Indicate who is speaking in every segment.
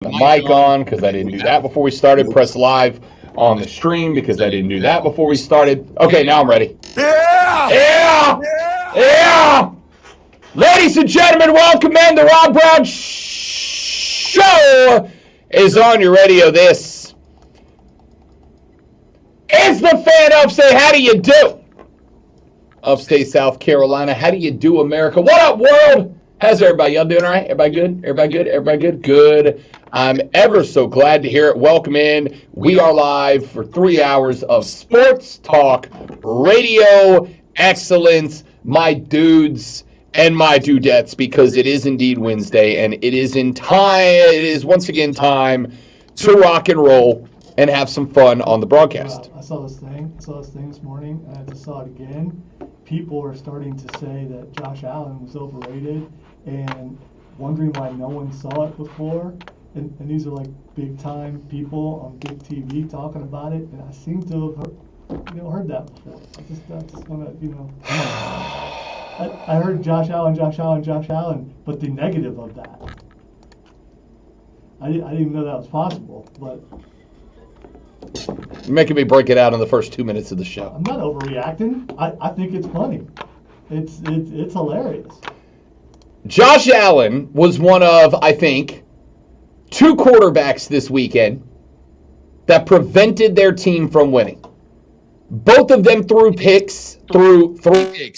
Speaker 1: the mic on because I didn't do that before we started. Press live on the stream because I didn't do that before we started. Okay, now I'm ready. Yeah! Ladies and gentlemen, welcome in. The Rob Brown Show is on your radio. This is the Fan Upstate. How do you do? Upstate South Carolina. How do you do, America? What up, world? How's everybody? Y'all doing all right? Everybody good? Everybody good? Everybody good? Good. I'm ever so glad to hear it. Welcome in. We are live for 3 hours of sports talk, radio excellence, my dudes and my dudettes, because it is indeed Wednesday, and it is once again time to rock and roll and have some fun on the broadcast.
Speaker 2: I saw this thing this morning, and I just saw it again. People are starting to say that Josh Allen was overrated and wondering why no one saw it before. And these are like big-time people on big TV talking about it, and I seem to have heard that before. I just want to, I heard Josh Allen, but the negative of that. I didn't even know that was possible, but...
Speaker 1: You're making me break it out in the first 2 minutes of the show.
Speaker 2: I'm not overreacting. I think it's funny. It's hilarious.
Speaker 1: Josh Allen was one of, I think, 2 quarterbacks this weekend that prevented their team from winning. Both of them threw 3 picks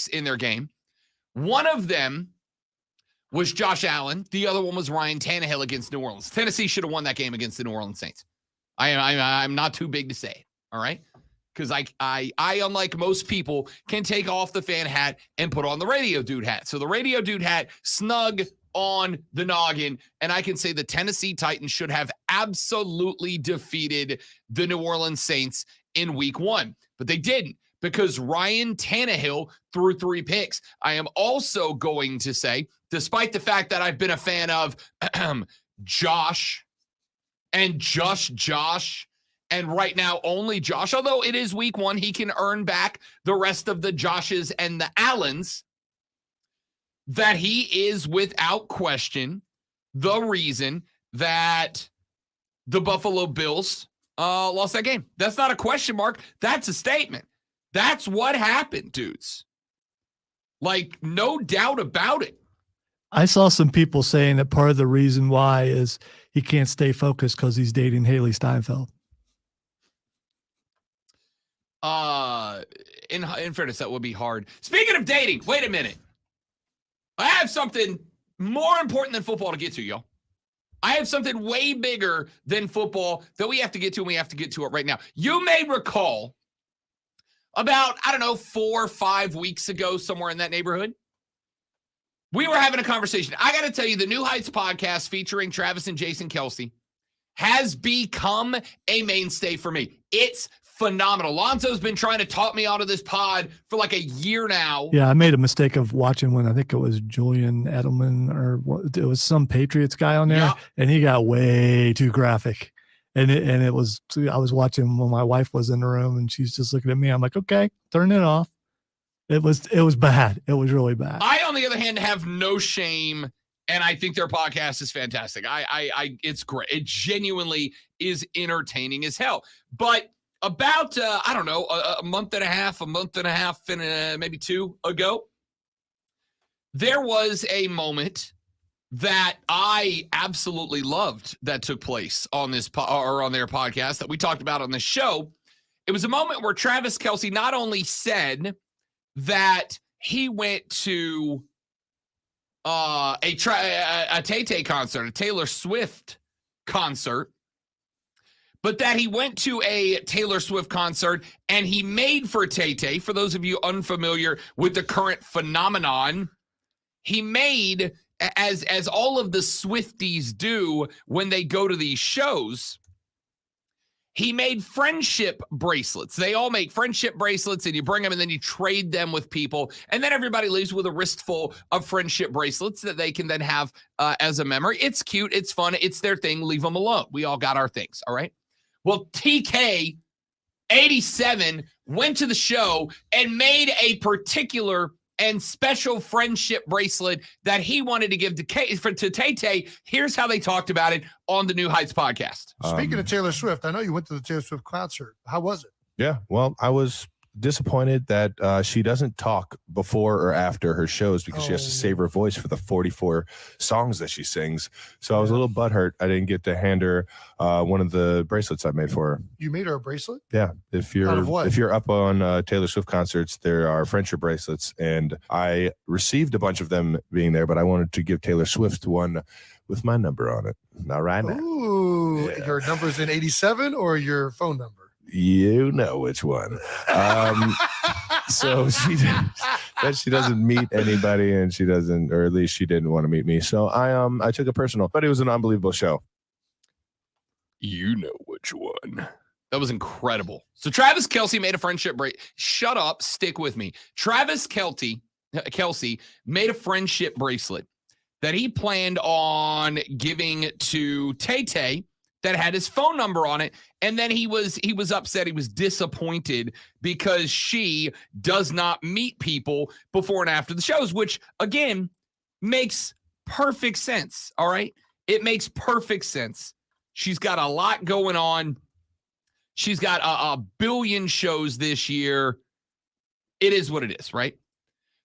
Speaker 1: in their game. One of them was Josh Allen. The other one was Ryan Tannehill against New Orleans. Tennessee should have won that game against the New Orleans Saints. I'm not too big to say, all right? Because I, unlike most people, can take off the fan hat and put on the radio dude hat. So the radio dude hat snug on the noggin, and I can say the Tennessee Titans should have absolutely defeated the New Orleans Saints in week 1. But they didn't, because Ryan Tannehill threw 3 picks. I am also going to say, despite the fact that I've been a fan of Josh, and Josh, and right now only Josh, although it is week 1, he can earn back the rest of the Joshes and the Allens, that he is without question the reason that the Buffalo Bills lost that game. That's not a question mark. That's a statement. That's what happened, dudes. Like, no doubt about it.
Speaker 3: I saw some people saying that part of the reason why is he can't stay focused because he's dating Haley Steinfeld.
Speaker 1: In fairness, that would be hard. Speaking of dating, wait a minute. I have something more important than football to get to, y'all. I have something way bigger than football that we have to get to, and we have to get to it right now. You may recall about, 4 or 5 weeks ago, somewhere in that neighborhood, we were having a conversation. I got to tell you, the New Heights podcast featuring Travis and Jason Kelsey has become a mainstay for me. It's phenomenal. Lonzo's been trying to talk me out of this pod for like a year now.
Speaker 3: Yeah, I made a mistake of watching when I think it was Julian Edelman or it was some Patriots guy on there, and he got way too graphic. And it was, I was watching when my wife was in the room, and she's just looking at me. I'm like, okay, turn it off. It was bad. It was really bad.
Speaker 1: I, on the other hand, have no shame, and I think their podcast is fantastic. It's great. It genuinely is entertaining as hell. But about, a month and a half and maybe 2 ago, there was a moment that I absolutely loved that took place on this or on their podcast that we talked about on the show. It was a moment where Travis Kelsey not only said that he went to a Tay-Tay concert, a Taylor Swift concert, but that he went to a Taylor Swift concert and he made for Tay-Tay. For those of you unfamiliar with the current phenomenon, he made, as all of the Swifties do when they go to these shows, he made friendship bracelets. They all make friendship bracelets, and you bring them and then you trade them with people. And then everybody leaves with a wristful of friendship bracelets that they can then have as a memory. It's cute. It's fun. It's their thing. Leave them alone. We all got our things. All right. Well, TK87 went to the show and made a particular and special friendship bracelet that he wanted to give to Tay-Tay. Here's how they talked about it on the New Heights podcast.
Speaker 4: Speaking of Taylor Swift, I know you went to the Taylor Swift concert. How was it?
Speaker 5: Yeah, well, I was disappointed that she doesn't talk before or after her shows because she has to save her voice for the 44 songs that she sings. So I was a little butthurt. I didn't get to hand her one of the bracelets I made for her.
Speaker 4: You made her a bracelet?
Speaker 5: Yeah. If you're up on Taylor Swift concerts, there are friendship bracelets, and I received a bunch of them being there, but I wanted to give Taylor Swift one with my number on it. Not right now.
Speaker 4: Ooh, your number's in 87 or your phone number?
Speaker 5: You know which one. So she doesn't meet anybody, and she doesn't, or at least she didn't want to meet me. So I took it personal, but it was an unbelievable show.
Speaker 1: You know which one. That was incredible. So Travis Kelce made a friendship bracelet. Shut up. Stick with me. Travis Kelce made a friendship bracelet that he planned on giving to Tay-Tay that had his phone number on it. And then he was upset. He was disappointed because she does not meet people before and after the shows, which, again, makes perfect sense, all right? It makes perfect sense. She's got a lot going on. She's got a billion shows this year. It is what it is, right?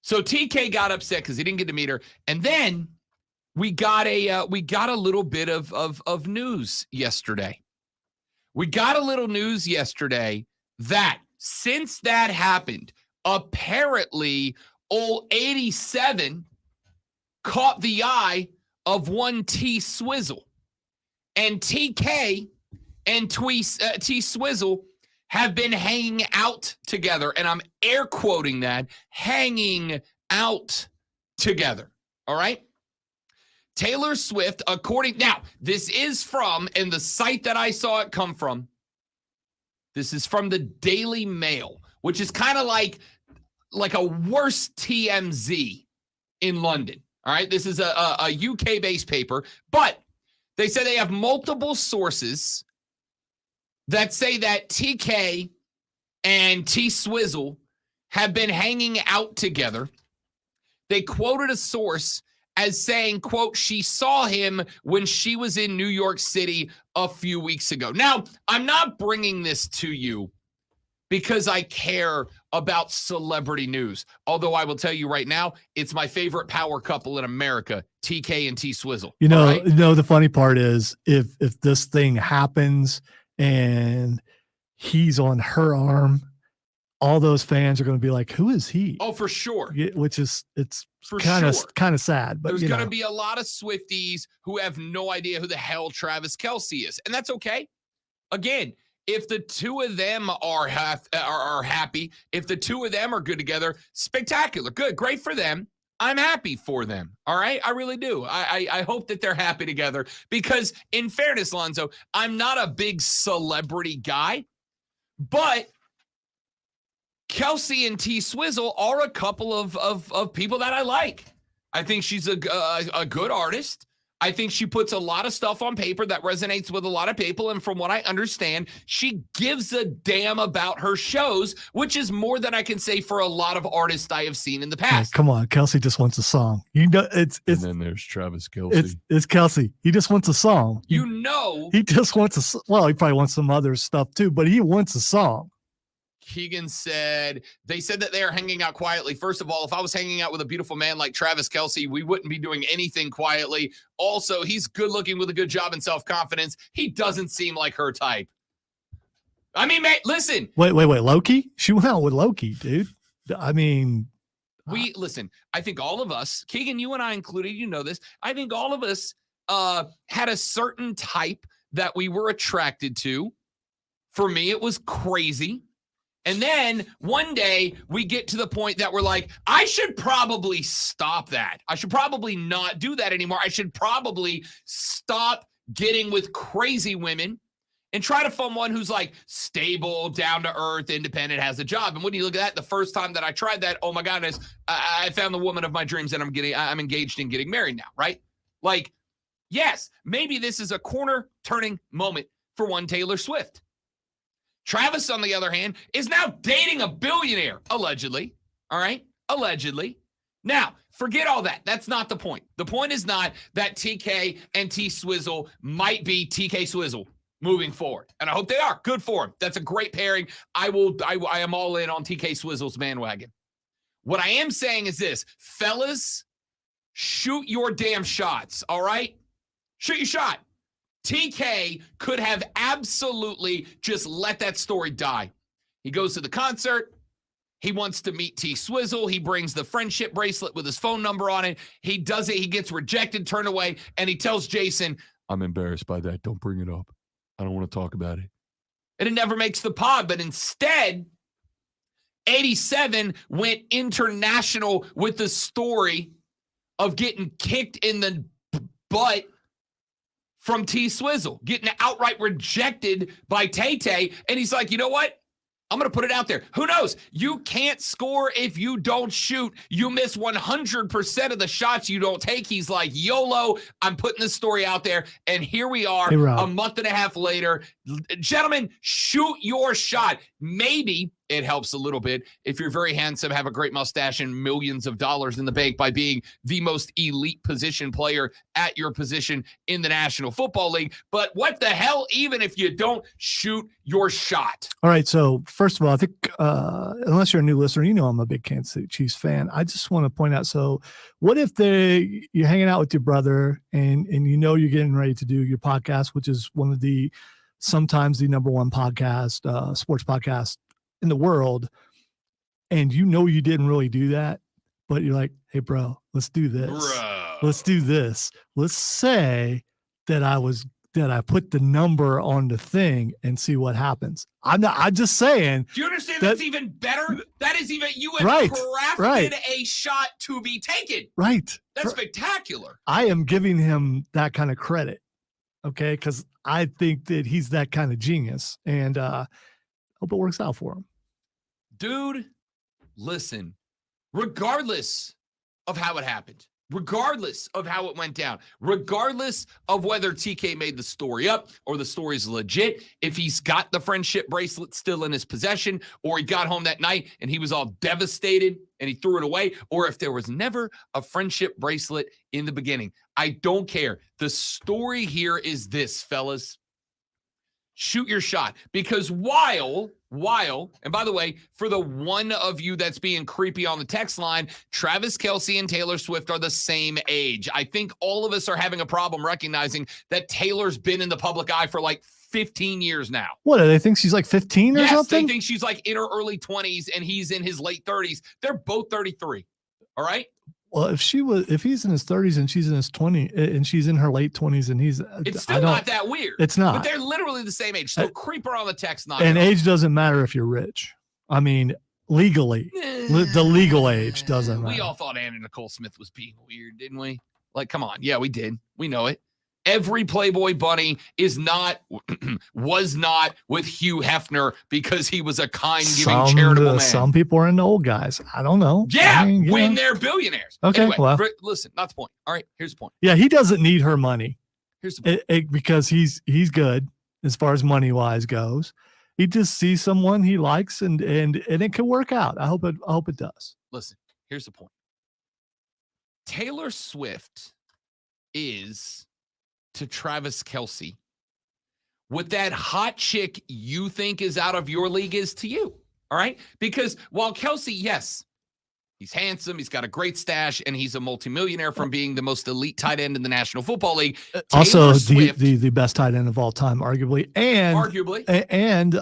Speaker 1: So TK got upset because he didn't get to meet her. And then we got a little bit of news yesterday. We got a little news yesterday that since that happened, apparently old 87 caught the eye of one T Swizzle. And TK and T Swizzle have been hanging out together. And I'm air quoting that, hanging out together. All right? Taylor Swift, now, this is from, and the site that I saw it come from, this is from the Daily Mail, which is kind of like a worse TMZ in London. All right, this is a UK-based paper, but they say they have multiple sources that say that TK and T Swizzle have been hanging out together. They quoted a source as saying, quote, she saw him when she was in New York City a few weeks ago. Now, I'm not bringing this to you because I care about celebrity news. Although I will tell you right now, it's my favorite power couple in America, TK and T Swizzle.
Speaker 3: You know, the funny part is if this thing happens and he's on her arm, all those fans are going to be like, who is he?
Speaker 1: Oh, for sure.
Speaker 3: Yeah, it's kind of sad. But
Speaker 1: there's going to be a lot of Swifties who have no idea who the hell Travis Kelce is. And that's okay. Again, if the two of them are happy, if the two of them are good together, spectacular. Good. Great for them. I'm happy for them. All right. I really do. I hope that they're happy together because in fairness, Lonzo, I'm not a big celebrity guy, but Kelce and T Swizzle are a couple of people that I like. I think she's a good artist. I think she puts a lot of stuff on paper that resonates with a lot of people. And from what I understand, she gives a damn about her shows, which is more than I can say for a lot of artists I have seen in the past.
Speaker 3: Come on, Kelce just wants a song. You know, it's
Speaker 6: and then there's Travis Kelce.
Speaker 3: It's Kelce. He just wants a song.
Speaker 1: You know,
Speaker 3: he just wants he probably wants some other stuff too, but he wants a song.
Speaker 1: Keegan said, they said that they are hanging out quietly. First of all, if I was hanging out with a beautiful man like Travis Kelce, we wouldn't be doing anything quietly. Also, he's good looking with a good job and self-confidence. He doesn't seem like her type. I mean, mate, listen.
Speaker 3: Wait. Loki? She went out with Loki, dude. I mean.
Speaker 1: Listen, I think all of us, Keegan, you and I included, you know this. I think all of us had a certain type that we were attracted to. For me, it was crazy. And then one day we get to the point that we're like, I should probably stop that. I should probably not do that anymore. I should probably stop getting with crazy women and try to find one who's like stable, down to earth, independent, has a job. And when you look at that, the first time that I tried that, oh my goodness, I found the woman of my dreams and I'm engaged and getting married now, right? Like, yes, maybe this is a corner turning moment for one Taylor Swift. Travis, on the other hand, is now dating a billionaire, allegedly. All right? Allegedly. Now, forget all that. That's not the point. The point is not that TK and T-Swizzle might be TK Swizzle moving forward. And I hope they are. Good for him. That's a great pairing. I am all in on TK Swizzle's bandwagon. What I am saying is this, fellas, shoot your damn shots, all right? Shoot your shot. TK could have absolutely just let that story die. He goes to the concert. He wants to meet T-Swizzle. He brings the friendship bracelet with his phone number on it. He does it. He gets rejected, turned away, and he tells Jason,
Speaker 6: I'm embarrassed by that. Don't bring it up. I don't want to talk about it.
Speaker 1: and it never makes the pod. But instead, 87 went international with the story of getting kicked in the butt from T-Swizzle, getting outright rejected by Tay-Tay. And he's like, you know what? I'm going to put it out there. Who knows? You can't score if you don't shoot. You miss 100% of the shots you don't take. He's like, YOLO, I'm putting this story out there. And here we are a month and a half later. Gentlemen, shoot your shot. Maybe it helps a little bit if you're very handsome, have a great mustache, and millions of dollars in the bank by being the most elite position player at your position in the National Football League. But what the hell, even if you don't shoot your shot?
Speaker 3: All right. So first of all, I think unless you're a new listener, you know I'm a big Kansas City Chiefs fan. I just want to point out, so what if you're hanging out with your brother and you know you're getting ready to do your podcast, which is one of the sometimes the number one podcast, sports podcast in the world, and you know you didn't really do that, but you're like, hey bro, let's do this. Let's do this. Let's say that I put the number on the thing and see what happens. I'm just saying.
Speaker 1: Do you understand that's even better? That is even, you have crafted a shot to be taken.
Speaker 3: Right.
Speaker 1: That's spectacular.
Speaker 3: I am giving him that kind of credit. Okay. Because I think that he's that kind of genius, and hope it works out for him.
Speaker 1: Dude, listen, regardless of how it happened, regardless of how it went down, regardless of whether TK made the story up or the story's legit, if he's got the friendship bracelet still in his possession, or he got home that night and he was all devastated and he threw it away, or if there was never a friendship bracelet in the beginning, I don't care. The story here is this, fellas. Shoot your shot, because while, and by the way, for the one of you that's being creepy on the text line, Travis Kelce and Taylor Swift are the same age. I think all of us are having a problem recognizing that Taylor's been in the public eye for like 15 years now.
Speaker 3: What, do they think she's like 15 or something?
Speaker 1: Yes, they think she's like in her early 20s and he's in his late 30s. They're both 33. All right?
Speaker 3: Well, if he's in his 30s and she's in his 20s and she's in her late 20s and
Speaker 1: it's still not that weird.
Speaker 3: It's not.
Speaker 1: But they're literally the same age. So creeper on the text line.
Speaker 3: And age doesn't matter if you're rich. I mean, legally, the legal age doesn't matter.
Speaker 1: We all thought Anna Nicole Smith was being weird, didn't we? Like, come on. Yeah, we did. We know it. Every Playboy bunny was not with Hugh Hefner because he was a kind, giving, charitable man.
Speaker 3: Some people are into old guys. I don't know.
Speaker 1: Yeah, when they're billionaires.
Speaker 3: Okay,
Speaker 1: anyway,
Speaker 3: well.
Speaker 1: Listen, that's the point. All right, here's the point.
Speaker 3: Yeah, he doesn't need her money.
Speaker 1: Here's the point.
Speaker 3: Because he's good as far as money-wise goes. He just sees someone he likes and it can work out. I hope it does.
Speaker 1: Listen, here's the point. Taylor Swift is to Travis Kelce what that hot chick you think is out of your league is to you. All right? Because while Kelce, yes, he's handsome, he's got a great stash, and he's a multimillionaire from being the most elite tight end in the National Football League.
Speaker 3: Also, the best tight end of all time, arguably. And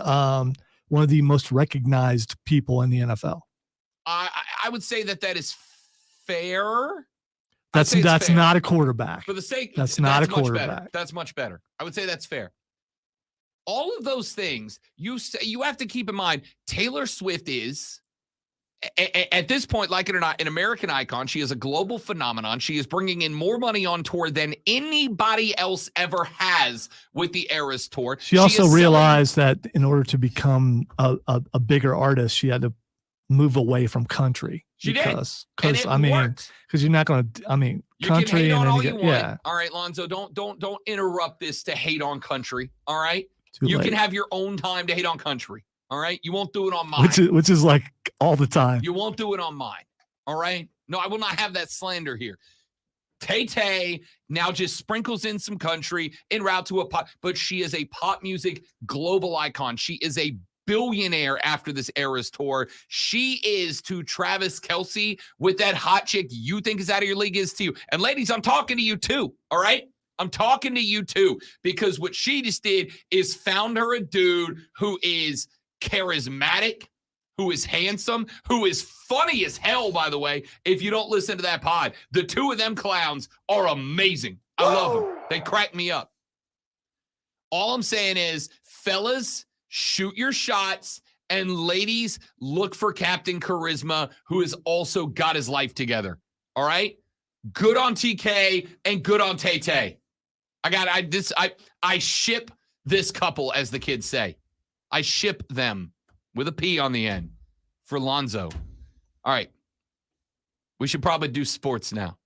Speaker 3: one of the most recognized people in the NFL.
Speaker 1: I would say that is fair.
Speaker 3: That's not a quarterback.
Speaker 1: For the sake,
Speaker 3: that's not a quarterback.
Speaker 1: That's much better. I would say that's fair. All of those things you have to keep in mind. Taylor Swift is, at this point, like it or not, an American icon. She is a global phenomenon. She is bringing in more money on tour than anybody else ever has with the Eras Tour.
Speaker 3: She also realized that in order to become a bigger artist, she had to move away from country. Because you're not going to. I mean,
Speaker 1: you
Speaker 3: country
Speaker 1: can hate on all you want.
Speaker 3: Yeah.
Speaker 1: All right, Lonzo, don't interrupt this to hate on country. All right,
Speaker 3: Too
Speaker 1: you
Speaker 3: late.
Speaker 1: can have your own time to hate on country. All right, you won't do it on mine.
Speaker 3: Which is like all the time.
Speaker 1: You won't do it on mine. All right, No, I will not have that slander here. Tay-Tay now just sprinkles in some country en route to a pop, but she is a pop music global icon. She is a billionaire after this Eras tour. She is to Travis Kelce with that hot chick you think is out of your league is to you. And ladies, I'm talking to you too, all right? I'm talking to you too, because what she just did is found her a dude who is charismatic, who is handsome, who is funny as hell, by the way, if you don't listen to that pod. The two of them clowns are amazing. I love them. They crack me up. All I'm saying is, fellas, shoot your shots, and ladies, look for Captain Charisma, who has also got his life together. All right? Good on TK and good on Tay-Tay. I ship this couple, as the kids say. I ship them with a P on the end for Lonzo. All right. We should probably do sports now.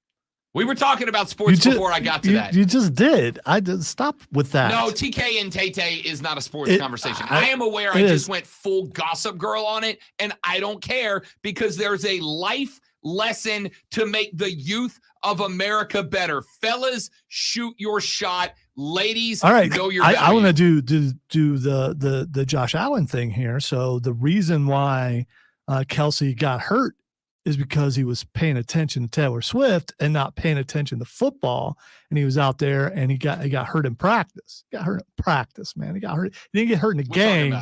Speaker 1: We were talking about sports before I got to that.
Speaker 3: You just did. I did stop with that.
Speaker 1: No, TK and Tay-Tay is not a sports conversation. I am aware I just went full gossip girl on it, and I don't care because there's a life lesson to make the youth of America better. Fellas, shoot your shot. Ladies,
Speaker 3: all right.
Speaker 1: Know your
Speaker 3: I want to do the Josh Allen thing here. So the reason why Kelce got hurt is because he was paying attention to Taylor Swift and not paying attention to football. And he was out there and he got hurt in practice. He got hurt in practice, man. He didn't get hurt in the game.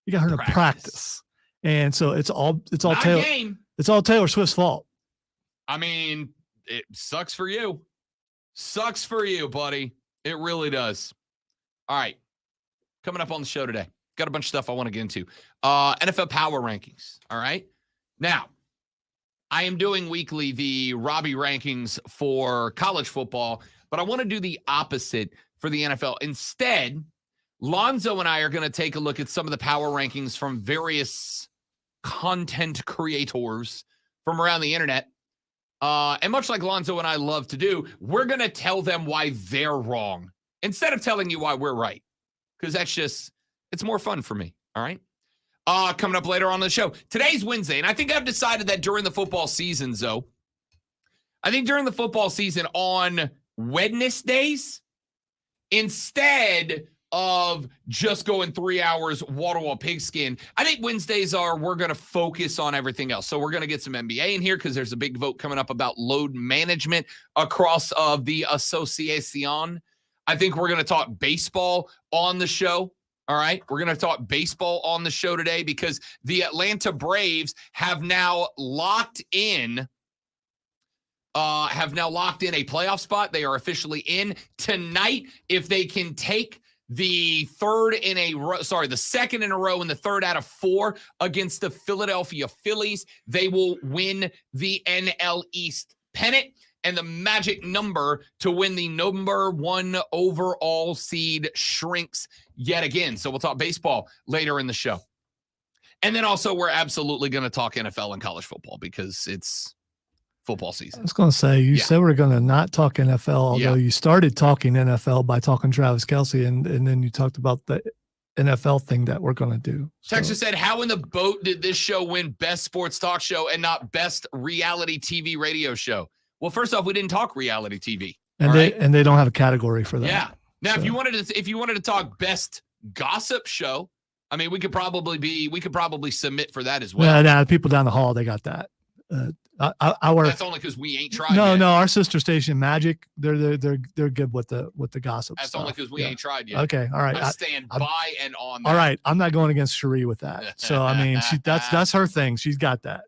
Speaker 3: He got hurt in practice. And so it's all Taylor. It's all Taylor Swift's fault.
Speaker 1: I mean, it sucks for you. Sucks for you, buddy. It really does. All right. Coming up on the show today. Got a bunch of stuff I want to get into. NFL power rankings. All right. Now, I am doing weekly the Robbie rankings for college football, but I want to do the opposite for the NFL. Instead, Lonzo and I are going to take a look at some of the power rankings from various content creators from around the internet. And much like Lonzo and I love to do, we're going to tell them why they're wrong instead of telling you why we're right. Because it's more fun for me. All right. Coming up later on the show. Today's Wednesday, and I think I've decided that during the football season, Zoe, during the football season on Wednesdays, instead of just going 3 hours wall-to-wall pigskin, I think Wednesdays we're going to focus on everything else. So we're going to get some NBA in here because there's a big vote coming up about load management across of the association. I think we're going to talk baseball on the show. All right, we're going to talk baseball on the show today because the Atlanta Braves have now locked in a playoff spot. They are officially in tonight. If they can take the second in a row and the third out of 4 against the Philadelphia Phillies, they will win the NL East pennant. And the magic number to win the number 1 overall seed shrinks yet again. So we'll talk baseball later in the show. And then also we're absolutely going to talk NFL and college football because it's football season.
Speaker 3: I was going to say, you said we're going to not talk NFL, although you started talking NFL by talking Travis Kelce, and then you talked about the NFL thing that we're going to do.
Speaker 1: Texas said, how in the boat did this show win best sports talk show and not best reality TV radio show? Well, first off, we didn't talk reality TV,
Speaker 3: and they don't have a category for that.
Speaker 1: Yeah. Now, if you wanted to talk best gossip show, I mean, we could probably submit for that as well.
Speaker 3: No, people down the hall, they got that.
Speaker 1: That's only because we ain't tried.
Speaker 3: No, our sister station, Magic, they're good with the gossip.
Speaker 1: That's
Speaker 3: stuff.
Speaker 1: only because we ain't tried yet.
Speaker 3: Okay, all right.
Speaker 1: I stand by and on that.
Speaker 3: All right, I'm not going against Cherie with that. So I mean, that's her thing. She's got that.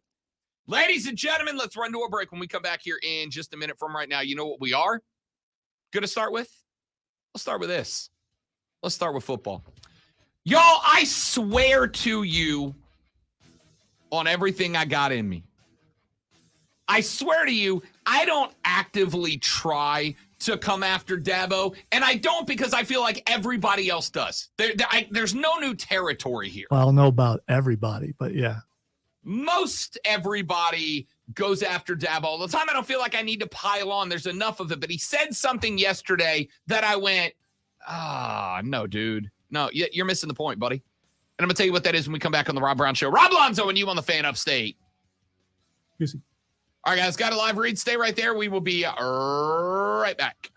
Speaker 1: Ladies and gentlemen, let's run to a break. When we come back here in just a minute from right now, you know what we are going to start with? Let's start with this. Let's start with football. Y'all, I swear to you on everything I got in me. I swear to you, I don't actively try to come after Dabo, and I don't because I feel like everybody else does. There's no new territory here.
Speaker 3: Well, I don't know about everybody, but yeah.
Speaker 1: Most everybody goes after Dabo all the time. I don't feel like I need to pile on. There's enough of it. But he said something yesterday that I went, no, dude. No, you're missing the point, buddy. And I'm going to tell you what that is when we come back on the Rob Brown Show. Rob Lonzo and you on the Fan Upstate.
Speaker 3: Easy.
Speaker 7: All right, guys, got a live read. Stay right there. We will be right back.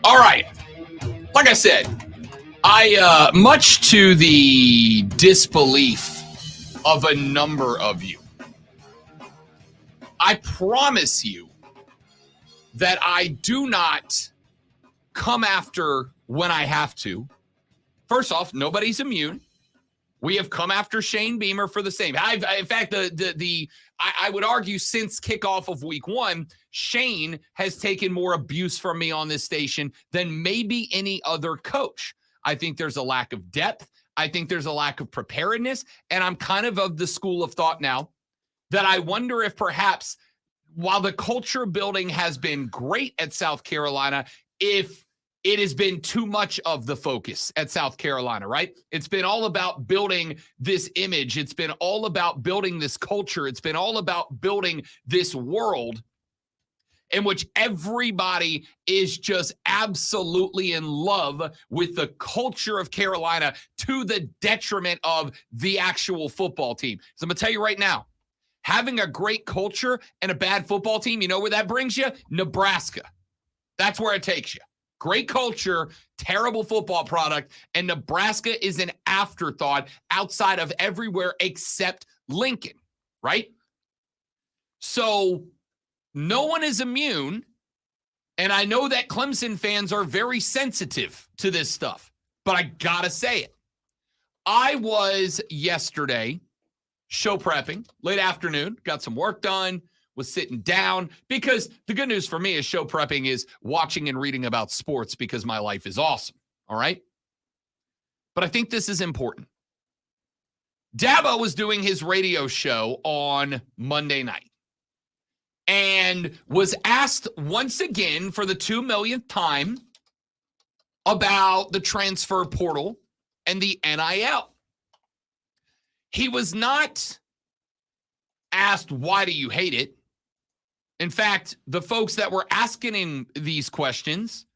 Speaker 7: All right. Like I said, I much to the disbelief of a number of you, I promise you that I do not come after when I have to. First off, nobody's immune. We have come after Shane Beamer for the same. In fact, I would argue since kickoff of week 1, Shane has taken more abuse from me on this station than maybe any other coach. I think there's a lack of depth. I think there's a lack of preparedness. And I'm kind of the school of thought now that I wonder if perhaps while the culture building has been great at South Carolina, if it has been too much of the focus at South Carolina, right? It's been all about building this image. It's been all about building this culture. It's been all about building this world in which everybody is just absolutely in love with the culture of Carolina to the detriment of the actual football team. So I'm going to tell you right now, having a great culture and a bad football team, you know where that brings you? Nebraska. That's where it takes you. Great culture, terrible football product, and Nebraska is an afterthought outside of everywhere except Lincoln, right? So no one is immune, and I know that Clemson fans are very sensitive to this stuff, but I gotta say it. I was yesterday show prepping, late afternoon, got some work done, was sitting down, because the good news for me is show prepping is watching and reading about sports because my life is awesome, all right? But I think this is important. Dabo was doing his radio show on Monday night and was asked once again for the 2 millionth time about the transfer portal and the NIL. He was not asked, why do you hate it? In fact, the folks that were asking him these questions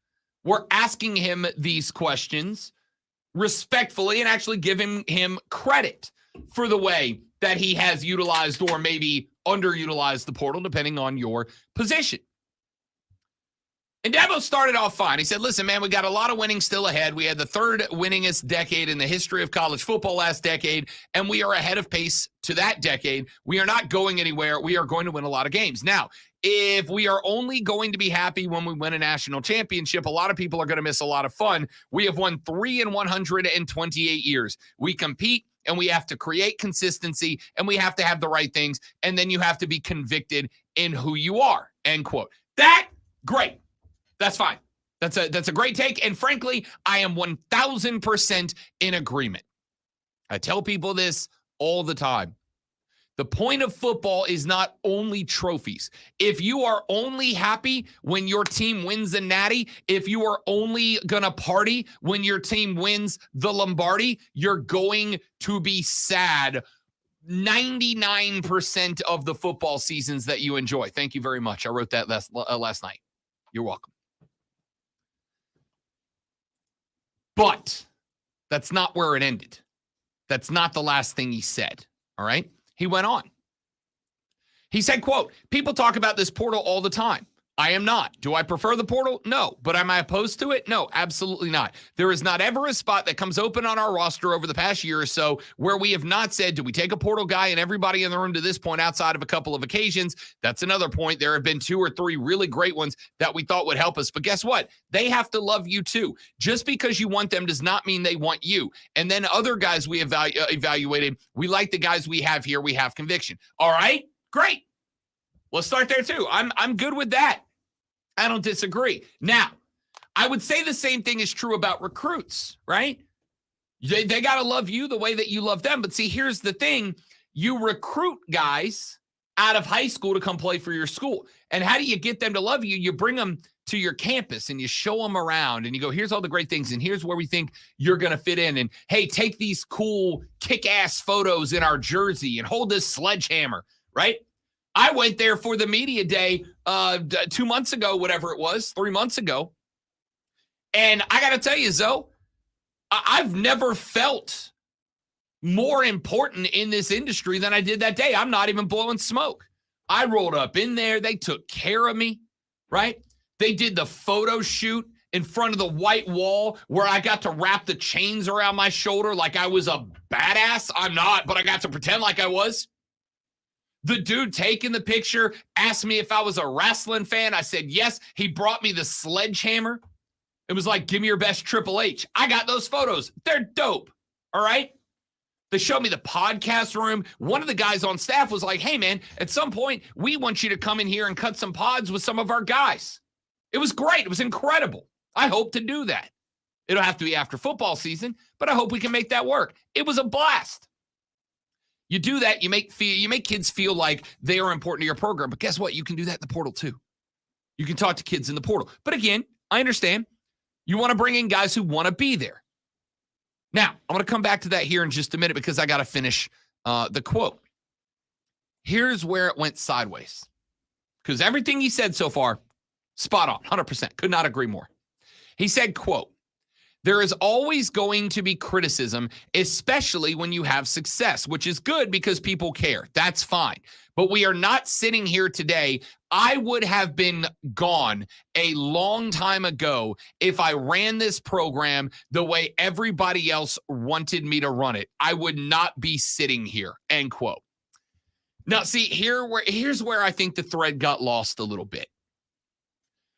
Speaker 7: were asking him these questions respectfully and actually giving him credit for the way that he has utilized or maybe underutilized the portal, depending on your position. And Dabo started off fine. He said, listen, man, we got a lot of winning still ahead. We had the third winningest decade in the history of college football last decade, and we are ahead of pace to that decade. We are not going anywhere. We are going to win a lot of games. Now, if we are only going to be happy when we win a national championship, a lot of people are going to miss a lot of fun. We have won 3 in 128 years. We compete, and we have to create consistency, and we have to have the right things, and then you have to be convicted in who you are, end quote. That, great. That's fine. That's a great take. And frankly, I am 1,000% in agreement. I tell people this all the time. The point of football is not only trophies. If you are only happy when your team wins the Natty, if you are only going to party when your team wins the Lombardi, you're going to be sad 99% of the football seasons that you enjoy. Thank you very much. I wrote that last night. You're welcome. But that's not where it ended. That's not the last thing he said, all right? He went on. He said, quote, people talk about this portal all the time. I am not. Do I prefer the portal? No. But am I opposed to it? No, absolutely not. There is not ever a spot that comes open on our roster over the past year or so where we have not said, do we take a portal guy? And everybody in the room to this point, outside of a couple of occasions, that's another point. There have been 2 or 3 really great ones that we thought would help us. But guess what? They have to love you too. Just because you want them does not mean they want you. And then other guys we evaluated, we like the guys we have here. We have conviction. All right, great. Let's start there too. I'm good with that. I don't disagree. Now, I would say the same thing is true about recruits, right? They got to love you the way that you love them. But see, here's the thing. You recruit guys out of high school to come play for your school. And how do you get them to love you? You bring them to your campus and you show them around and you go, here's all the great things. And here's where we think you're going to fit in. And hey, take these cool kick-ass photos in our jersey and hold this sledgehammer, right? I went there for the media day 2 months ago, whatever it was, 3 months ago. And I got to tell you, Zoe, I've never felt more important in this industry than I did that day. I'm not even blowing smoke. I rolled up in there. They took care of me, right? They did the photo shoot in front of the white wall where I got to wrap the chains around my shoulder like I was a badass. I'm not, but I got to pretend like I was. The dude taking the picture asked me if I was a wrestling fan. I said yes. He brought me the sledgehammer. It was like, give me your best Triple H. I got those photos. They're dope. All right. They showed me the podcast room. One of the guys on staff was like, hey, man, at some point, we want you to come in here and cut some pods with some of our guys. It was great. It was incredible. I hope to do that. It'll have to be after football season, but I hope we can make that work. It was a blast. You do that, you make kids feel like they are important to your program. But guess what? You can do that in the portal too. You can talk to kids in the portal. But again, I understand. You want to bring in guys who want to be there. Now, I'm going to come back to that here in just a minute because I got to finish the quote. Here's where it went sideways. Because everything he said so far, spot on, 100%. Could not agree more. He said, quote, there is always going to be criticism, especially when you have success, which is good because people care. That's fine. But we are not sitting here today. I would have been gone a long time ago if I ran this program the way everybody else wanted me to run it. I would not be sitting here, end quote. Now, see, here's where I think the thread got lost a little bit.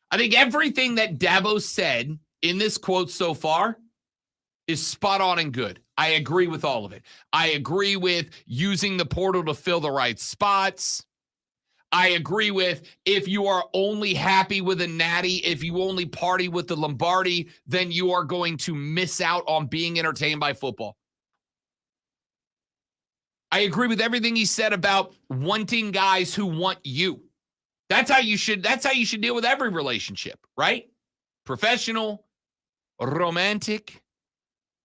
Speaker 7: I think everything that Dabo said in this quote so far is spot on and good. I agree with all of it. I agree with using the portal to fill the right spots. I agree with if you are only happy with a natty, if you only party with the Lombardi, then you are going to miss out on being entertained by football. I agree with everything he said about wanting guys who want you. That's how you should deal with every relationship, right? Professional, romantic.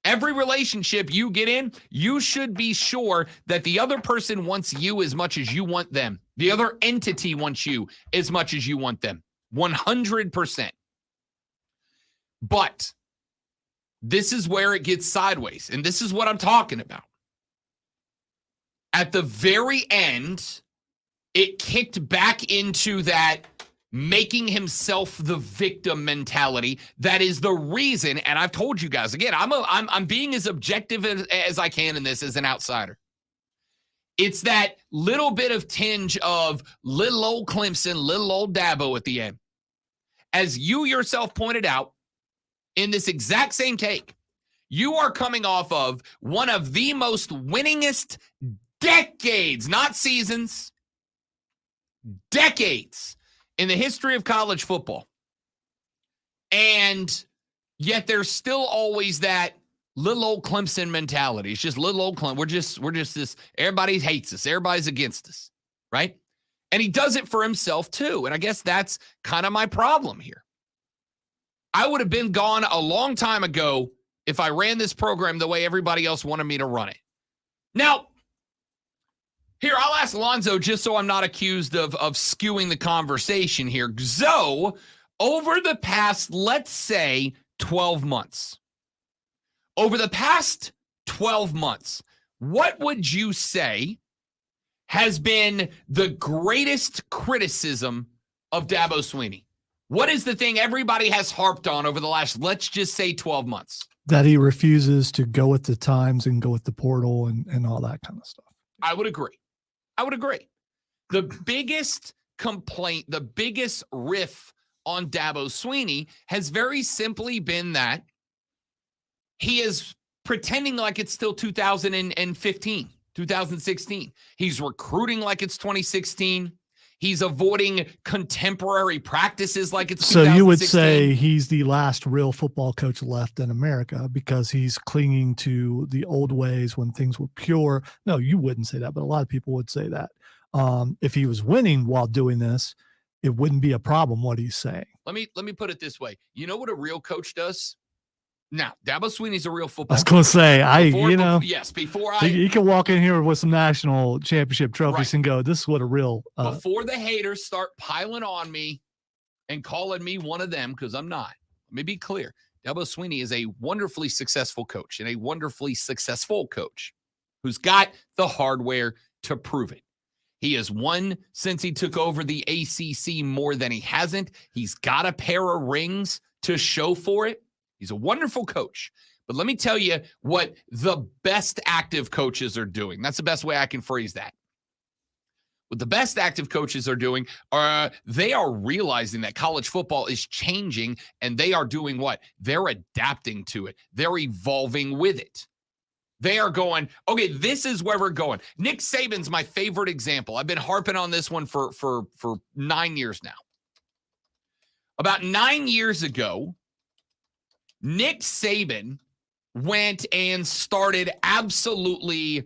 Speaker 7: Every relationship you get in, you should be sure that the other person wants you as much as you want them. The other entity wants you as much as you want them. 100%. But this is where it gets sideways, and this is what I'm talking about. At the very end, it kicked back into that making himself the victim mentality. That is the reason, and I've told you guys, again, I'm being as objective as I can in this as an outsider. It's that little bit of tinge of little old Clemson, little old Dabo at the end. As you yourself pointed out in this exact same take, you are coming off of one of the most winningest decades, not seasons, decades in the history of college football. And yet there's still always that little old Clemson mentality. It's just little old Clemson. We're just this, everybody hates us. Everybody's against us, right? And he does it for himself too. And I guess that's kind of my problem here. I would have been gone a long time ago if I ran this program the way everybody else wanted me to run it. Now, here, I'll ask Alonzo just so I'm not accused of skewing the conversation here. So, over the past, let's say, 12 months, over the past 12 months, what would you say has been the greatest criticism of Dabo Swinney? What is the thing everybody has harped on over the last, let's just say, 12 months?
Speaker 3: That he refuses to go with the times and go with the portal and all that kind of stuff.
Speaker 7: I would agree. The biggest complaint, the biggest riff on Dabo Swinney has very simply been that he is pretending like it's still 2015, 2016. He's recruiting like it's 2016. He's avoiding contemporary practices like it's 2016.
Speaker 3: So you would say he's the last real football coach left in America because he's clinging to the old ways when things were pure. No, you wouldn't say that, but a lot of people would say that. If he was winning while doing this, it wouldn't be a problem what he's saying.
Speaker 7: Let me put it this way. You know what a real coach does? Now, Dabo Swinney's a real football
Speaker 3: I was going to say,
Speaker 7: before
Speaker 3: he can walk in here with some national championship trophies and go, this is what a real.
Speaker 7: Before the haters start piling on me and calling me one of them, because I'm not. Let me be clear. Dabo Swinney is a wonderfully successful coach and a wonderfully successful coach who's got the hardware to prove it. He has won since he took over the ACC more than he hasn't. He's got a pair of rings to show for it. He's a wonderful coach. But let me tell you what the best active coaches are doing. That's the best way I can phrase that. What the best active coaches are doing are they are realizing that college football is changing, and they are doing what? They're adapting to it. They're evolving with it. They are going, okay, this is where we're going. Nick Saban's my favorite example. I've been harping on this one for 9 years now. About 9 years ago, Nick Saban went and started absolutely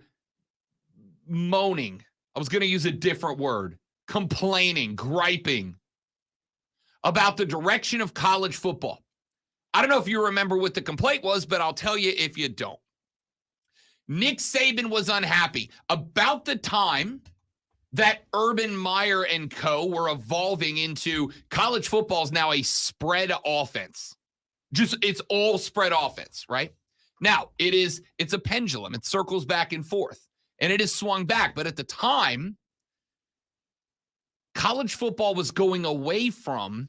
Speaker 7: moaning. I was going to use a different word, complaining, griping about the direction of college football. I don't know if you remember what the complaint was, but I'll tell you if you don't. Nick Saban was unhappy about the time that Urban Meyer and co. were evolving into college football is now a spread offense. It's all spread offense, right? Now, it's a pendulum. It circles back and forth, and it has swung back. But at the time, college football was going away from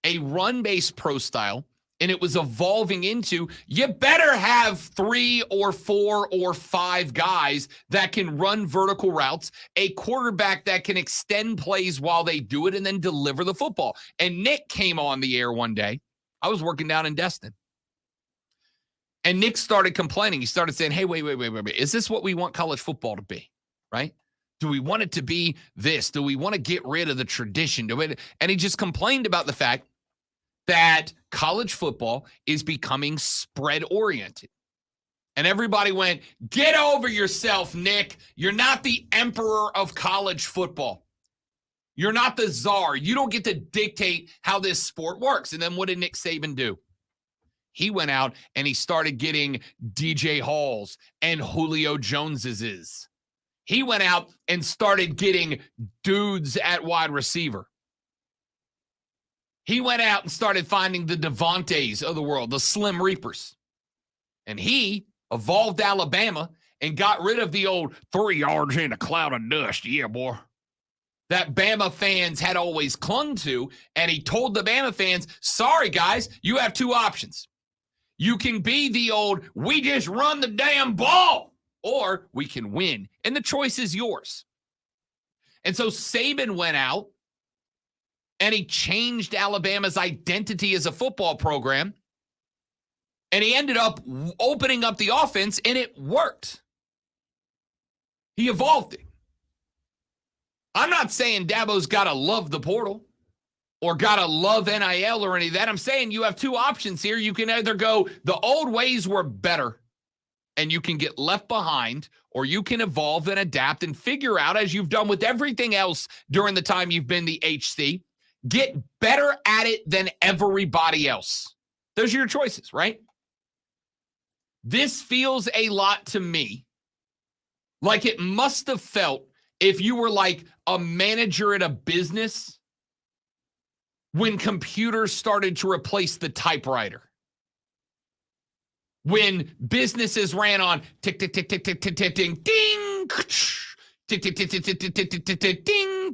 Speaker 7: a run-based pro style, and it was evolving into, you better have 3 or 4 or 5 guys that can run vertical routes, a quarterback that can extend plays while they do it, and then deliver the football. And Nick came on the air one day. I was working down in Destin. And Nick started complaining. He started saying, hey, wait. Is this what we want college football to be, right? Do we want it to be this? Do we want to get rid of the tradition? And he just complained about the fact that college football is becoming spread-oriented. And everybody went, get over yourself, Nick. You're not the emperor of college football. You're not the czar. You don't get to dictate how this sport works. And then what did Nick Saban do? He went out and he started getting DJ Halls and Julio Joneses. He went out and started getting dudes at wide receiver. He went out and started finding the Devontaes of the world, the Slim Reapers. And he evolved Alabama and got rid of the old 3 yards in a cloud of dust. Yeah, boy. That Bama fans had always clung to. And he told the Bama fans, sorry, guys, you have 2 options. You can be the old, we just run the damn ball, or we can win. And the choice is yours. And so Saban went out and he changed Alabama's identity as a football program. And he ended up opening up the offense, and it worked. He evolved it. I'm not saying Dabo's got to love the portal or got to love NIL or any of that. I'm saying you have 2 options here. You can either go, the old ways were better, and you can get left behind, or you can evolve and adapt and figure out, as you've done with everything else during the time you've been the HC, get better at it than everybody else. Those are your choices, right? This feels a lot to me like it must have felt if you were like a manager at a business when computers started to replace the typewriter. When businesses ran on tick, tick, tick, tick, tick, tick, tick, ding, ding, tick, tick, tick, tick, tick, tick, tick, tick, tick, ding.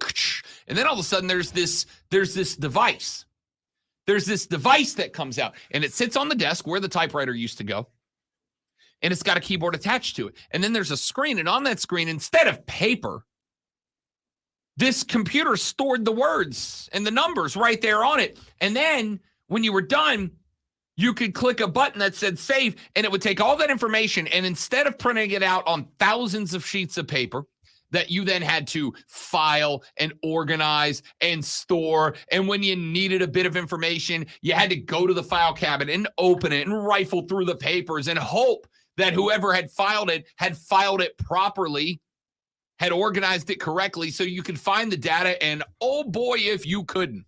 Speaker 7: And then all of a sudden there's this device. There's this device that comes out, and it sits on the desk where the typewriter used to go. And it's got a keyboard attached to it. And then there's a screen, and on that screen, instead of paper, this computer stored the words and the numbers right there on it. And then when you were done, you could click a button that said save, and it would take all that information, and instead of printing it out on thousands of sheets of paper that you then had to file and organize and store, and when you needed a bit of information, you had to go to the file cabinet and open it and rifle through the papers and hope that whoever had filed it properly, had organized it correctly so you could find the data, and oh boy, if you couldn't.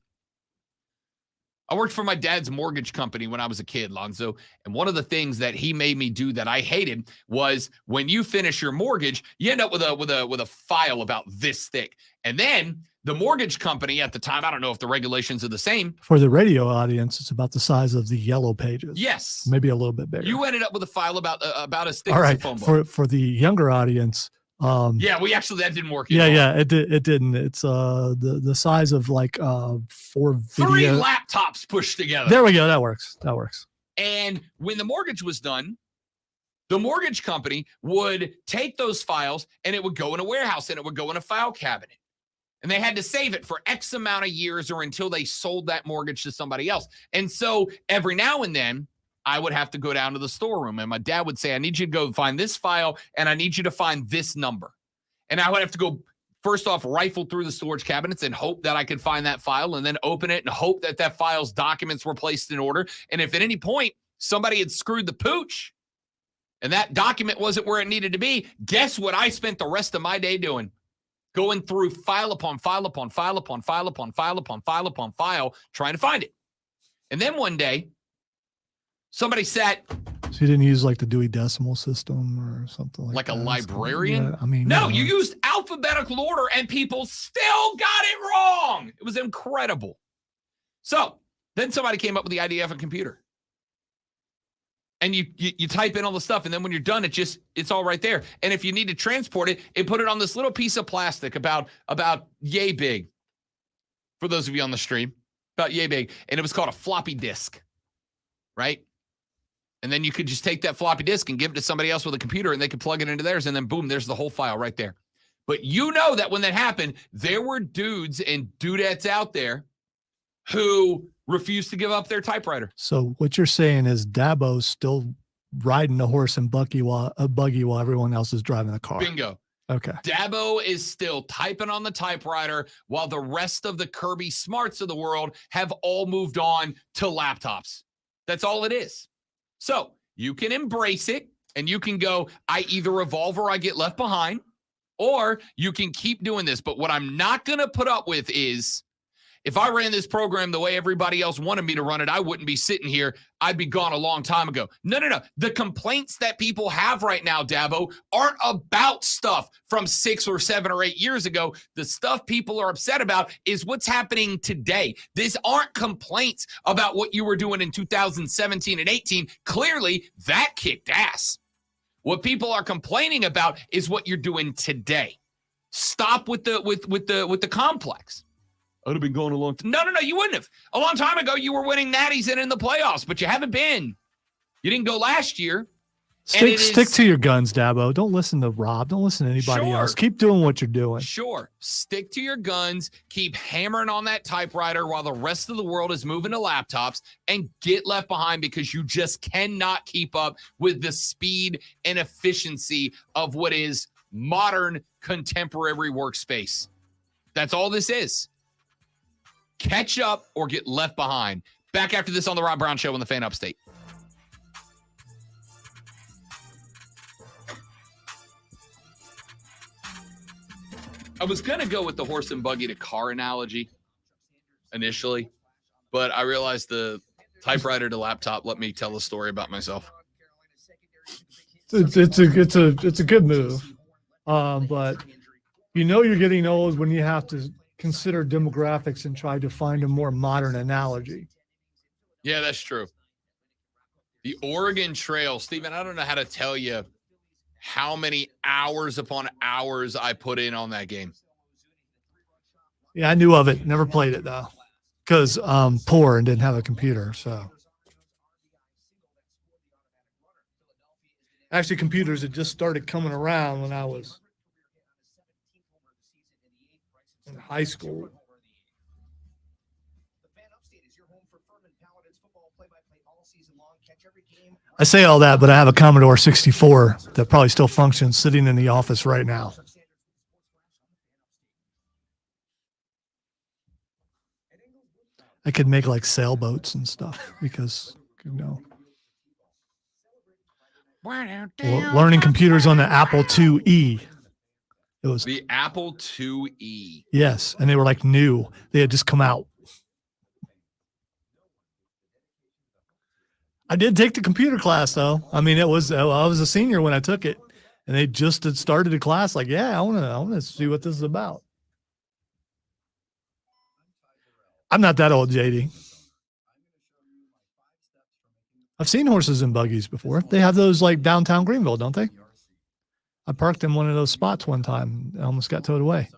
Speaker 7: I worked for my dad's mortgage company when I was a kid, Lonzo, and one of the things that he made me do that I hated was when you finish your mortgage, you end up with a file about this thick. And then the mortgage company at the time, I don't know if the regulations are the same.
Speaker 3: For the radio audience, it's about the size of the yellow pages.
Speaker 7: Yes.
Speaker 3: Maybe a little bit bigger.
Speaker 7: You ended up with a file about as thick
Speaker 3: All
Speaker 7: as
Speaker 3: right.
Speaker 7: a phone book.
Speaker 3: For the younger audience,
Speaker 7: Yeah, that didn't work.
Speaker 3: Yeah, it didn't. It's the size of like 4
Speaker 7: 3
Speaker 3: video.
Speaker 7: laptops pushed together.
Speaker 3: There we go. That works.
Speaker 7: And when the mortgage was done, the mortgage company would take those files and it would go in a warehouse and it would go in a file cabinet. And they had to save it for X amount of years or until they sold that mortgage to somebody else. And so every now and then, I would have to go down to the storeroom and my dad would say, I need you to go find this file and I need you to find this number. And I would have to go, first off, rifle through the storage cabinets and hope that I could find that file and then open it and hope that that file's documents were placed in order. And if at any point somebody had screwed the pooch and that document wasn't where it needed to be, guess what I spent the rest of my day doing? Going through file upon file upon file upon file upon file upon file upon file, trying to find it. And then one day, somebody sat.
Speaker 3: So you didn't use like the Dewey Decimal System or something like that?
Speaker 7: Like a librarian?
Speaker 3: Yeah, I mean,
Speaker 7: no, you used alphabetical order and people still got it wrong. It was incredible. So then somebody came up with the idea of a computer. And you type in all the stuff, and then when you're done, it's all right there. And if you need to transport it, put it on this little piece of plastic about yay big. For those of you on the stream, about yay big. And it was called a floppy disk, right? And then you could just take that floppy disk and give it to somebody else with a computer, and they could plug it into theirs, and then boom, there's the whole file right there. But you know that when that happened, there were dudes and dudettes out there who refused to give up their typewriter.
Speaker 3: So what you're saying is Dabo's still riding a horse and buggy while everyone else is driving the car.
Speaker 7: Bingo.
Speaker 3: Okay.
Speaker 7: Dabo is still typing on the typewriter while the rest of the Kirby Smarts of the world have all moved on to laptops. That's all it is. So you can embrace it and you can go, I either evolve or I get left behind, or you can keep doing this. But what I'm not going to put up with is, if I ran this program the way everybody else wanted me to run it, I wouldn't be sitting here. I'd be gone a long time ago. No. The complaints that people have right now, Dabo, aren't about stuff from 6 or 7 or 8 years ago. The stuff people are upset about is what's happening today. These aren't complaints about what you were doing in 2017 and 18. Clearly, that kicked ass. What people are complaining about is what you're doing today. Stop with the complex.
Speaker 6: I'd have been going a long time.
Speaker 7: No, you wouldn't have. A long time ago, you were winning natties and in the playoffs, but you haven't been. You didn't go last year.
Speaker 3: Stick to your guns, Dabo. Don't listen to Rob. Don't listen to anybody else. Keep doing what you're doing.
Speaker 7: Sure. Stick to your guns. Keep hammering on that typewriter while the rest of the world is moving to laptops, and get left behind because you just cannot keep up with the speed and efficiency of what is modern contemporary workspace. That's all this is. Catch up or get left behind. Back after this on the Rob Brown Show on the Fan Upstate. I was going to go with the horse and buggy to car analogy initially, but I realized the typewriter to laptop let me tell a story about myself.
Speaker 3: It's a good move. But you're getting old when you have to consider demographics and try to find a more modern analogy.
Speaker 7: Yeah, that's true. The Oregon Trail, Stephen, I don't know how to tell you how many hours upon hours I put in on that game.
Speaker 3: Yeah, I knew of it. Never played it though, because poor and didn't have a computer. So actually, computers had just started coming around when I was in high school. I say all that, but I have a Commodore 64 that probably still functions sitting in the office right now. I could make like sailboats and stuff because, learning computers on the Apple IIe. It was
Speaker 7: the Apple IIe.
Speaker 3: Yes, and they were like new. They had just come out. I did take the computer class though. I mean, I was a senior when I took it, and they just had started a class. Like, yeah, I want to see what this is about. I'm not that old, JD. I've seen horses and buggies before. They have those like downtown Greenville, don't they? I parked in one of those spots one time. I almost got towed away.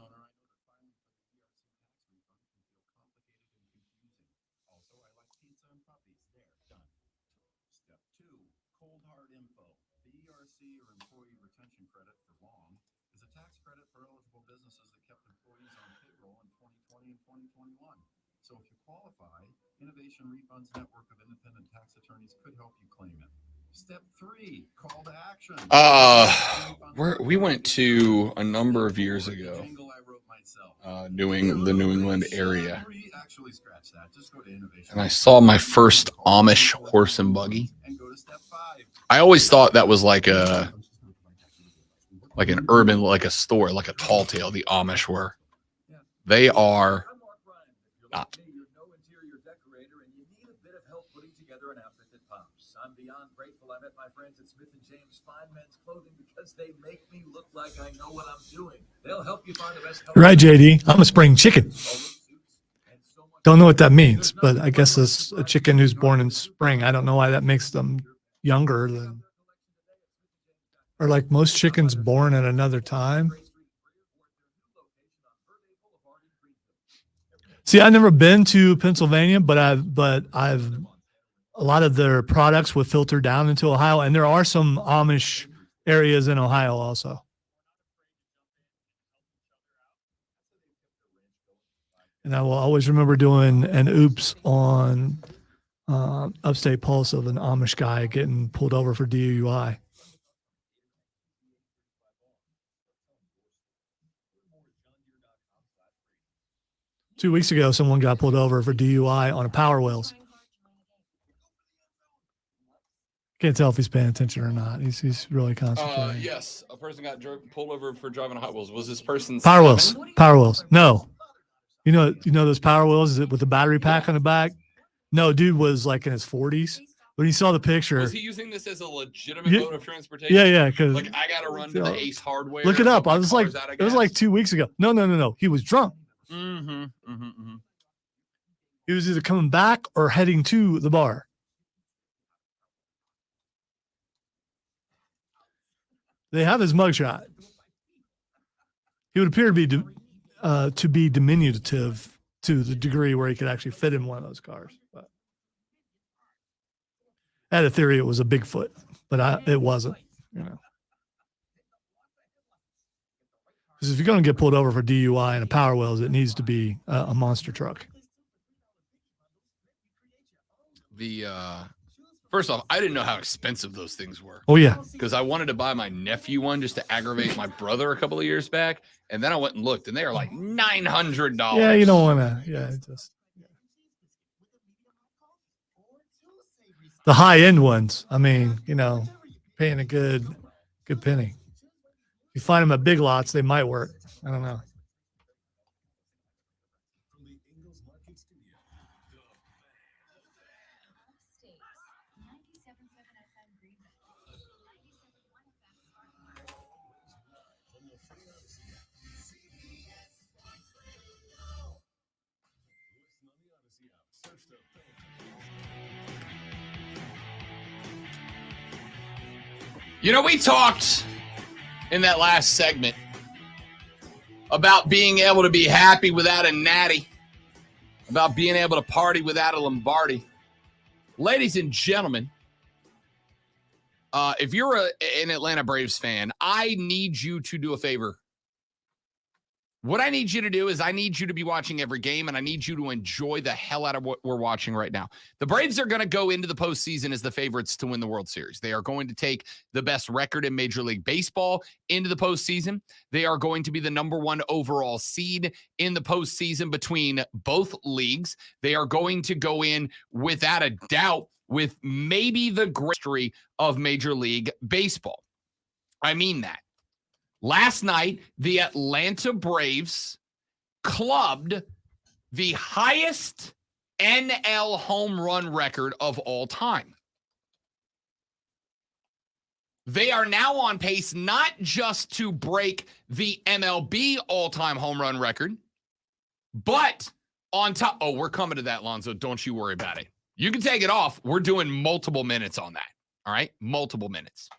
Speaker 8: So if you qualify, Innovation Refunds Network of Independent Tax Attorneys could help you claim it. Step 3, call to action.
Speaker 7: We went to a number of years ago, doing the New England area, and I saw my first Amish horse and buggy. I always thought that was like an urban, like a store, like a tall tale. The Amish were. They are not.
Speaker 8: I'm beyond grateful I met my friends at Smith & James Fine Men's Clothing because they make me look like I know what I'm doing. They'll help you find the best.
Speaker 3: Right, JD. I'm a spring chicken. Don't know what that means, but I guess it's a chicken who's born in spring. I don't know why that makes them younger than, or like most chickens born at another time. See, I've never been to Pennsylvania, but I've a lot of their products would filter down into Ohio, and there are some Amish areas in Ohio also. And I will always remember doing an oops on Upstate Pulse of an Amish guy getting pulled over for DUI. Two weeks ago, someone got pulled over for DUI on a Power Wheels. Can't tell if he's paying attention or not. He's really concentrating.
Speaker 7: Yes, a person got pulled over for driving Hot Wheels. Was this person
Speaker 3: Power Wheels? Power Wheels. No. You know those Power Wheels with the battery pack on the back? No, dude was like in his 40s. When you saw the picture.
Speaker 7: Was he using this as a legitimate mode of transportation?
Speaker 3: Yeah. Because
Speaker 7: like I got to run to the Ace Hardware.
Speaker 3: Look it up. I was like, it was like 2 weeks ago. No. He was drunk. He was either coming back or heading to the bar. They have his mugshot. He would appear to be diminutive to the degree where he could actually fit in one of those cars. But I had a theory it was a Bigfoot, but it wasn't. Because if you're going to get pulled over for DUI and a Power Wheels, it needs to be a monster truck.
Speaker 7: First off, I didn't know how expensive those things were.
Speaker 3: Oh, yeah.
Speaker 7: Because I wanted to buy my nephew one just to aggravate my brother a couple of years back. And then I went and looked, and they are like $900.
Speaker 3: Yeah, you don't want to. Yeah, the high-end ones. I mean, paying a good penny. If you find them at Big Lots, they might work. I don't know.
Speaker 7: We talked in that last segment about being able to be happy without a natty, about being able to party without a Lombardi. Ladies and gentlemen, if you're an Atlanta Braves fan, I need you to do a favor. What I need you to do is I need you to be watching every game, and I need you to enjoy the hell out of what we're watching right now. The Braves are going to go into the postseason as the favorites to win the World Series. They are going to take the best record in Major League Baseball into the postseason. They are going to be the number 1 overall seed in the postseason between both leagues. They are going to go in without a doubt with maybe the great history of Major League Baseball. I mean that. Last night, the Atlanta Braves clubbed the highest NL home run record of all time. They are now on pace not just to break the MLB all-time home run record, but on top. Oh, we're coming to that, Lonzo. Don't you worry about it. You can take it off. We're doing multiple minutes on that. All right? Multiple minutes.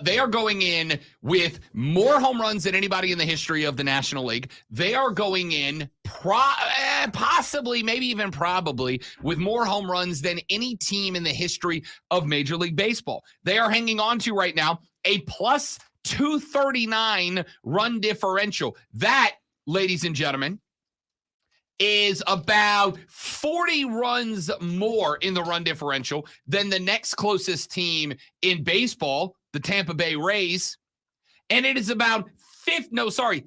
Speaker 7: They are going in with more home runs than anybody in the history of the National League. They are going in possibly, maybe even probably, with more home runs than any team in the history of Major League Baseball. They are hanging on to right now a plus 239 run differential. That, ladies and gentlemen, is about 40 runs more in the run differential than the next closest team in baseball, the Tampa Bay Rays. And it is about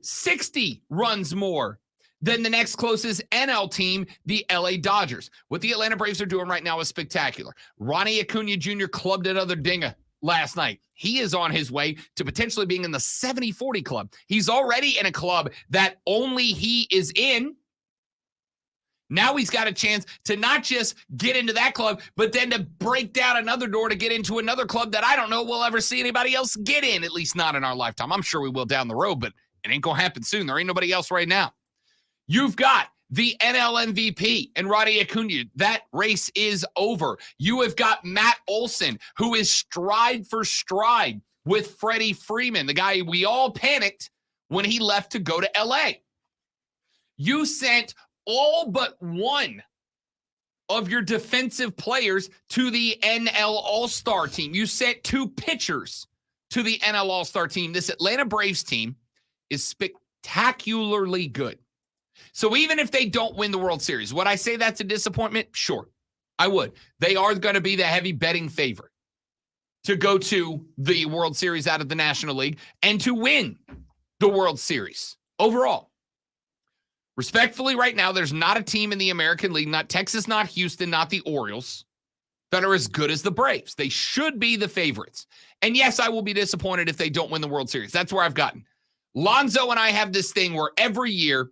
Speaker 7: 60 runs more than the next closest NL team, the LA Dodgers. What the Atlanta Braves are doing right now is spectacular. Ronnie Acuna Jr. clubbed another dinger last night. He is on his way to potentially being in the 70-40 club. He's already in a club that only he is in. Now he's got a chance to not just get into that club, but then to break down another door to get into another club that I don't know we'll ever see anybody else get in, at least not in our lifetime. I'm sure we will down the road, but it ain't going to happen soon. There ain't nobody else right now. You've got the NL MVP and Ronnie Acuna. That race is over. You have got Matt Olson, who is stride for stride with Freddie Freeman, the guy we all panicked when he left to go to LA. You sent all but one of your defensive players to the NL All-Star team. You sent 2 pitchers to the NL All-Star team. This Atlanta Braves team is spectacularly good. So even if they don't win the World Series, would I say that's a disappointment? Sure, I would. They are going to be the heavy betting favorite to go to the World Series out of the National League and to win the World Series overall. Respectfully, right now, there's not a team in the American League, not Texas, not Houston, not the Orioles, that are as good as the Braves. They should be the favorites. And yes, I will be disappointed if they don't win the World Series. That's where I've gotten. Lonzo and I have this thing where every year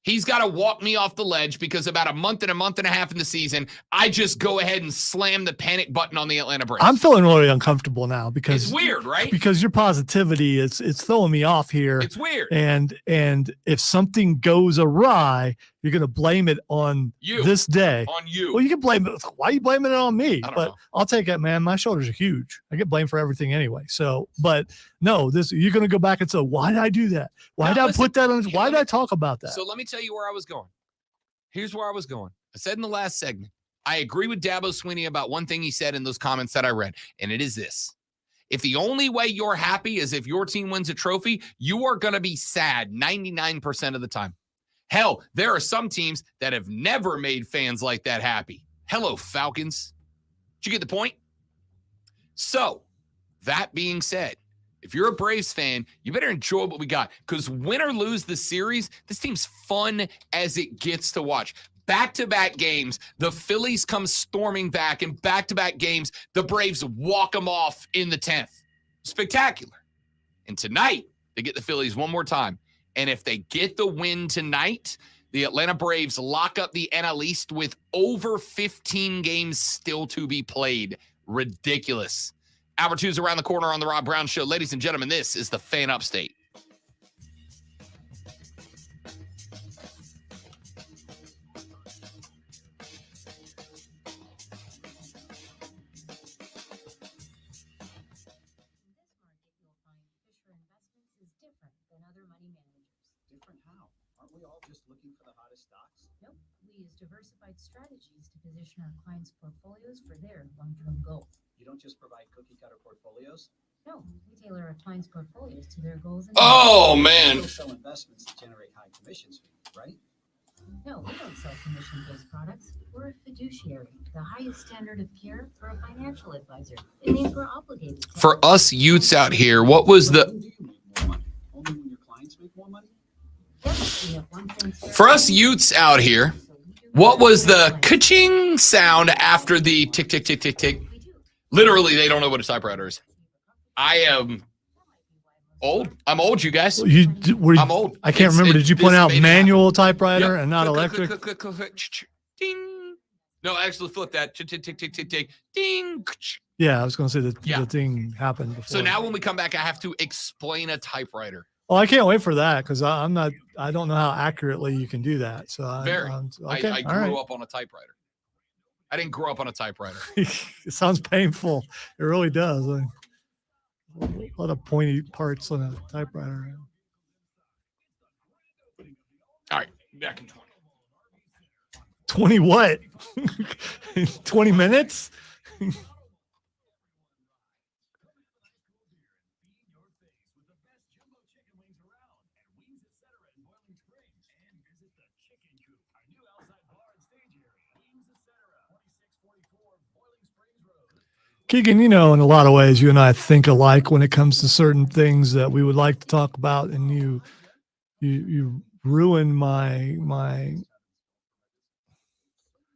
Speaker 7: he's got to walk me off the ledge because about a month and a half in the season, I just go ahead and slam the panic button on the Atlanta Braves.
Speaker 3: I'm feeling really uncomfortable now because
Speaker 7: it's weird, right?
Speaker 3: Because your positivity it's throwing me off here.
Speaker 7: It's weird.
Speaker 3: And if something goes awry, you're going to blame it on
Speaker 7: you.
Speaker 3: This day.
Speaker 7: On you.
Speaker 3: Well, you can blame it. Why are you blaming it on me?
Speaker 7: I don't
Speaker 3: But
Speaker 7: know.
Speaker 3: I'll take it, man. My shoulders are huge. I get blamed for everything anyway. So, but no, you're going to go back and say, why did I do that? Why did I put that on? Why did I talk about that?
Speaker 7: So let me tell you where I was going. Here's where I was going. I said in the last segment, I agree with Dabo Sweeney about one thing he said in those comments that I read, and it is this. If the only way you're happy is if your team wins a trophy, you are going to be sad 99% of the time. Hell, there are some teams that have never made fans like that happy. Hello, Falcons. Did you get the point? So, that being said, if you're a Braves fan, you better enjoy what we got because win or lose the series, this team's fun as it gets to watch. Back-to-back games, the Phillies come storming back, and back-to-back games, the Braves walk them off in the 10th. Spectacular. And tonight, they get the Phillies one more time. And if they get the win tonight, the Atlanta Braves lock up the NL East with over 15 games still to be played. Ridiculous. Hour 2 is around the corner on the Rob Brown Show. Ladies and gentlemen, this is the Fan Upstate.
Speaker 9: Different how? Aren't we all just looking for the hottest stocks?
Speaker 10: Nope. We use diversified strategies to position our clients' portfolios for their long-term goals.
Speaker 9: You don't just provide cookie-cutter portfolios?
Speaker 10: No, we tailor our clients' portfolios to their goals. And
Speaker 7: Oh,
Speaker 9: You
Speaker 7: man.
Speaker 9: still sell investments that generate high commissions for you, right?
Speaker 10: No, we don't sell commission-based products. We're a fiduciary, the highest standard of care for a financial advisor. It means we're obligated to
Speaker 7: For us youths out here, what was
Speaker 9: But
Speaker 7: the...
Speaker 9: when do you make more money? Only when your clients make more money?
Speaker 10: Yes, we have one thing
Speaker 7: For us youths out here, what was the ka-ching sound after the tick, tick, tick, tick, tick? Literally, they don't know what a typewriter is. I am old. I'm old, you guys. I'm old.
Speaker 3: I can't remember. Did you point out
Speaker 7: this made it
Speaker 3: manual typewriter
Speaker 7: Yep.
Speaker 3: and not
Speaker 7: Click,
Speaker 3: electric?
Speaker 7: click, click, click, click, click, ding. No, actually flip that. Tick, tick, tick, tick, tick, tick, ding.
Speaker 3: Yeah, I was going to say
Speaker 7: Yeah.
Speaker 3: the thing happened before.
Speaker 7: So now when we come back, I have to explain a typewriter.
Speaker 3: Oh, I can't wait for that because I don't know how accurately you can do that. So
Speaker 7: Very.
Speaker 3: okay,
Speaker 7: I
Speaker 3: all right.
Speaker 7: grew up on a typewriter. I didn't grow up on a typewriter.
Speaker 3: It sounds painful. It really does. A lot of pointy parts on a typewriter.
Speaker 7: All right, back in 20.
Speaker 3: 20 what? 20 minutes? Keegan, in a lot of ways, you and I think alike when it comes to certain things that we would like to talk about, and you ruin my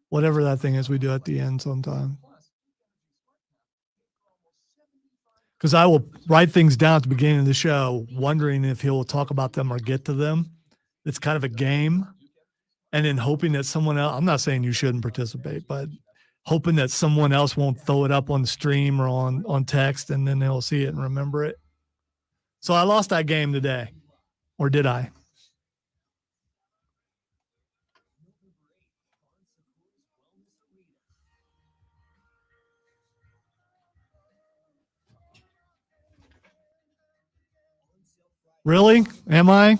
Speaker 3: whatever that thing is we do at the end sometime. Because I will write things down at the beginning of the show, wondering if he'll talk about them or get to them. It's kind of a game, and then hoping that someone else. I'm not saying you shouldn't participate, but hoping that someone else won't throw it up on the stream or on text, and then they'll see it and remember it. So I lost that game today. Or did I? Really? Am I?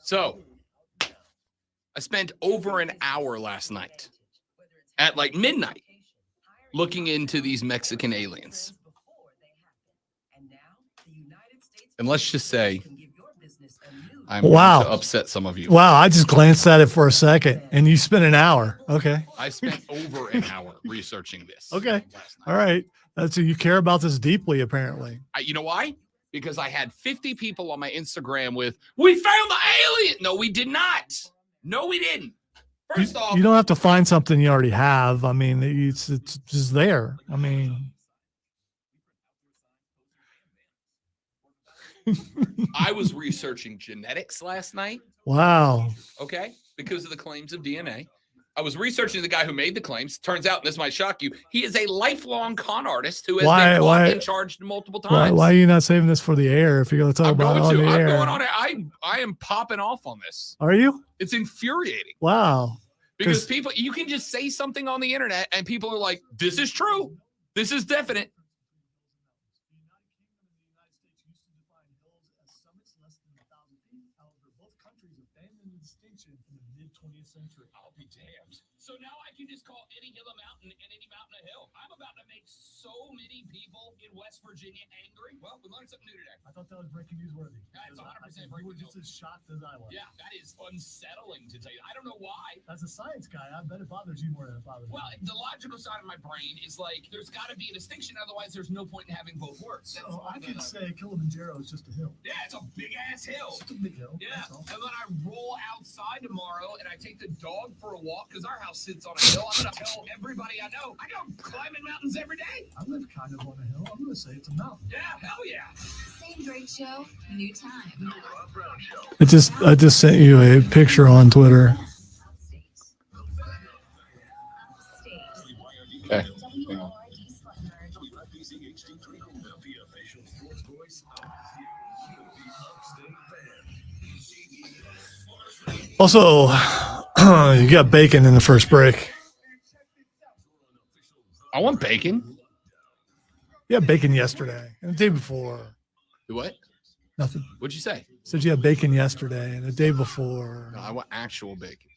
Speaker 7: So, I spent over an hour last night at like midnight looking into these Mexican aliens. And let's just say I'm going to upset some of you.
Speaker 3: Wow, I just glanced at it for a second, and you spent an hour. Okay.
Speaker 7: I spent over an hour researching this.
Speaker 3: Okay. All right. That's you care about this deeply, apparently.
Speaker 7: You know why? Because I had 50 people on my Instagram with, "We found the alien." No, we did not. No, we didn't. First off,
Speaker 3: you don't have to find something you already have. I mean, it's just there. I mean,
Speaker 7: I was researching genetics last night.
Speaker 3: Wow.
Speaker 7: Okay. Because of the claims of DNA. I was researching the guy who made the claims. Turns out, and this might shock you, he is a lifelong con artist who has been caught and charged multiple times.
Speaker 3: Why are you not saving this for the air if you're going to talk about it on the air?
Speaker 7: I'm going on it. I am popping off on this.
Speaker 3: Are you?
Speaker 7: It's infuriating.
Speaker 3: Wow.
Speaker 7: Because people, you can just say something on the internet and people are like, this is true. This is definite. I'll be damned. So now I can just call any hill a mountain and any mountain a hill. I'm about to make so many people in West Virginia angry. Well, we learned something new today.
Speaker 3: I thought that was breaking news worthy.
Speaker 7: It's 100% breaking news.
Speaker 3: You were just as shocked as I was.
Speaker 7: Yeah, that is unsettling to tell you. I don't know why.
Speaker 3: As a science guy, I bet it bothers you more than it bothers me.
Speaker 7: Well, the logical side of my brain is like, there's got to be a distinction. Otherwise, there's no point in having both words.
Speaker 3: So I could say Kilimanjaro is just a hill.
Speaker 7: Yeah, it's a big-ass hill.
Speaker 3: It's just a big hill.
Speaker 7: Yeah, and then I roll outside tomorrow and I take the dog for a walk because our house sits on a hill. I'm going to tell everybody I know, I go climbing mountains every day.
Speaker 3: I live kind of on a hill. I'm going to say it's a mountain.
Speaker 7: Yeah, hell yeah.
Speaker 10: Same Drake Show, new time.
Speaker 3: I just sent you a picture on Twitter.
Speaker 7: Okay.
Speaker 3: Also, you got bacon in the first break.
Speaker 7: I want bacon.
Speaker 3: You had bacon yesterday and the day before.
Speaker 7: What?
Speaker 3: Nothing.
Speaker 7: What'd you say?
Speaker 3: Said you had bacon yesterday and the day before.
Speaker 7: No, I want actual bacon.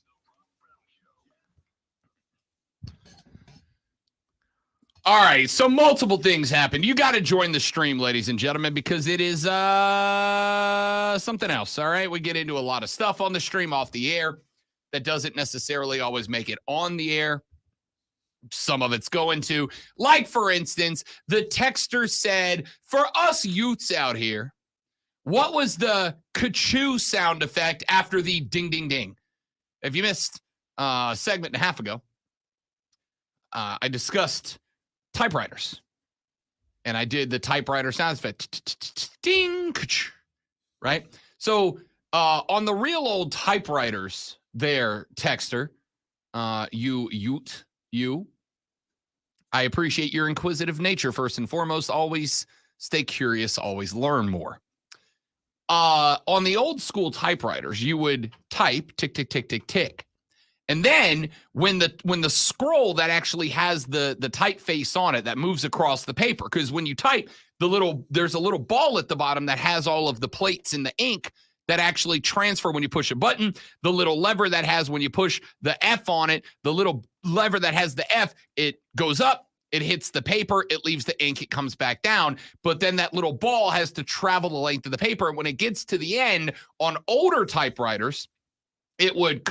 Speaker 7: All right, so multiple things happened. You got to join the stream, ladies and gentlemen, because it is something else, all right? We get into a lot of stuff on the stream off the air that doesn't necessarily always make it on the air. Some of it's going to. Like, for instance, the texter said, for us youths out here, what was the ka-choo sound effect after the ding, ding, ding? If you missed a segment and a half ago, I discussed typewriters. And I did the typewriter sound effect. Ding, right? So on the real old typewriters there, texter, you, I appreciate your inquisitive nature first and foremost. Always stay curious, always learn more. On the old school typewriters, you would type, tick, tick, tick, tick, tick. And then when the scroll that actually has the typeface on it that moves across the paper, because when you type, there's a little ball at the bottom that has all of the plates in the ink that actually transfer when you push a button, the little lever that has when you push the F on it, the little lever that has the F, it goes up, it hits the paper, it leaves the ink, it comes back down. But then that little ball has to travel the length of the paper. And when it gets to the end on older typewriters, it would,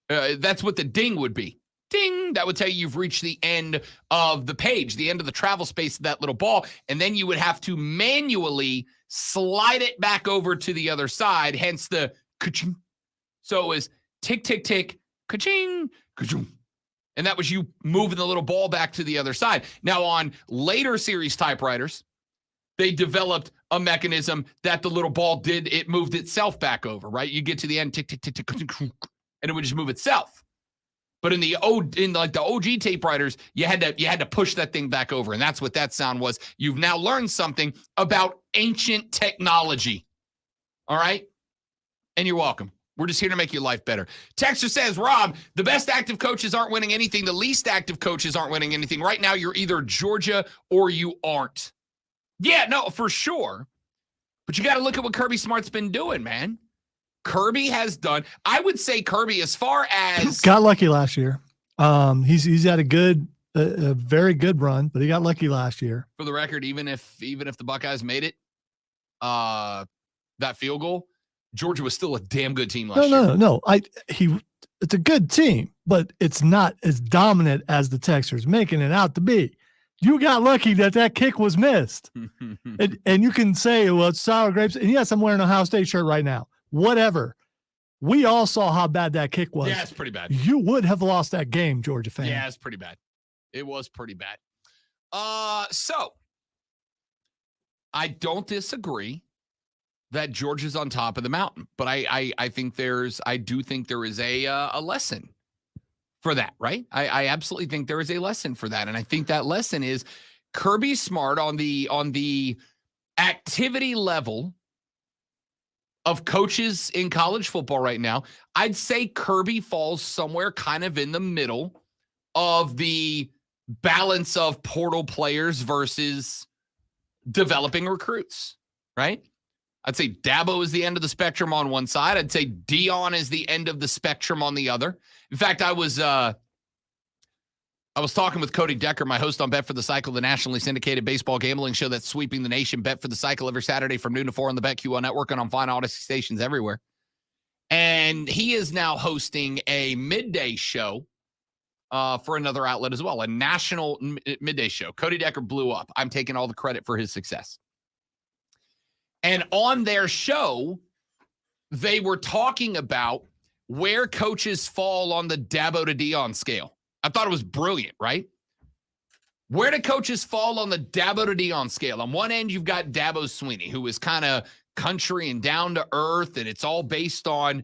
Speaker 7: that's what the ding would be. Ding, that would tell you you've reached the end of the page, the end of the travel space of that little ball. And then you would have to manually slide it back over to the other side, hence the ka-ching. So it was tick, tick, tick, ka-ching, ka-ching. And that was you moving the little ball back to the other side. Now, on later series typewriters, they developed a mechanism that the little ball it moved itself back over, right? You get to the end, tick, tick, tick, tick, and it would just move itself. But in the OG typewriters, you had to push that thing back over, and that's what that sound was. You've now learned something about ancient technology. All right? And you're welcome. We're just here to make your life better. Texter says, Rob, the best active coaches aren't winning anything. The least active coaches aren't winning anything. Right now, you're either Georgia or you aren't. Yeah, no, for sure. But you got to look at what Kirby Smart's been doing, man. Kirby has done, I would say Kirby, as far as
Speaker 3: got lucky last year. He's had a very good run, but he got lucky last year.
Speaker 7: For the record, even if the Buckeyes made it, that field goal, Georgia was still a damn good team last year.
Speaker 3: No. It's a good team, but it's not as dominant as the Texans making it out to be. You got lucky that kick was missed. and you can say, well, it's sour grapes. And yes, I'm wearing a Ohio State shirt right now. Whatever. We all saw how bad that kick was.
Speaker 7: Yeah, it's pretty bad.
Speaker 3: You would have lost that game, Georgia fan.
Speaker 7: Yeah, it's pretty bad. It was pretty bad. So I don't disagree that Georgia's on top of the mountain, but I do think there is a lesson for that, right? I absolutely think there is a lesson for that. And I think that lesson is Kirby Smart on the activity level of coaches in college football right now. I'd say Kirby falls somewhere kind of in the middle of the balance of portal players versus developing recruits, right? I'd say Dabo is the end of the spectrum on one side. I'd say Dion is the end of the spectrum on the other. In fact, I was talking with Cody Decker, my host on Bet for the Cycle, the nationally syndicated baseball gambling show that's sweeping the nation. Bet for the Cycle every Saturday from noon to 4 on the BetQL network and on fine Odyssey stations everywhere. And he is now hosting a midday show for another outlet as well, a national midday show. Cody Decker blew up. I'm taking all the credit for his success. And on their show, they were talking about where coaches fall on the Dabo to Dion scale. I thought it was brilliant, right? Where do coaches fall on the Dabo to Dion scale? On one end, you've got Dabo Swinney, who is kind of country and down to earth, and it's all based on,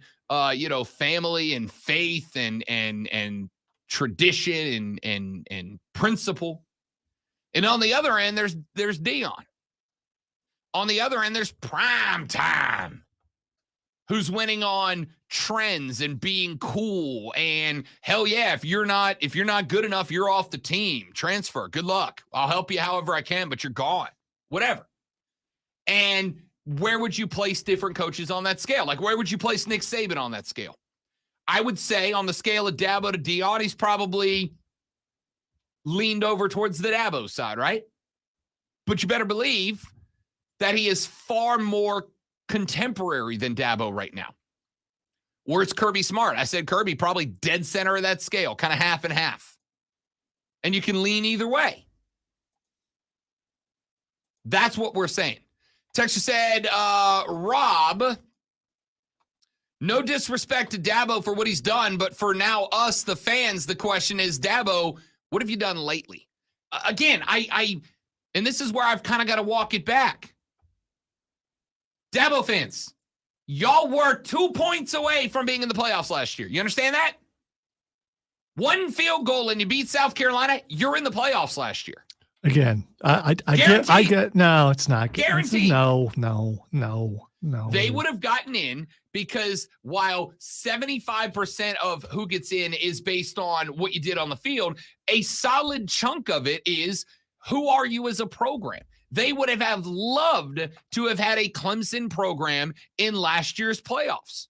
Speaker 7: family and faith and tradition and principle. And on the other end, there's Dion. On the other end, there's Prime Time, who's winning on trends and being cool. And hell yeah, if you're not good enough, you're off the team. Transfer. Good luck. I'll help you however I can, but you're gone. Whatever. And where would you place different coaches on that scale? Like, where would you place Nick Saban on that scale? I would say on the scale of Dabo to Dion, he's probably leaned over towards the Dabo side, right? But you better believe that he is far more contemporary than Dabo right now. Where's Kirby Smart? I said Kirby probably dead center of that scale, kind of half and half. And you can lean either way. That's what we're saying. Texter said, Rob, no disrespect to Dabo for what he's done, but for now, us, the fans, the question is, Dabo, what have you done lately? Again, and this is where I've kind of got to walk it back. Dabo fans, y'all were 2 points away from being in the playoffs last year. You understand that? One field goal and you beat South Carolina, you're in the playoffs last year.
Speaker 3: Again, I get, no, it's not.
Speaker 7: Guaranteed.
Speaker 3: No.
Speaker 7: They would have gotten in because while 75% of who gets in is based on what you did on the field, a solid chunk of it is who are you as a program? They would have loved to have had a Clemson program in last year's playoffs.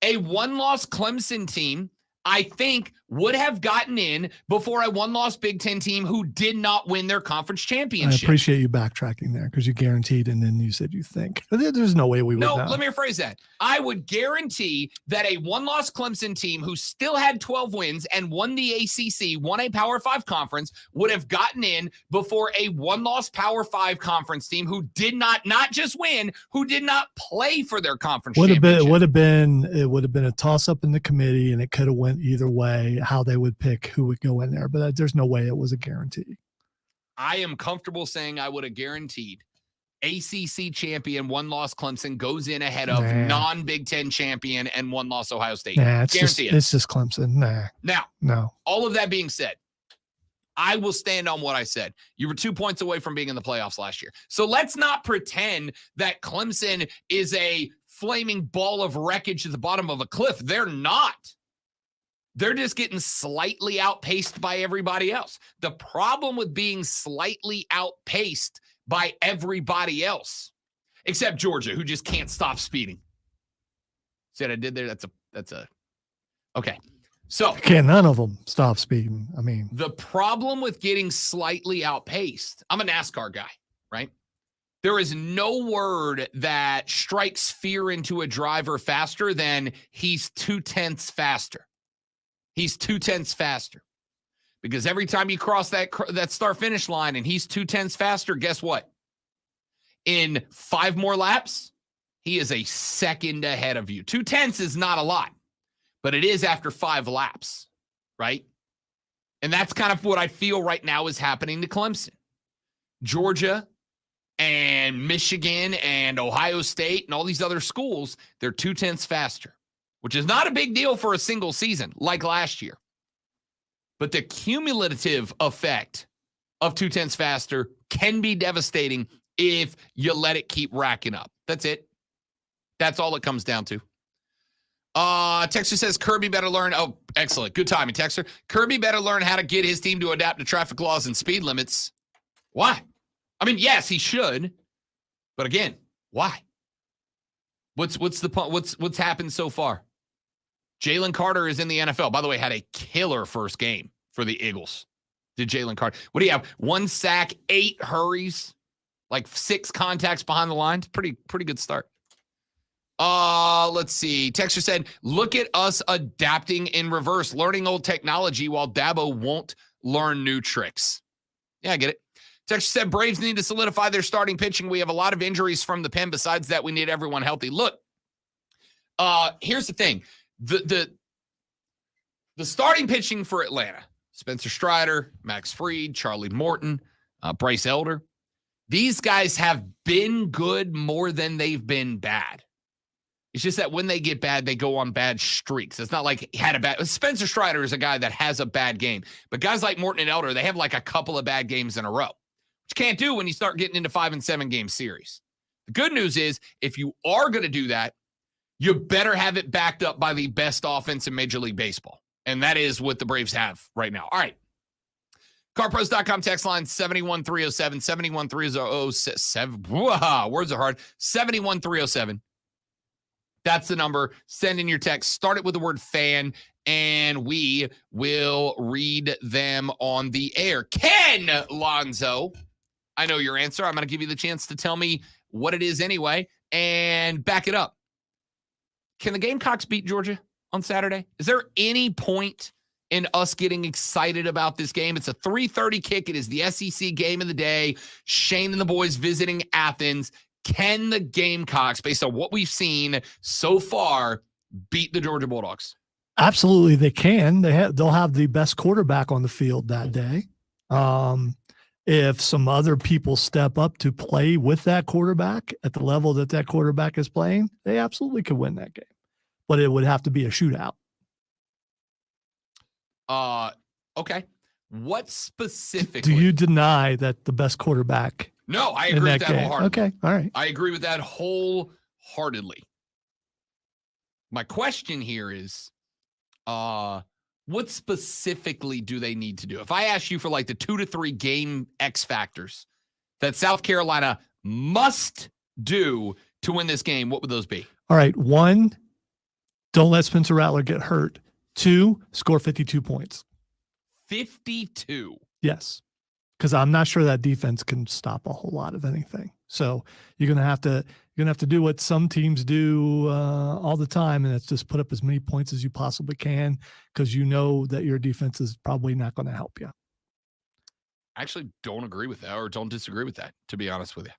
Speaker 7: A one-loss Clemson team, I think, would have gotten in before a one-loss Big Ten team who did not win their conference championship.
Speaker 3: I appreciate you backtracking there because you guaranteed, and then you said you think. There's no way we would know.
Speaker 7: No, let me rephrase that. I would guarantee that a one-loss Clemson team who still had 12 wins and won the ACC, won a Power 5 conference, would have gotten in before a one-loss Power 5 conference team who did not just win, who did not play for their conference championship.
Speaker 3: It would have been a toss-up in the committee, and it could have went either way, how they would pick who would go in there. But there's no way it was a guarantee.
Speaker 7: I am comfortable saying I would have guaranteed ACC champion, one-loss Clemson goes in ahead of non-Big Ten champion and one-loss Ohio State.
Speaker 3: It's just Clemson.
Speaker 7: Now, all of that being said, I will stand on what I said. You were 2 points away from being in the playoffs last year. So let's not pretend that Clemson is a flaming ball of wreckage at the bottom of a cliff. They're not. They're just getting slightly outpaced by everybody else. The problem with being slightly outpaced by everybody else, except Georgia, who just can't stop speeding. See what I did there? That's a okay. So
Speaker 3: can none of them stop speeding? I mean,
Speaker 7: the problem with getting slightly outpaced, I'm a NASCAR guy, right? There is no word that strikes fear into a driver faster than he's 0.2 faster. He's 0.2 faster. Because every time you cross that start-finish line and he's 0.2 faster, guess what? In 5 more laps, he is a second ahead of you. 0.2 is not a lot, but it is after 5 laps, right? And that's kind of what I feel right now is happening to Clemson. Georgia and Michigan and Ohio State and all these other schools, they're 0.2 faster, which is not a big deal for a single season like last year. But the cumulative effect of 0.2 faster can be devastating if you let it keep racking up. That's it. That's all it comes down to. Texter says Kirby better learn. Oh, excellent. Good timing, Texter. Kirby better learn how to get his team to adapt to traffic laws and speed limits. Why? I mean, yes, he should. But again, why? What's the point? What's happened so far? Jalen Carter is in the NFL. By the way, had a killer first game for the Eagles. Did Jalen Carter. What do you have? 1 sack, 8 hurries, like 6 contacts behind the line. Pretty good start. Let's see. Texter said, look at us adapting in reverse, learning old technology while Dabo won't learn new tricks. Yeah, I get it. Texter said, Braves need to solidify their starting pitching. We have a lot of injuries from the pen. Besides that, we need everyone healthy. Look, here's the thing. The starting pitching for Atlanta, Spencer Strider, Max Fried, Charlie Morton, Bryce Elder, these guys have been good more than they've been bad. It's just that when they get bad, they go on bad streaks. It's not like he had a bad. Spencer Strider is a guy that has a bad game. But guys like Morton and Elder, they have like a couple of bad games in a row, which you can't do when you start getting into 5 and 7 game series. The good news is if you are going to do that, you better have it backed up by the best offense in Major League Baseball. And that is what the Braves have right now. All right. CarPros.com text line 71307, 71307. Words are hard. 71307. That's the number. Send in your text. Start it with the word fan, and we will read them on the air. Ken Lonzo, I know your answer. I'm going to give you the chance to tell me what it is anyway and back it up. Can the Gamecocks beat Georgia on Saturday? Is there any point in us getting excited about this game? It's a 3:30 kick. It is the SEC game of the day. Shane and the boys visiting Athens. Can the Gamecocks, based on what we've seen so far, beat the Georgia Bulldogs?
Speaker 3: Absolutely, they can. They'll have the best quarterback on the field that day. If some other people step up to play with that quarterback at the level that quarterback is playing, they absolutely could win that game. But it would have to be a shootout.
Speaker 7: Okay. What specifically?
Speaker 3: Do you deny that the best quarterback?
Speaker 7: No, I agree with that wholeheartedly.
Speaker 3: Okay, all right.
Speaker 7: I agree with that wholeheartedly. My question here is, what specifically do they need to do? If I ask you for like the 2 to 3 game X factors that South Carolina must do to win this game, what would those be?
Speaker 3: All right. 1, don't let Spencer Rattler get hurt. 2, score 52 points.
Speaker 7: 52.
Speaker 3: Yes. Because I'm not sure that defense can stop a whole lot of anything. So you're gonna have to do what some teams do all the time, and it's just put up as many points as you possibly can, because you know that your defense is probably not going to help you.
Speaker 7: I actually don't agree with that, or don't disagree with that, to be honest with you.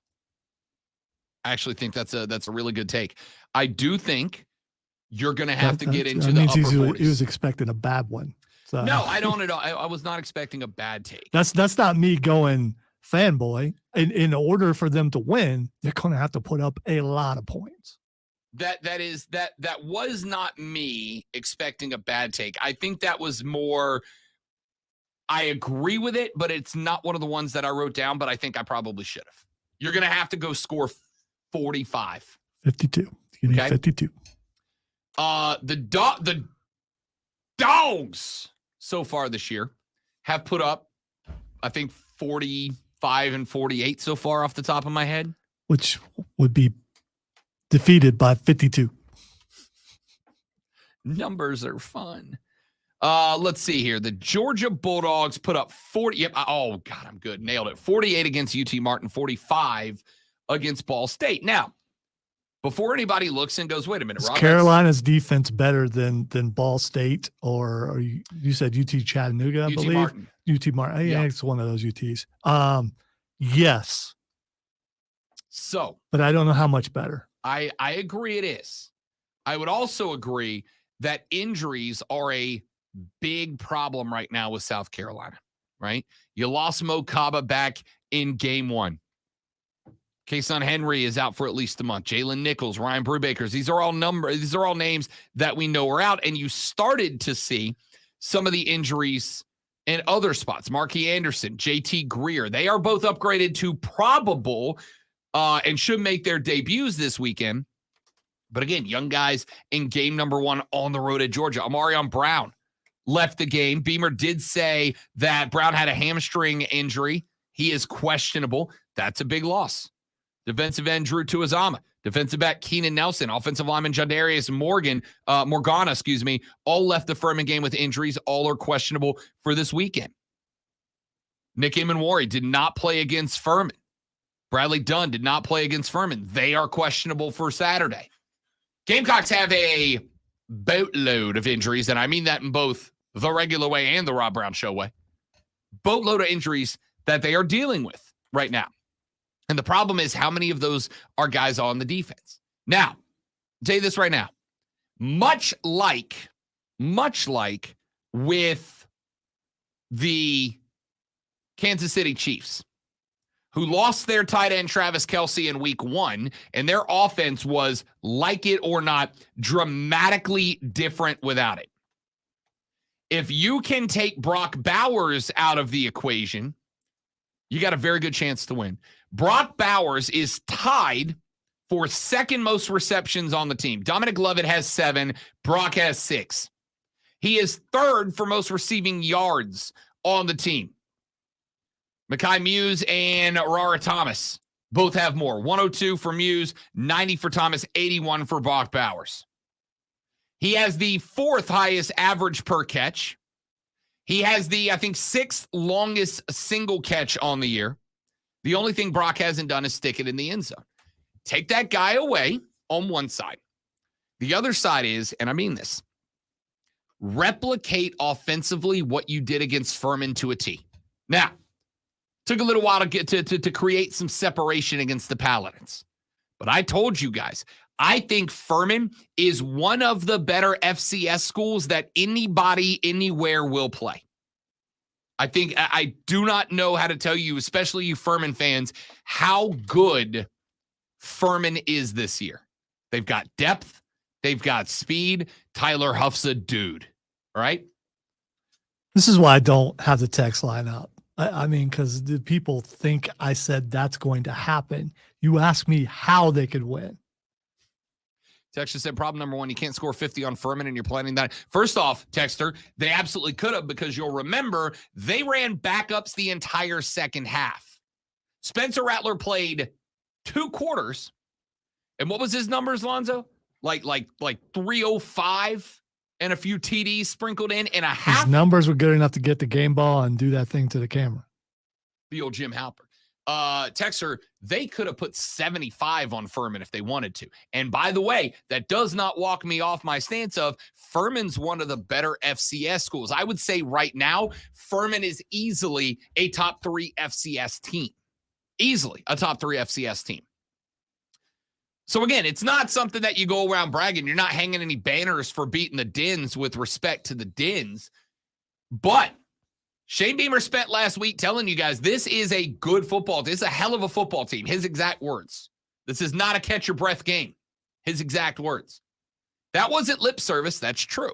Speaker 7: I actually think that's a really good take. I do think you're going to have to get into the upper 40s.
Speaker 3: He was expecting a bad one. So.
Speaker 7: No, I don't at all. I was not expecting a bad take.
Speaker 3: That's not me going fanboy. In order for them to win, they're going to have to put up a lot of points.
Speaker 7: That was not me expecting a bad take. I think that was more, I agree with it, but it's not one of the ones that I wrote down, but I think I probably should have. You're going to have to go score 45.
Speaker 3: 52. You need 52.
Speaker 7: The Dogs so far this year have put up, I think, 45 and 48 so far off the top of my head.
Speaker 3: Which would be defeated by 52.
Speaker 7: Numbers are fun. Let's see here. The Georgia Bulldogs put up 40. Yep. Oh, God, I'm good. Nailed it. 48 against UT Martin, 45 against Ball State. Now, before anybody looks and goes, wait a minute,
Speaker 3: Is
Speaker 7: Rob,
Speaker 3: Carolina's defense better than Ball State, or you said UT Chattanooga, I believe?
Speaker 7: Martin.
Speaker 3: UT Martin. Yeah, it's one of those UTs. Yes.
Speaker 7: So.
Speaker 3: But I don't know how much better.
Speaker 7: I agree it is. I would also agree that injuries are a big problem right now with South Carolina, right? You lost Mo Kaba back in game 1. Kason Henry is out for at least a month. Jalen Nichols, Ryan Brewbakers. These are all names that we know are out. And you started to see some of the injuries in other spots. Marquis Anderson, JT Greer. They are both upgraded to probable and should make their debuts this weekend. But again, young guys in game number 1 on the road at Georgia. Amarion Brown left the game. Beamer did say that Brown had a hamstring injury. He is questionable. That's a big loss. Defensive end Drew Tuazama, defensive back Keenan Nelson, offensive lineman Jadarius Morgana, all left the Furman game with injuries. All are questionable for this weekend. Nick Emanwari did not play against Furman. Bradley Dunn did not play against Furman. They are questionable for Saturday. Gamecocks have a boatload of injuries, and I mean that in both the regular way and the Rob Brown Show way. Boatload of injuries that they are dealing with right now. And the problem is, how many of those are guys on the defense? Now, I'll tell you this right now. Much like with the Kansas City Chiefs, who lost their tight end Travis Kelce in week 1, and their offense was, like it or not, dramatically different without it. If you can take Brock Bowers out of the equation, you got a very good chance to win. Brock Bowers is tied for second most receptions on the team. Dominic Lovett has 7. Brock has 6. He is third for most receiving yards on the team. Mekhi Muse and Rara Thomas both have more. 102 for Muse, 90 for Thomas, 81 for Brock Bowers. He has the 4th highest average per catch. He has the, I think, 6th longest single catch on the year. The only thing Brock hasn't done is stick it in the end zone. Take that guy away on one side. The other side is, and I mean this, replicate offensively what you did against Furman to a T. Now, took a little while to get to create some separation against the Paladins. But I told you guys, I think Furman is one of the better FCS schools that anybody anywhere will play. I do not know how to tell you, especially you Furman fans, how good Furman is this year. They've got depth. They've got speed. Tyler Huff's a dude, right?
Speaker 3: This is why I don't have the text line up. I mean, because the people think I said that's going to happen. You ask me how they could win.
Speaker 7: Texter said, problem number one, you can't score 50 on Furman and you're planning that. First off, Texter, they absolutely could have because you'll remember they ran backups the entire second half. Spencer Rattler played 2 quarters. And what was his numbers, Lonzo? Like 305 and a few TDs sprinkled in a half.
Speaker 3: His numbers were good enough to get the game ball and do that thing to the camera.
Speaker 7: The old Jim Halper. Texter, they could have put 75 on Furman if they wanted to. And by the way, that does not walk me off my stance of Furman's one of the better FCS schools. I would say right now, Furman is easily a top 3 FCS team. Easily a top 3 FCS team. So again, it's not something that you go around bragging. You're not hanging any banners for beating the Dins with respect to the Dins. But Shane Beamer spent last week telling you guys this is a good football. This is a hell of a football team. His exact words. This is not a catch your breath game. His exact words. That wasn't lip service. That's true.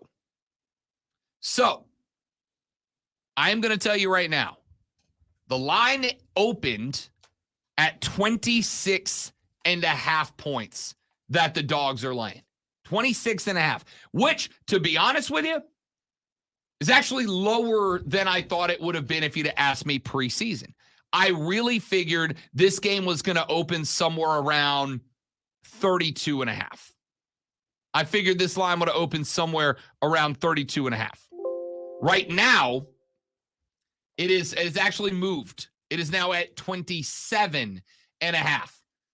Speaker 7: So I am going to tell you right now, the line opened at 26.5 points that the Dogs are laying. 26.5, which, to be honest with you, is actually lower than I thought it would have been if you'd have asked me preseason. I really figured this game was going to open somewhere around 32.5. I figured this line would have opened somewhere around 32.5. Right now, it's actually moved. It is now at 27.5.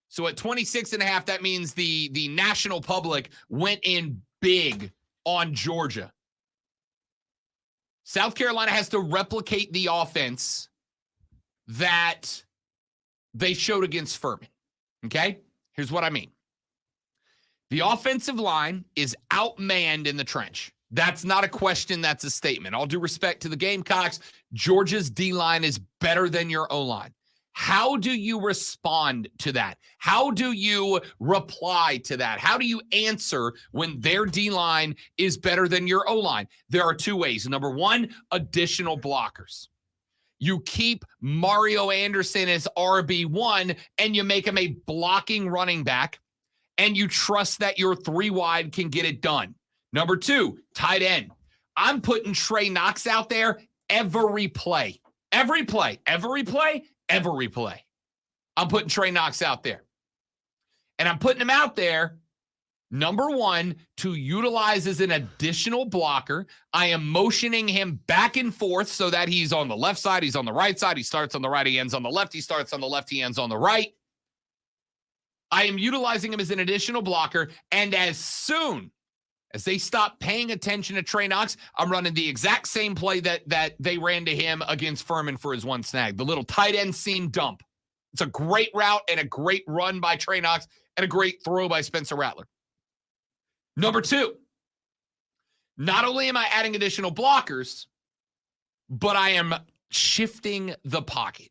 Speaker 7: So at 26.5, that means the national public went in big on Georgia. South Carolina has to replicate the offense that they showed against Furman. Okay? Here's what I mean. The offensive line is outmanned in the trench. That's not a question. That's a statement. All due respect to the Gamecocks, Georgia's D-line is better than your O-line. How do you respond to that? How do you reply to that? How do you answer when their D-line is better than your O-line? There are 2 ways. Number one, additional blockers. You keep Mario Anderson as RB1 and you make him a blocking running back and you trust that your 3 wide can get it done. Number 2, tight end. I'm putting Trey Knox out there every play. Every play. I'm putting Trey Knox out there. And I'm putting him out there, number 1, to utilize as an additional blocker. I am motioning him back and forth so that he's on the left side, he's on the right side, he starts on the right, he ends on the left, he starts on the left, he ends on the right. I am utilizing him as an additional blocker, and as soon as they stop paying attention to Trey Knox, I'm running the exact same play that they ran to him against Furman for his 1 snag, the little tight end seam dump. It's a great route and a great run by Trey Knox and a great throw by Spencer Rattler. Number 2, not only am I adding additional blockers, but I am shifting the pocket.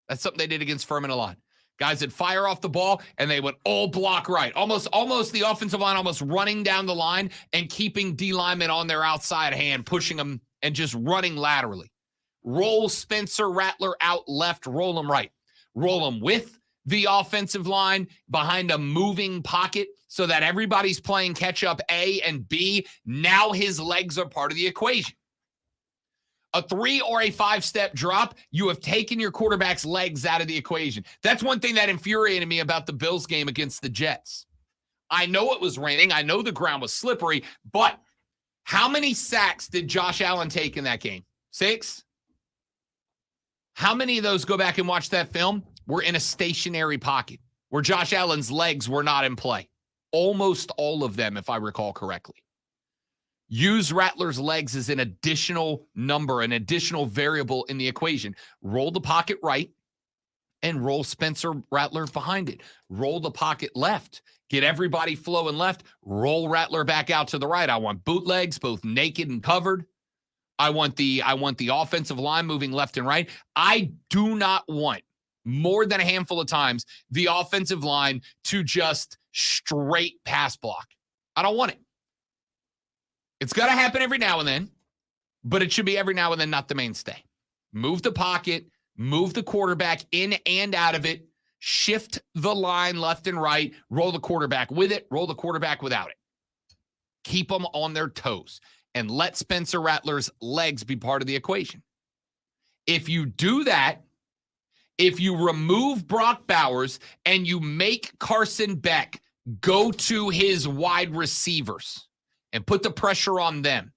Speaker 7: That's something they did against Furman a lot. Guys would fire off the ball, and they would all block right. Almost the offensive line almost running down the line and keeping D linemen on their outside hand, pushing them and just running laterally. Roll Spencer Rattler out left, roll him right. Roll him with the offensive line behind a moving pocket so that everybody's playing catch-up A and B. Now his legs are part of the equation. A 3 or a 5-step drop, you have taken your quarterback's legs out of the equation. That's one thing that infuriated me about the Bills game against the Jets. I know it was raining. I know the ground was slippery, but how many sacks did Josh Allen take in that game? 6? How many of those, go back and watch that film, were in a stationary pocket where Josh Allen's legs were not in play? Almost all of them, if I recall correctly. Use Rattler's legs as an additional number, an additional variable in the equation. Roll the pocket right and roll Spencer Rattler behind it. Roll the pocket left. Get everybody flowing left. Roll Rattler back out to the right. I want bootlegs, both naked and covered. I want the offensive line moving left and right. I do not want, more than a handful of times, the offensive line to just straight pass block. I don't want it. It's got to happen every now and then, but it should be every now and then, not the mainstay. Move the pocket, move the quarterback in and out of it, shift the line left and right, roll the quarterback with it, roll the quarterback without it. Keep them on their toes and let Spencer Rattler's legs be part of the equation. If you do that, if you remove Brock Bowers and you make Carson Beck go to his wide receivers and put the pressure on them,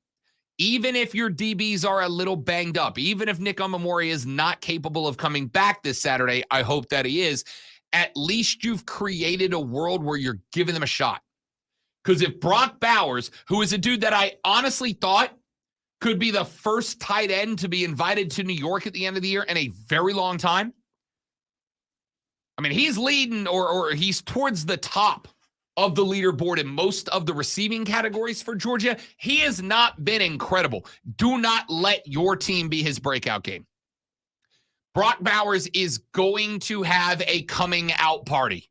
Speaker 7: even if your DBs are a little banged up, even if Nick Omamori is not capable of coming back this Saturday, I hope that he is, at least you've created a world where you're giving them a shot. Because if Brock Bowers, who is a dude that I honestly thought could be the first tight end to be invited to New York at the end of the year in a very long time, I mean, he's leading or he's towards the top of the leaderboard in most of the receiving categories for Georgia. He has not been incredible. Do not let your team be his breakout game. Brock Bowers is going to have a coming out party.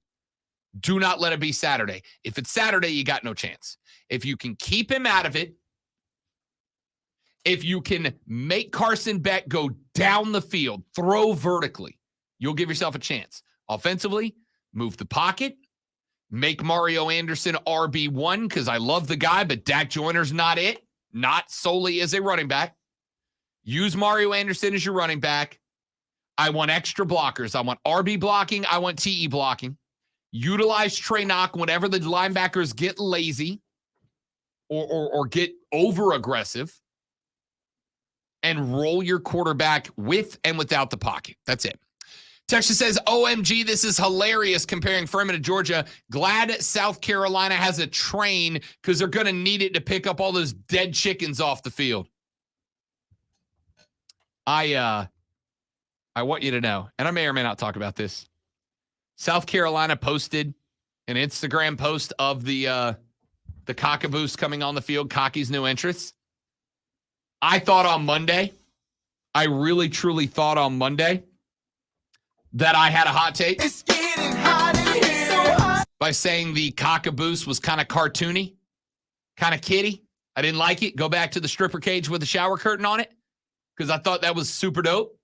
Speaker 7: Do not let it be Saturday. If it's Saturday, you got no chance. If you can keep him out of it, if you can make Carson Beck go down the field, throw vertically, you'll give yourself a chance. Offensively, move the pocket, make Mario Anderson RB1 because I love the guy, but Dak Joyner's not it, not solely as a running back. Use Mario Anderson as your running back. I want extra blockers. I want RB blocking. I want TE blocking. Utilize Trey Knock whenever the linebackers get lazy or get over-aggressive, and roll your quarterback with and without the pocket. That's it. Texas says, OMG, this is hilarious comparing Furman to Georgia. Glad South Carolina has a train because they're going to need it to pick up all those dead chickens off the field. I want you to know, and I may or may not talk about this. South Carolina posted an Instagram post of the Cockaboose coming on the field, Cocky's new entrance. I thought on Monday, I really, truly thought on Monday that I had a hot take. It's getting hot in here. So hot. By saying the Cockaboose was kind of cartoony, kind of kiddie. I didn't like it. Go back to the stripper cage with a shower curtain on it because I thought that was super dope.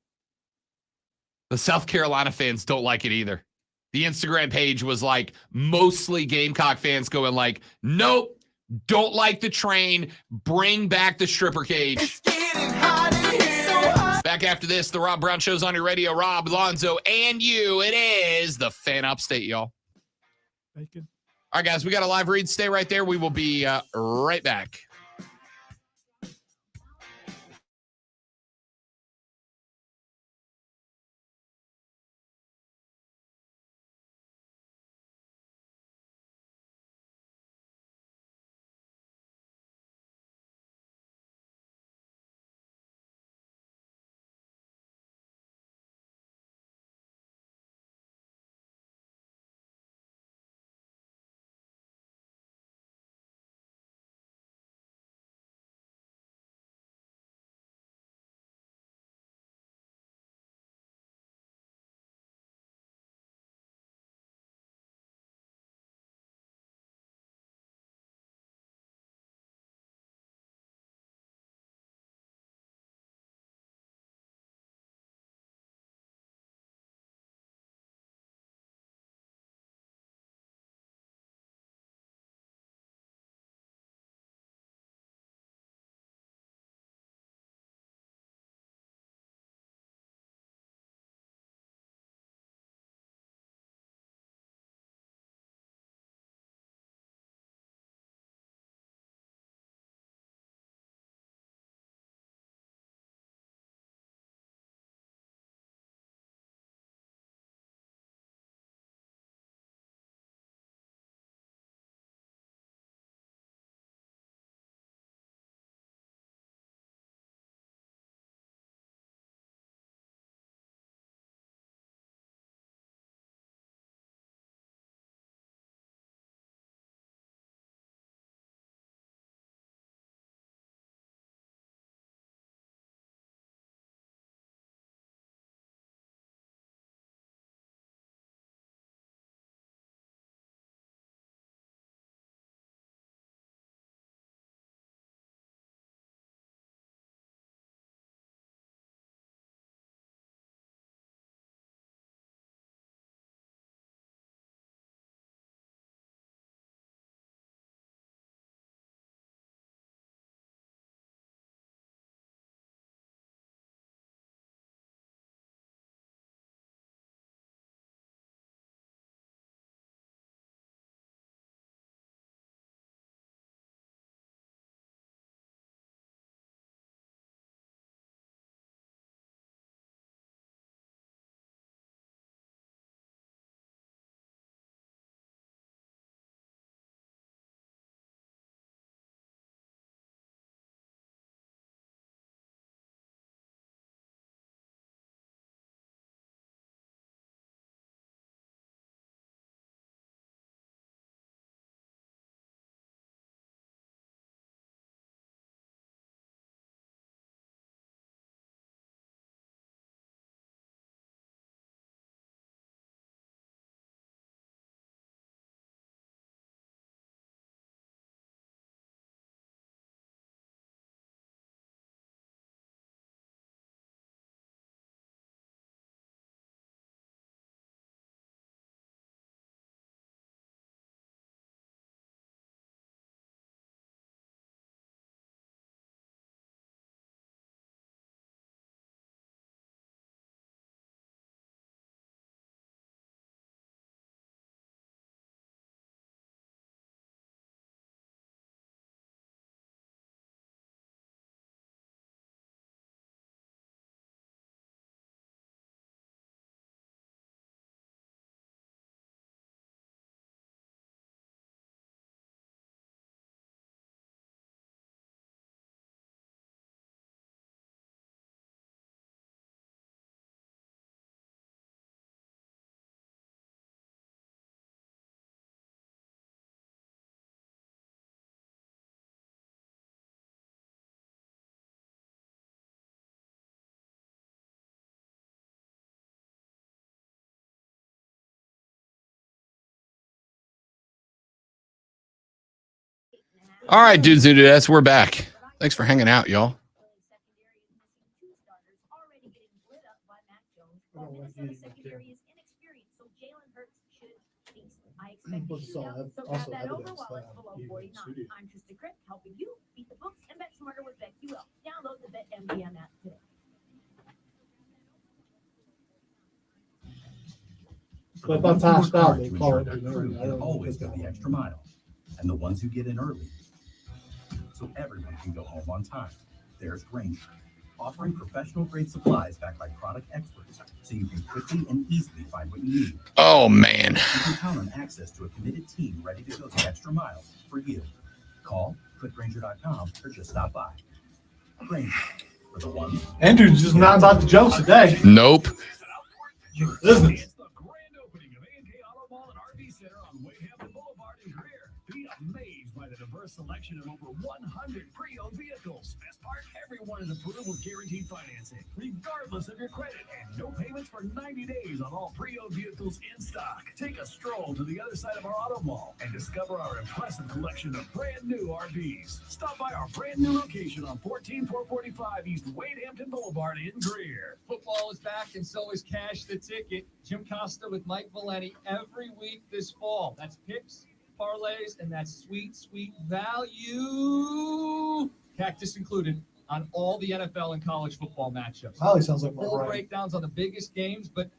Speaker 7: The South Carolina fans don't like it either. The Instagram page was like mostly Gamecock fans going like, nope, don't like the train, bring back the stripper cage. It's getting hot in here. So hot. Back after this, the Rob Brown Show's on your radio. Rob, Lonzo, and you. It is the Fan Upstate, y'all.
Speaker 3: Bacon.
Speaker 7: All right, guys, we got a live read. Stay right there. We will be right back. All right, dudes and dudettes, we're back. Thanks for hanging out, y'all.
Speaker 10: I'm Trista Crick, helping you beat the books and bet smarter with BetQL. Download the BetMGM app today.
Speaker 2: But if I'm passed out, they
Speaker 9: To
Speaker 2: call
Speaker 9: ensure
Speaker 2: it.
Speaker 9: their crew can always go the extra mile, and the ones who get in early, so everyone can go home on time. There's Granger, offering professional-grade supplies backed by product experts, so you can quickly and easily find what you need.
Speaker 7: Oh, man.
Speaker 9: You can count on access to a committed team ready to go the extra mile for you. Call, click Granger.com, or just stop by. Granger, for the ones.
Speaker 2: Andrew's just not about the jokes today.
Speaker 7: Nope.
Speaker 2: Business.
Speaker 8: It's the grand opening of A&K Auto Mall and RV Center on Wayhampton Boulevard in Greer. Be amazed by the diverse selection of over 100 pre-owned vehicles. Best part, everyone is approved with guaranteed financing, regardless of your credit, and no payments for 90 days on all pre-owned vehicles in stock. Take a stroll to the other side of our auto mall and discover our impressive collection of brand new RVs. Stop by our brand new location on 14445 East Wayhampton Boulevard in Greer.
Speaker 11: Football is back, and so is Cash the Ticket. Jim Costa with Mike Valenti every week this fall. That's picks, parlays, and that's sweet, sweet value. Cactus included on all the NFL and college football matchups.
Speaker 2: Holly sounds like my
Speaker 11: Full
Speaker 2: bride.
Speaker 11: breakdowns on the biggest games, but if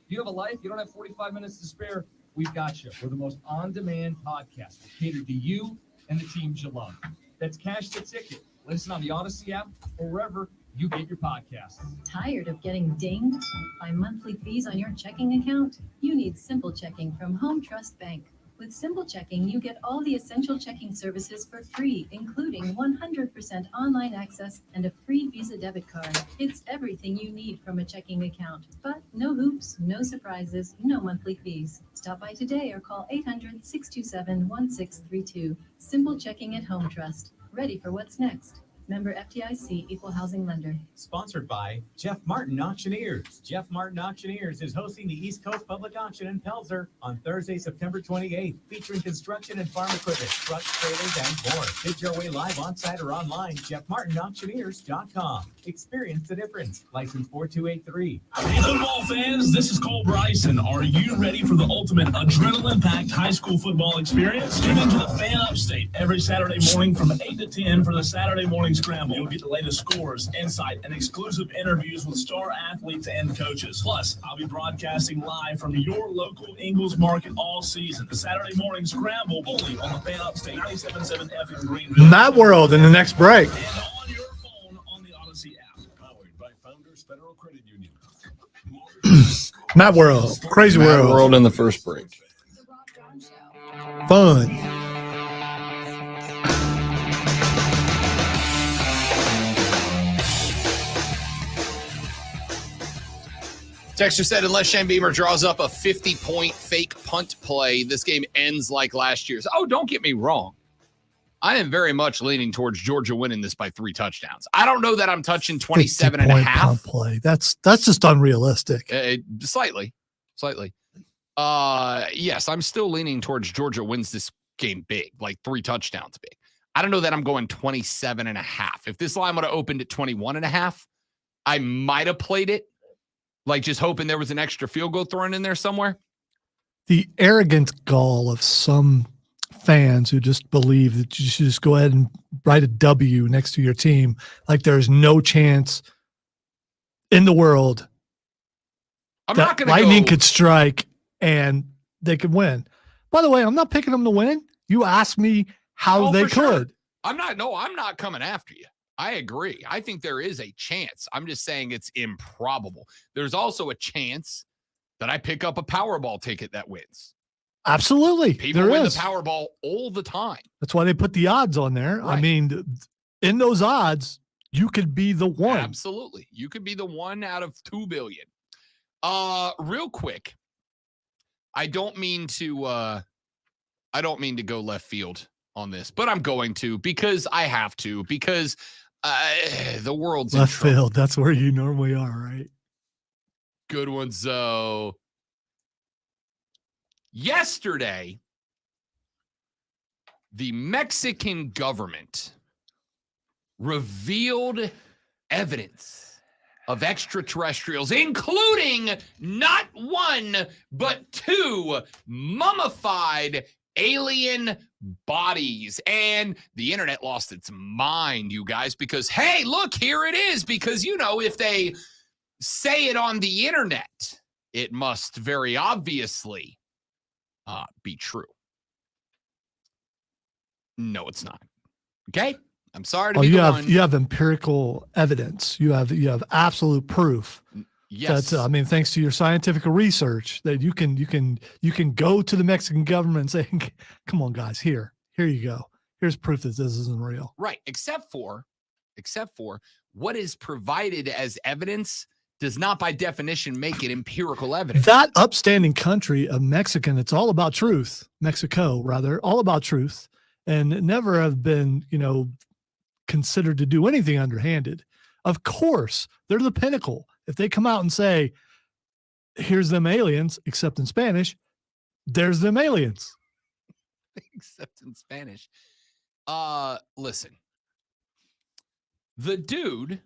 Speaker 11: you have a life, you don't have 45 minutes to spare, we've got you. We're the most on-demand podcast. We cater to you and the teams you love. That's Cash the Ticket. Listen on the Odyssey app or wherever you get your podcasts.
Speaker 10: Tired of getting dinged by monthly fees on your checking account? You need Simple Checking from Home Trust Bank. With Simple Checking, you get all the essential checking services for free, including 100% online access and a free Visa debit card. It's everything you need from a checking account, but no hoops, no surprises, no monthly fees. Stop by today or call 800-627-1632. Simple Checking at Home Trust. Ready for what's next. Member FDIC, Equal Housing Lender.
Speaker 12: Sponsored by Jeff Martin Auctioneers. Jeff Martin Auctioneers is hosting the East Coast Public Auction in Pelzer on Thursday, September 28th, featuring construction and farm equipment, trucks, trailers, and more. Bid your way live on site or online, jeffmartinauctioneers.com. Experience the difference. License 4283.
Speaker 8: Hey, football fans, this is Cole Bryson. Are you ready for the ultimate adrenaline-packed high school football experience? Tune into the Fan Upstate every Saturday morning from 8 to 10 for the Saturday morning scramble. You'll get the latest scores, insight, and exclusive interviews with star athletes and coaches. Plus, I'll be broadcasting live from your local Ingles Market all season. The Saturday morning scramble only on the Fan Upstate 97.7 FM Greenville.
Speaker 3: Matt World in the next break.
Speaker 8: And on your phone on the Odyssey app. Powered by Founders Federal Credit Union.
Speaker 3: Matt World. Crazy
Speaker 7: Mad
Speaker 3: World.
Speaker 7: World in the first break.
Speaker 3: Fun.
Speaker 7: Texter said, unless Shane Beamer draws up a 50-point fake punt play, this game ends like last year's. Oh, don't get me wrong. I am very much leaning towards Georgia winning this by 3 touchdowns. I don't know that I'm touching 27 and a
Speaker 3: 50-point
Speaker 7: half.
Speaker 3: punt play. That's just unrealistic.
Speaker 7: Slightly. Yes, I'm still leaning towards Georgia wins this game big, like 3 touchdowns big. I don't know that I'm going 27 and a half. If this line would have opened at 21 and a half, I might have played it. Like just hoping there was an extra field goal thrown in there somewhere.
Speaker 3: The arrogant gall of some fans who just believe that you should just go ahead and write a W next to your team like there's no chance in the world that lightning could strike and they could win. By the way, I'm not picking them to win. You asked me how they could.
Speaker 7: Sure. I'm not coming after you. I agree. I think there is a chance. I'm just saying it's improbable. There's also a chance that I pick up a Powerball ticket that wins.
Speaker 3: Absolutely.
Speaker 7: People win the Powerball all the time.
Speaker 3: That's why they put the odds on there. Right. I mean, in those odds, you could be the one.
Speaker 7: Absolutely. You could be the 1 out of 2 billion. Real quick. I don't mean to go left field on this, but I'm going to because I have to, because the world's
Speaker 3: left
Speaker 7: in trouble.
Speaker 3: field. That's where you normally are, right?
Speaker 7: Good one, Zoe. Yesterday, The Mexican government revealed evidence of extraterrestrials, including not one, but 2 mummified alien bodies. And the internet lost its mind, you guys, because, hey, look, here it is. Because, if they say it on the internet, it must very obviously be true. No, it's not. Okay? I'm sorry to be the one.
Speaker 3: You have empirical evidence. You have absolute proof.
Speaker 7: Yes.
Speaker 3: That, thanks to your scientific research, that you can go to the Mexican government and say, "Come on, guys, here you go. Here's proof that this isn't real."
Speaker 7: Right. Except for what is provided as evidence does not, by definition, make it empirical evidence.
Speaker 3: That upstanding country of Mexican, it's all about truth. Mexico, rather, all about truth, and never have been, considered to do anything underhanded. Of course, they're the pinnacle. If they come out and say, "Here's them aliens," except in Spanish, there's them aliens.
Speaker 7: Except in Spanish. Listen. The dude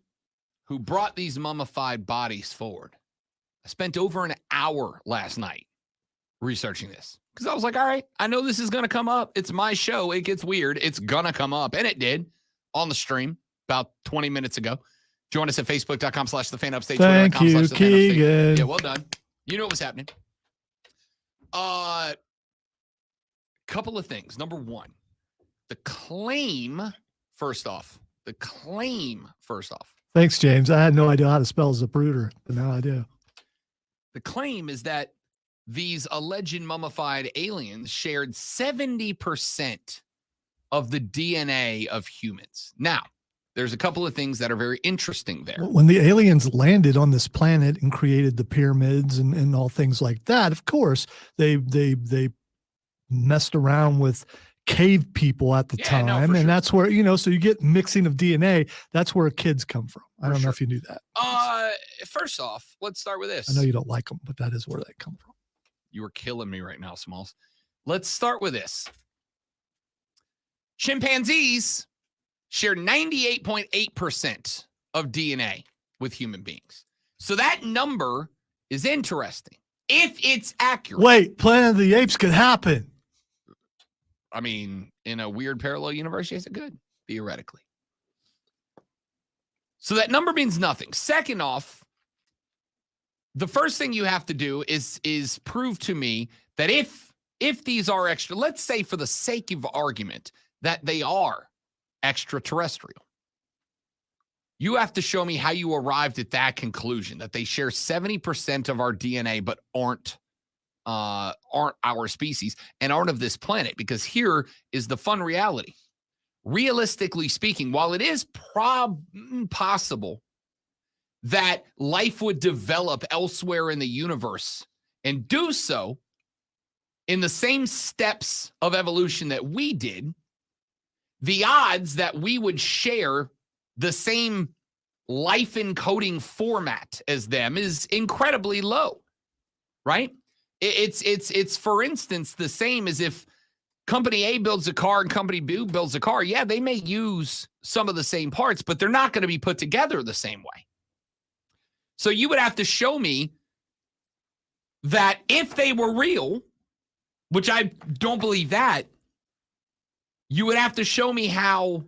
Speaker 7: who brought these mummified bodies forward, I spent over an hour last night researching this. Because I was like, all right, I know this is going to come up. It's my show. It gets weird. It's going to come up. And it did on the stream about 20 minutes ago. Join us at facebook.com/thefanupstate.
Speaker 3: Thank you, Keegan.
Speaker 7: Yeah, well done. You know what was happening. Couple of things. Number one, the claim, first off.
Speaker 3: Thanks, James. I had no idea how to spell Zapruder, but now I do.
Speaker 7: The claim is that these alleged mummified aliens shared 70% of the DNA of humans. Now, there's a couple of things that are very interesting there.
Speaker 3: When the aliens landed on this planet and created the pyramids and all things like that, of course, they messed around with cave people at the time. And
Speaker 7: sure.
Speaker 3: That's where, so you get mixing of DNA. That's where kids come from. I don't know if you knew that.
Speaker 7: First off, let's start with this.
Speaker 3: I know you don't like them, but that is where they come from.
Speaker 7: You are killing me right now, Smalls. Let's start with this. Chimpanzees share 98.8% of DNA with human beings. So that number is interesting. If it's accurate.
Speaker 3: Wait, Planet of the Apes could happen.
Speaker 7: In a weird parallel universe, yes, it could, theoretically. So that number means nothing. Second off, the first thing you have to do is prove to me that if these are extra, let's say for the sake of argument that they are extraterrestrial, you have to show me how you arrived at that conclusion, that they share 70% of our DNA but aren't our species and aren't of this planet. Because here is the fun reality. Realistically speaking, while it is possible that life would develop elsewhere in the universe and do so in the same steps of evolution that we did, the odds that we would share the same life encoding format as them is incredibly low, right? It's for instance, the same as if company A builds a car and company B builds a car. Yeah, they may use some of the same parts, but they're not going to be put together the same way. So you would have to show me that if they were real, which I don't believe that, you would have to show me how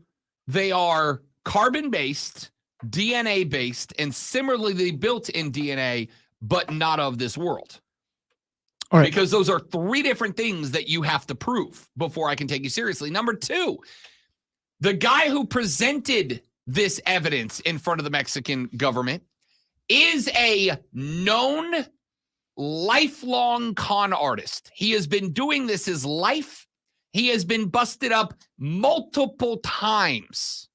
Speaker 7: they are carbon-based, DNA-based, and similarly built in DNA, but not of this world.
Speaker 3: All right.
Speaker 7: Because those are 3 different things that you have to prove before I can take you seriously. Number 2, the guy who presented this evidence in front of the Mexican government is a known lifelong con artist. He has been doing this his life. He has been busted up multiple times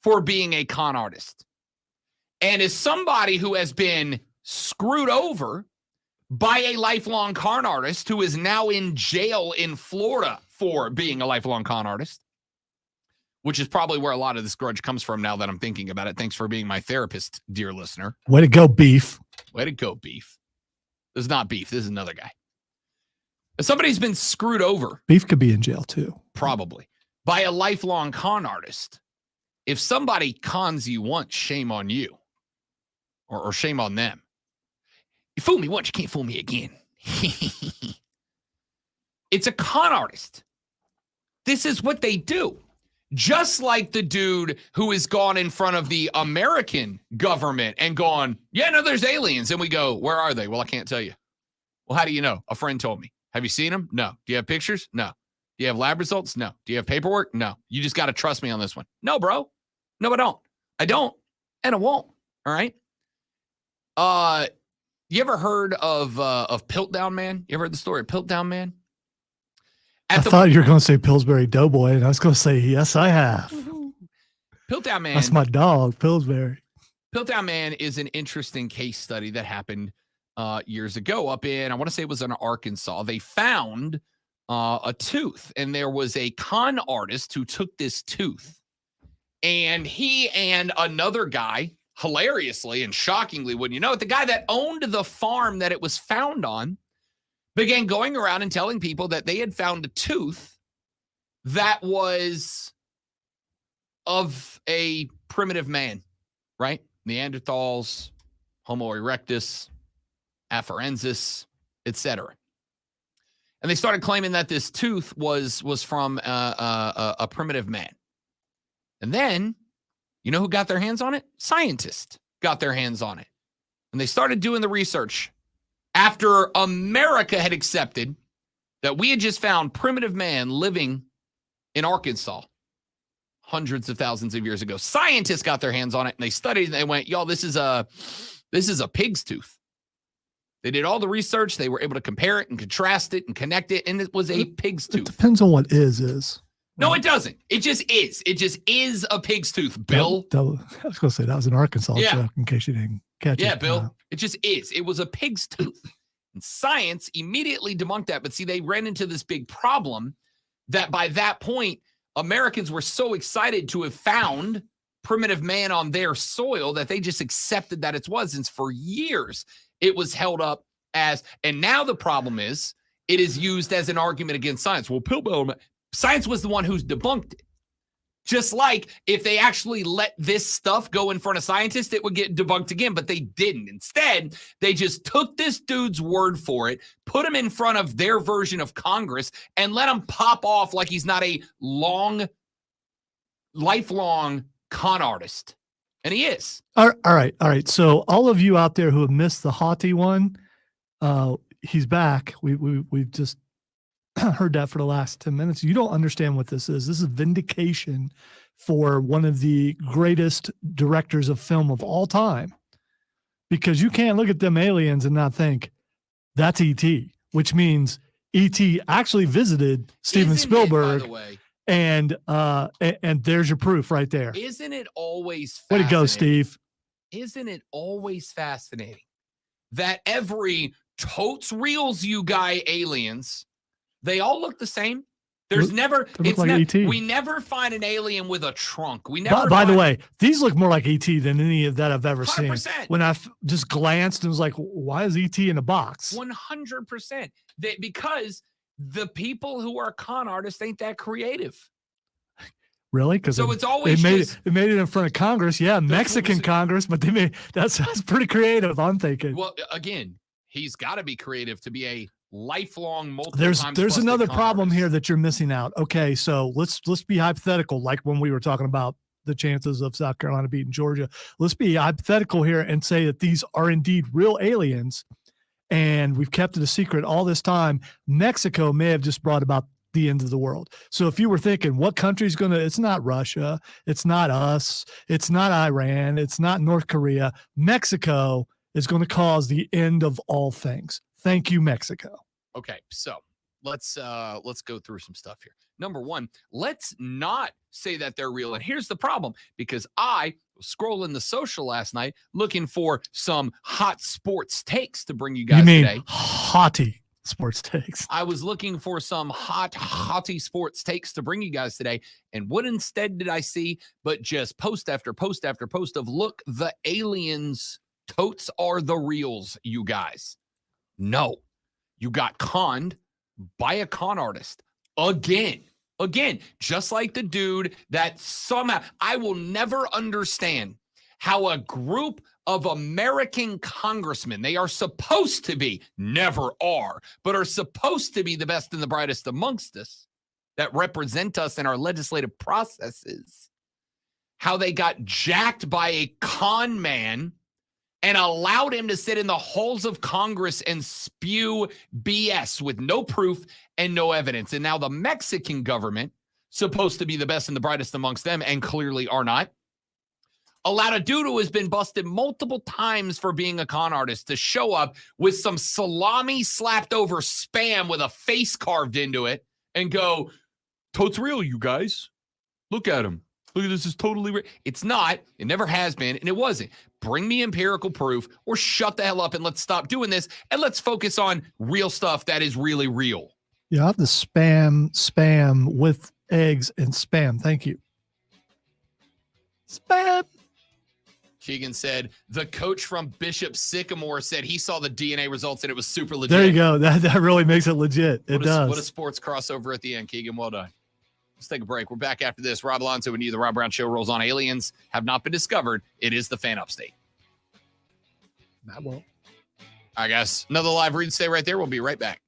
Speaker 7: for being a con artist. And is somebody who has been screwed over by a lifelong con artist who is now in jail in Florida for being a lifelong con artist, which is probably where a lot of this grudge comes from now that I'm thinking about it. Thanks for being my therapist, dear listener.
Speaker 3: Way to go, Beef.
Speaker 7: Way to go, Beef. This is not Beef. This is another guy. Somebody's been screwed over.
Speaker 3: Beef could be in jail too.
Speaker 7: Probably. By a lifelong con artist. If somebody cons you once, shame on you. Or shame on them. You fool me once, you can't fool me again. It's a con artist. This is what they do. Just like the dude who has gone in front of the American government and gone, yeah, no, there's aliens. And we go, where are they? Well, I can't tell you. Well, how do you know? A friend told me. Have you seen them? No. Do you have pictures? No. Do you have lab results? No. Do you have paperwork? No. You just got to trust me on this one. No, bro. No, I don't. I don't. And I won't. All right. You ever heard of Piltdown Man? You ever heard the story of Piltdown Man?
Speaker 3: I thought you were going to say Pillsbury Doughboy, and I was going to say, yes, I have.
Speaker 7: Piltdown Man.
Speaker 3: That's my dog, Pillsbury.
Speaker 7: Piltdown Man is an interesting case study that happened years ago up in, I want to say it was in Arkansas. They found a tooth, and there was a con artist who took this tooth, and he and another guy, hilariously and shockingly, wouldn't you know it, the guy that owned the farm that it was found on, began going around and telling people that they had found a tooth that was of a primitive man, right? Neanderthals, Homo erectus, Afarensis, etc. And they started claiming that this tooth was from a primitive man. And then, you know who got their hands on it? Scientists got their hands on it. And they started doing the research. After America had accepted that we had just found primitive man living in Arkansas hundreds of thousands of years ago, scientists got their hands on it and they studied and they went, y'all, this is a pig's tooth. They did all the research. They were able to compare it and contrast it and connect it. And it was a pig's tooth.
Speaker 3: It depends on what is.
Speaker 7: No, it doesn't. It just is. It just is a pig's tooth, Bill.
Speaker 3: I was going to say that was an Arkansas joke in case you didn't catch it.
Speaker 7: Yeah, Bill. It just is. It was a pig's tooth. And science immediately debunked that. But see, they ran into this big problem that by that point, Americans were so excited to have found primitive man on their soil that they just accepted that it was. And for years, it was held up as, and now the problem is, it is used as an argument against science. Well, science was the one who's debunked it. Just like if they actually let this stuff go in front of scientists, it would get debunked again, but they didn't. Instead, they just took this dude's word for it, put him in front of their version of Congress, and let him pop off like he's not a lifelong con artist. And he is.
Speaker 3: All right. So all of you out there who have missed the Haughty one, he's back. We've just heard that for the last 10 minutes. You don't understand what this is. This is vindication for one of the greatest directors of film of all time, because you can't look at them aliens and not think that's E.T., which means E.T. actually visited Steven Spielberg.
Speaker 7: By the way,
Speaker 3: and there's your proof right there.
Speaker 7: Isn't it always
Speaker 3: way to
Speaker 7: fascinating?
Speaker 3: go, Steve.
Speaker 7: Isn't it always fascinating that every totes reels you guy aliens, they all look the same? There's never, we never find an alien with a trunk. We never.
Speaker 3: By the way, these look more like ET than any of that I've ever
Speaker 7: 100%.
Speaker 3: seen. When I just glanced and was like, why is ET in a box?
Speaker 7: 100%. Because the people who are con artists ain't that creative.
Speaker 3: Really? Because
Speaker 7: so it's always
Speaker 3: they made it in front of Congress. Yeah, Mexican Congress, but they made that's pretty creative. I'm thinking.
Speaker 7: Well, again, he's got to be creative to be a lifelong multiple
Speaker 3: there's another problem here that you're missing out. Okay, so let's be hypothetical, like when we were talking about the chances of South Carolina beating Georgia. Let's be hypothetical here and say that these are indeed real aliens, and we've kept it a secret all this time. Mexico may have just brought about the end of the world. So if you were thinking, what country's gonna? It's not Russia, it's not us, it's not Iran, it's not North Korea. Mexico is going to cause the end of all things. Thank you, Mexico.
Speaker 7: Okay, so let's go through some stuff here. Number one, let's not say that they're real. And here's the problem, because I was scrolling the social last night looking for some hot sports takes to bring you guys today.
Speaker 3: Haughty sports takes.
Speaker 7: I was looking for some haughty sports takes to bring you guys today. And what instead did I see but just post after post after post of, look, the aliens totes are the reals, you guys. No, you got conned by a con artist again. Again, just like the dude that somehow, I will never understand how a group of American congressmen, they are supposed to be, never are, but are supposed to be the best and the brightest amongst us that represent us in our legislative processes, how they got jacked by a con man and allowed him to sit in the halls of Congress and spew BS with no proof and no evidence. And now the Mexican government, supposed to be the best and the brightest amongst them, and clearly are not, allowed a dude who has been busted multiple times for being a con artist to show up with some salami slapped over spam with a face carved into it and go, "Totes real, you guys. Look at him. Look at this, is totally real." It's not. It never has been, and it wasn't. Bring me empirical proof or shut the hell up and let's stop doing this and let's focus on real stuff that is really real.
Speaker 3: Yeah, I have the spam with eggs and spam. Thank you. Spam.
Speaker 7: Keegan said, the coach from Bishop Sycamore said he saw the DNA results and it was super legit.
Speaker 3: There you go. That really makes it legit. It does.
Speaker 7: What a sports crossover at the end, Keegan. Well done. Let's take a break. We're back after this. Rob Alonso and you, the Rob Brown Show, rolls on. Aliens have not been discovered. It is the fan upstate.
Speaker 3: That won't.
Speaker 7: All right, guys. Another live read. Stay right there. We'll be right back.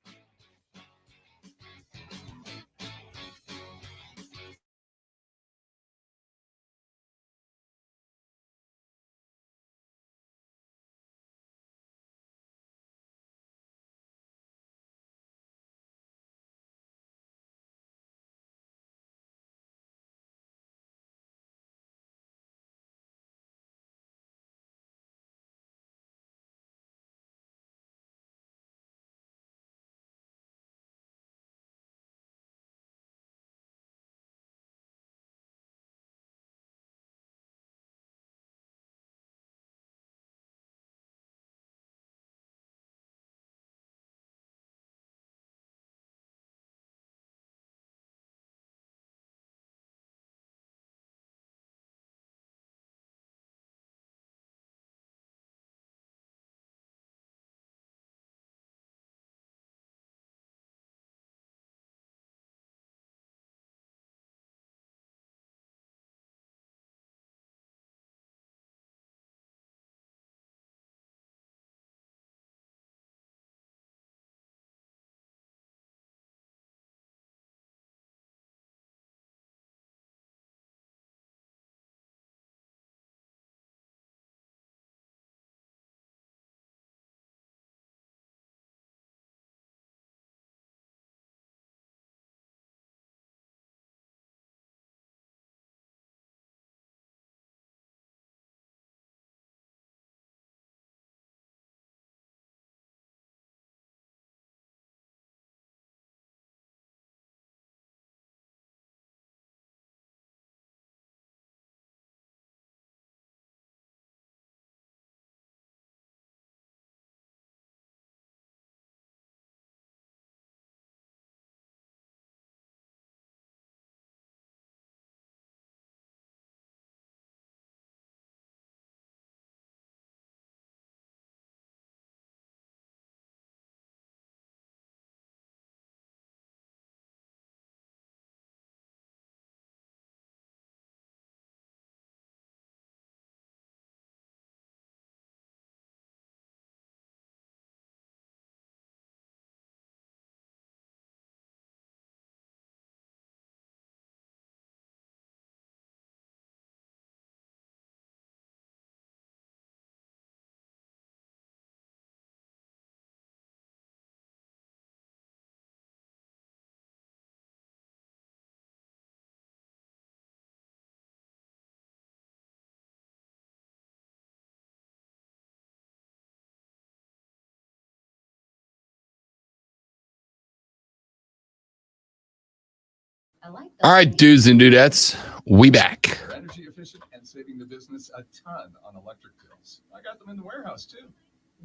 Speaker 7: All right, dudes and dudettes, we back.
Speaker 13: They're energy efficient and saving the business a ton on electric bills. I got them in the warehouse too.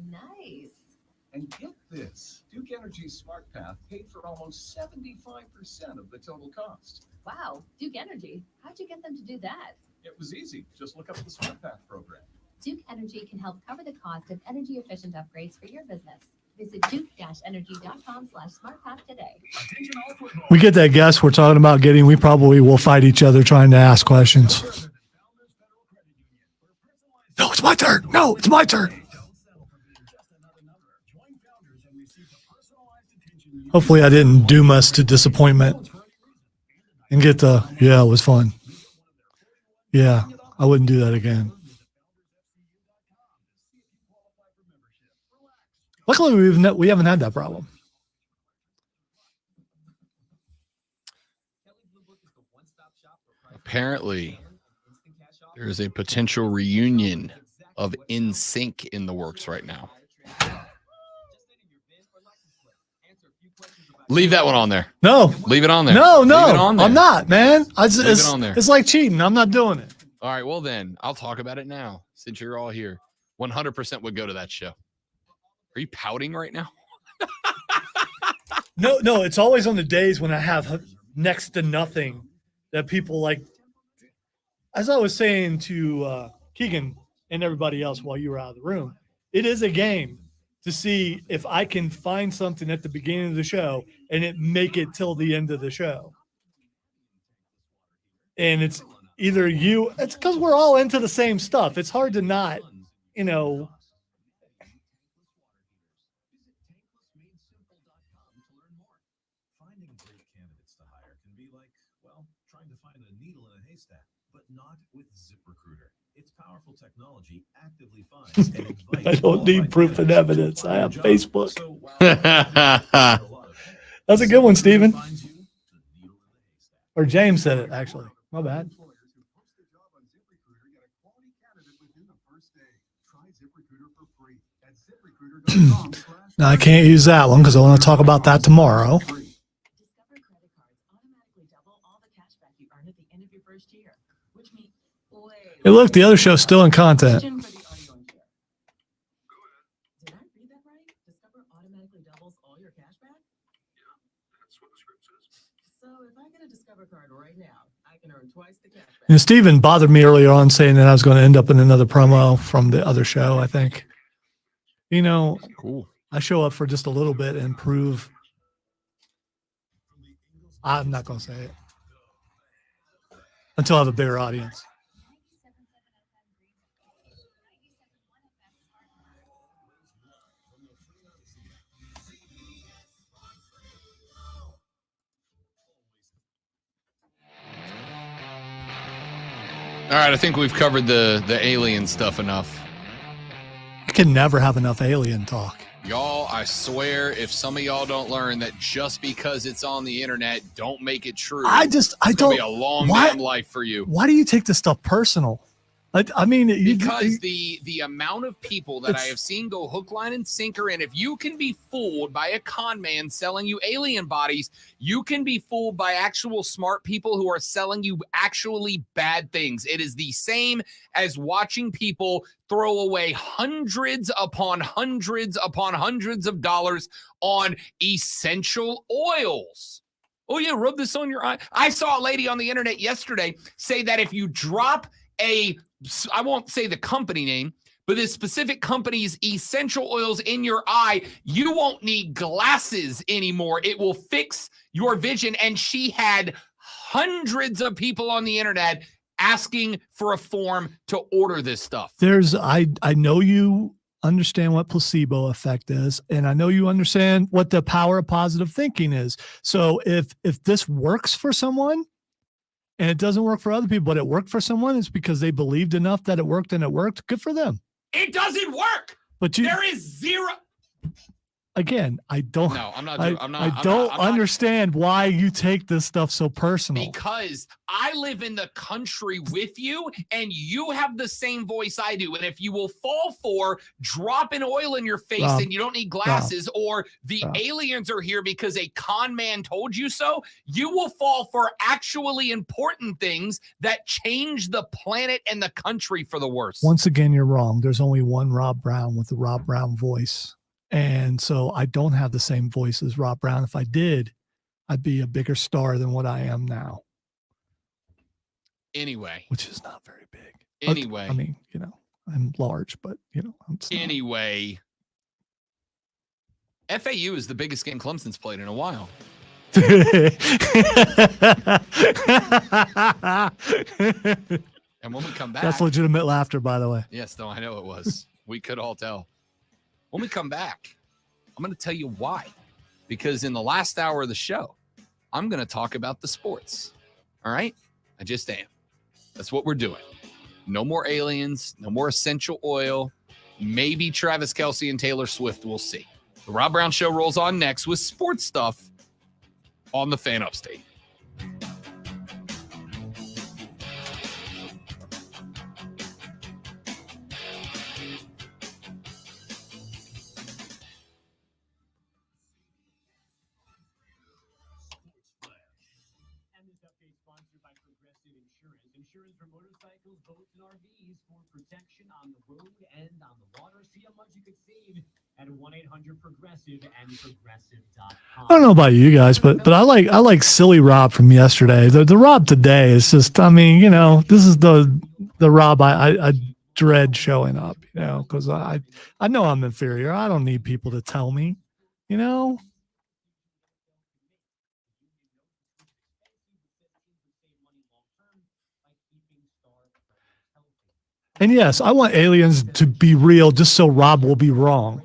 Speaker 10: Nice.
Speaker 13: And get this, Duke Energy's Smart Path paid for almost 75% of the total cost.
Speaker 10: Wow, Duke Energy. How'd you get them to do that?
Speaker 13: It was easy. Just look up the Smart Path program.
Speaker 10: Duke Energy can help cover the cost of energy efficient upgrades for your business. Visit duke-energy.com/smartpath today.
Speaker 3: We get that guest we're talking about getting. We probably will fight each other trying to ask questions. No, it's my turn. No, it's my turn. Hopefully I didn't doom us to disappointment and get yeah, it was fun. Yeah, I wouldn't do that again. Luckily, we haven't had that problem.
Speaker 7: Apparently, there is a potential reunion of NSYNC in the works right now. Leave that one on there.
Speaker 3: No.
Speaker 7: Leave it on there.
Speaker 3: No,
Speaker 7: Leave it on there.
Speaker 3: I'm not, man.
Speaker 7: Leave it on there.
Speaker 3: It's like cheating. I'm not doing it.
Speaker 7: All right, well then, I'll talk about it now since you're all here. 100% would go to that show. Are you pouting right now?
Speaker 3: No, it's always on the days when I have next to nothing that people like. As I was saying to Keegan and everybody else while you were out of the room, it is a game to see if I can find something at the beginning of the show and it make it till the end of the show. And it's either it's because we're all into the same stuff. It's hard to not,
Speaker 9: Finding great candidates to hire can be like, trying to find a needle in a haystack, but not with ZipRecruiter. Its powerful technology actively finds and invites.
Speaker 3: I don't need proof and evidence. I have Facebook. That's a good one, Steven. Or James said it, actually. My bad. Now, I can't use that one because I want to talk about that tomorrow. Hey, look, the other show's still in content.
Speaker 10: Did I read that right? Discover automatically doubles all your cash back?
Speaker 8: Yeah, that's what the script says.
Speaker 10: So if I get a Discover card right now, I can earn twice the cash back.
Speaker 3: And Steven bothered me earlier on saying that I was going to end up in another promo from the other show, I think.
Speaker 7: Cool.
Speaker 3: I show up for just a little bit and prove. I'm not going to say it until I have a bigger audience.
Speaker 7: All right, I think we've covered the alien stuff enough.
Speaker 3: I can never have enough alien talk.
Speaker 7: Y'all, I swear, if some of y'all don't learn that just because it's on the internet, don't make it true. It's gonna be a long damn life for you.
Speaker 3: Why do you take this stuff personal? I mean,
Speaker 7: because the amount of people that I have seen go hook, line, and sinker, and if you can be fooled by a con man selling you alien bodies, you can be fooled by actual smart people who are selling you actually bad things. It is the same as watching people throw away hundreds upon hundreds upon hundreds of dollars on essential oils. Oh yeah, rub this on your eye. I saw a lady on the internet yesterday say that if you drop I won't say the company name, but this specific company's essential oils in your eye, you won't need glasses anymore. It will fix your vision. And she had hundreds of people on the internet asking for a form to order this stuff.
Speaker 3: I know you understand what placebo effect is, and I know you understand what the power of positive thinking is. So if this works for someone, and it doesn't work for other people, but it worked for someone, it's because they believed enough that it worked and it worked. Good for them.
Speaker 7: It doesn't work.
Speaker 3: But
Speaker 7: there is zero.
Speaker 3: Again, I don't.
Speaker 7: No, I'm not.
Speaker 3: I don't understand why you take this stuff so personal.
Speaker 7: Because I live in the country with you, and you have the same voice I do. And if you will fall for dropping oil in your face and you don't need glasses, or the aliens are here because a con man told you so, you will fall for actually important things that change the planet and the country for the worse.
Speaker 3: Once again, you're wrong. There's only one Rob Brown with the Rob Brown voice. And so I don't have the same voice as Rob Brown. If I did, I'd be a bigger star than what I am now.
Speaker 7: Anyway.
Speaker 3: Which is not very big.
Speaker 7: Anyway.
Speaker 3: I mean, I'm large, but, I'm
Speaker 7: anyway. FAU is the biggest game Clemson's played in a while. And when we come back,
Speaker 3: that's legitimate laughter, by the way.
Speaker 7: Yes, no, I know it was. We could all tell. When we come back, I'm going to tell you why. Because in the last hour of the show, I'm going to talk about the sports. All right? I just am. That's what we're doing. No more aliens, no more essential oil. Maybe Travis Kelce and Taylor Swift, we'll see. The Rob Brown Show rolls on next with sports stuff on the Fan Upstate.
Speaker 12: Insurance for motorcycles, boats, and RVs for protection on the road and on the water. See how much you could save at 1-800-PROGRESSIVE and progressive.com.
Speaker 3: I don't know about you guys, but I like silly Rob from yesterday. The Rob today is just, I mean, you know, this is the Rob I dread showing up, you know, because I know I'm inferior. I don't need people to tell me, you know. And yes, I want aliens to be real just so Rob will be wrong.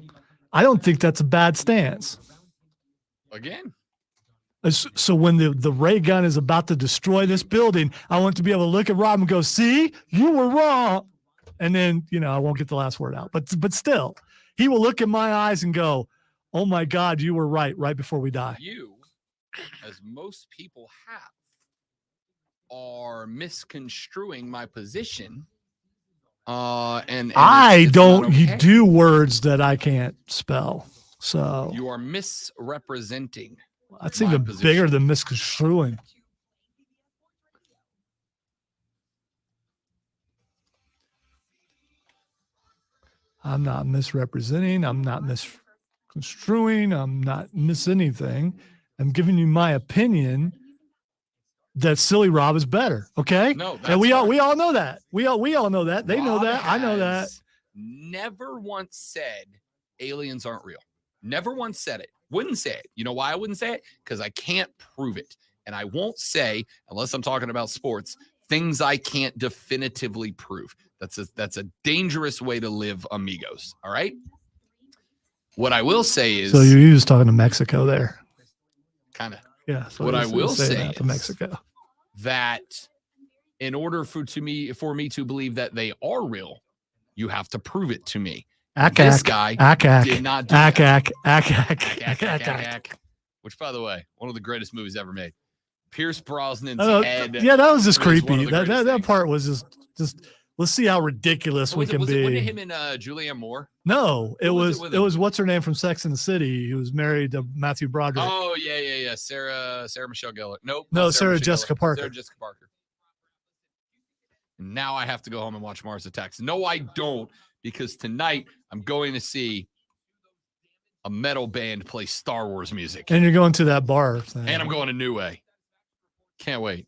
Speaker 3: I don't think that's a bad stance.
Speaker 7: Again.
Speaker 3: So when the ray gun is about to destroy this building, I want to be able to look at Rob and go, see, you were wrong. And then, you know, I won't get the last word out. But still, he will look in my eyes and go, oh, my God, you were right before we die.
Speaker 7: You, as most people have, are misconstruing my position. And
Speaker 3: I don't
Speaker 7: okay.
Speaker 3: do words that I can't spell. So
Speaker 7: you are misrepresenting.
Speaker 3: That's even
Speaker 7: position.
Speaker 3: Bigger than misconstruing. I'm not misrepresenting. I'm not misconstruing. I'm not miss anything. I'm giving you my opinion that silly Rob is better. Okay.
Speaker 7: No,
Speaker 3: and we all know that. We all know that. They know
Speaker 7: Rob
Speaker 3: that. I know that.
Speaker 7: Never once said aliens aren't real. Never once said it. Wouldn't say it. You know why I wouldn't say it? Because I can't prove it. And I won't say, unless I'm talking about sports, things I can't definitively prove. That's a dangerous way to live, amigos. All right. What I will say is.
Speaker 3: So you're just talking to Mexico there.
Speaker 7: Kind of.
Speaker 3: Yeah. So
Speaker 7: what I will say
Speaker 3: to Mexico,
Speaker 7: that in order for me to believe that they are real, you have to prove it to me. This guy did not do that. Which, by the way, one of the greatest movies ever made. Pierce Brosnan's head.
Speaker 3: Yeah, that was just creepy. That part was just. Let's see how ridiculous we can be.
Speaker 7: Was it him and Julianne Moore?
Speaker 3: No, it was what's her name from Sex and the City, who was married to Matthew Broderick.
Speaker 7: Oh yeah. Sarah Michelle Gellar. Nope.
Speaker 3: No, Sarah Jessica Parker.
Speaker 7: Sarah Jessica Parker. Now I have to go home and watch Mars Attacks. No, I don't, because tonight I'm going to see a metal band play Star Wars music.
Speaker 3: And you're going to that bar thing.
Speaker 7: And I'm going to New Way. Can't wait.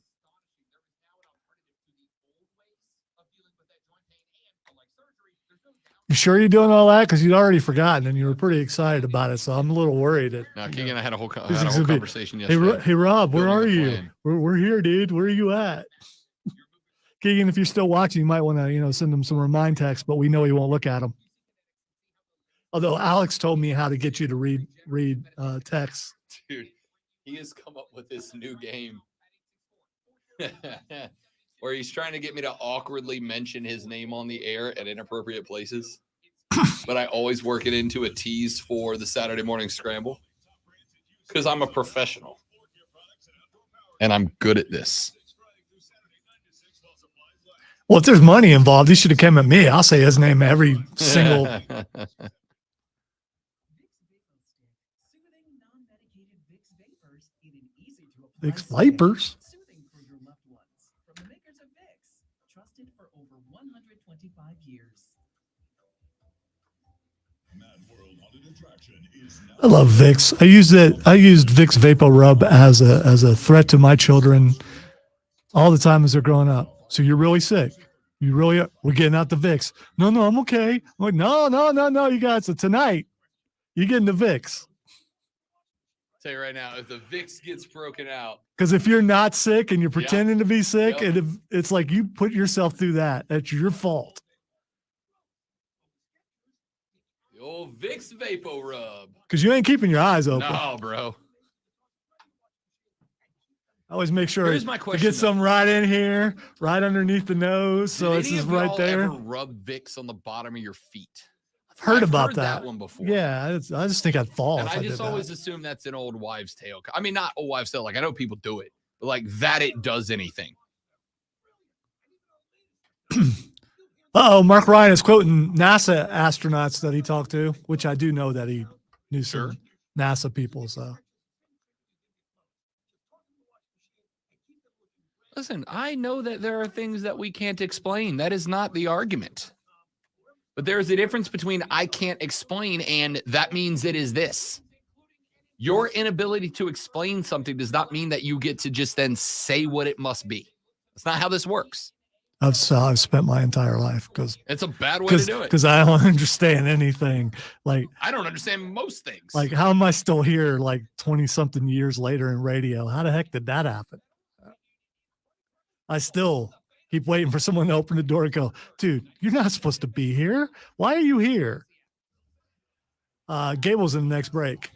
Speaker 3: You sure you're doing all that? Because you'd already forgotten and you were pretty excited about it. So I'm a little worried.
Speaker 7: Now, Keegan and I had a whole conversation yesterday.
Speaker 3: Hey, Rob, where are you? We're here, dude. Where are you at? Keegan, if you're still watching, you might want to, send him some remind text, but we know he won't look at them. Although Alex told me how to get you to read texts.
Speaker 7: Dude, he has come up with this new game where he's trying to get me to awkwardly mention his name on the air at inappropriate places. But I always work it into a tease for the Saturday morning scramble because I'm a professional and I'm good at this.
Speaker 3: Well, if there's money involved, he should have come at me. I'll say his name every single. Vicks Vipers. I love Vicks. I used Vicks Vapor Rub as a threat to my children all the time as they're growing up. So you're really sick. You really are. We're getting out the Vicks. No, I'm okay. I'm like, no, you guys. So tonight, you're getting the Vicks.
Speaker 7: Tell you right now, if the VIX gets broken out.
Speaker 3: Because if you're not sick and you're
Speaker 7: Yeah.
Speaker 3: pretending to be sick,
Speaker 7: Yep.
Speaker 3: and if it's like you put yourself through that, that's your fault.
Speaker 7: The old Vicks Vapo Rub.
Speaker 3: Because you ain't keeping your eyes open.
Speaker 7: No, bro.
Speaker 3: I always make sure
Speaker 7: Here's my
Speaker 3: to
Speaker 7: question,
Speaker 3: get
Speaker 7: though.
Speaker 3: some right in here, right underneath the nose, so
Speaker 7: Did
Speaker 3: it's
Speaker 7: any
Speaker 3: just
Speaker 7: of
Speaker 3: right
Speaker 7: y'all
Speaker 3: there.
Speaker 7: ever rub Vicks on the bottom of your feet?
Speaker 3: Heard
Speaker 7: I've
Speaker 3: about
Speaker 7: heard
Speaker 3: that.
Speaker 7: one before.
Speaker 3: Yeah, I just think I'd fall.
Speaker 7: And
Speaker 3: if
Speaker 7: I
Speaker 3: did
Speaker 7: just
Speaker 3: that.
Speaker 7: always assume that's an old wives' tale. I mean, not old wives' tale. Like, I know people do it, but like that it does anything.
Speaker 3: Mark Ryan is quoting NASA astronauts that he talked to, which I do know that he knew some NASA people. So
Speaker 7: Listen, I know that there are things that we can't explain. That is not the argument. But there is a difference between I can't explain and that means it is this. Your inability to explain something does not mean that you get to just then say what it must be. That's not how this works.
Speaker 3: I've spent my entire life because
Speaker 7: It's a bad way to do it.
Speaker 3: Because I don't understand anything. Like
Speaker 7: I don't understand most things.
Speaker 3: Like, how am I still here? Like 20-something years later in radio? How the heck did that happen? I still keep waiting for someone to open the door and go, dude, you're not supposed to be here. Why are you here? Gable's in the next break.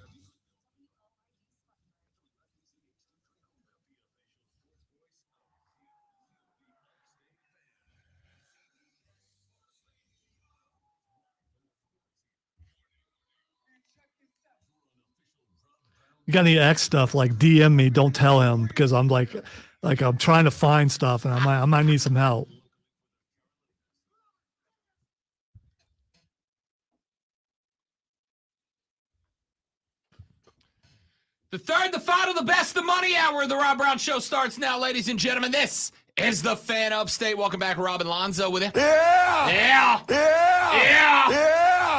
Speaker 3: You got any X stuff, like DM me, don't tell him, because I'm like I'm trying to find stuff and I might need some help.
Speaker 7: The third, the final, the best, the money hour of the Rob Brown Show starts now, ladies and gentlemen. This is the Fan Upstate. Welcome back, Rob and Lonzo with you. Yeah!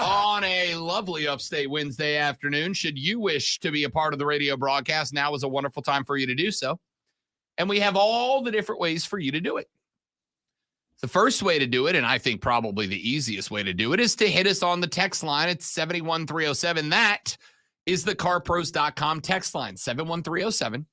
Speaker 7: On a lovely Upstate Wednesday afternoon. Should you wish to be a part of the radio broadcast, now is a wonderful time for you to do so. And we have all the different ways for you to do it. The first way to do it, and I think probably the easiest way to do it, is to hit us on the text line at 71307. That is the carpros.com text line, 71307.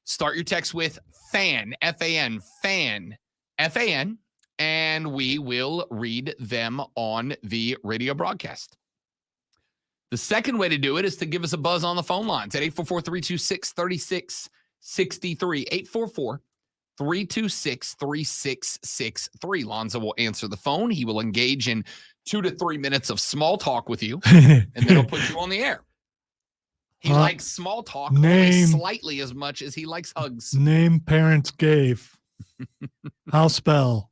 Speaker 7: Start your text with FAN, F-A-N, FAN, F-A-N, and we will read them on the radio broadcast. The second way to do it is to give us a buzz on the phone lines at 844-326-3663, 844-326-3663. Lonzo will answer the phone. He will engage in 2 to 3 minutes of small talk with you, and then he'll put you on the air. He likes small talk only slightly as much as he likes hugs.
Speaker 3: Name parents gave. How spell?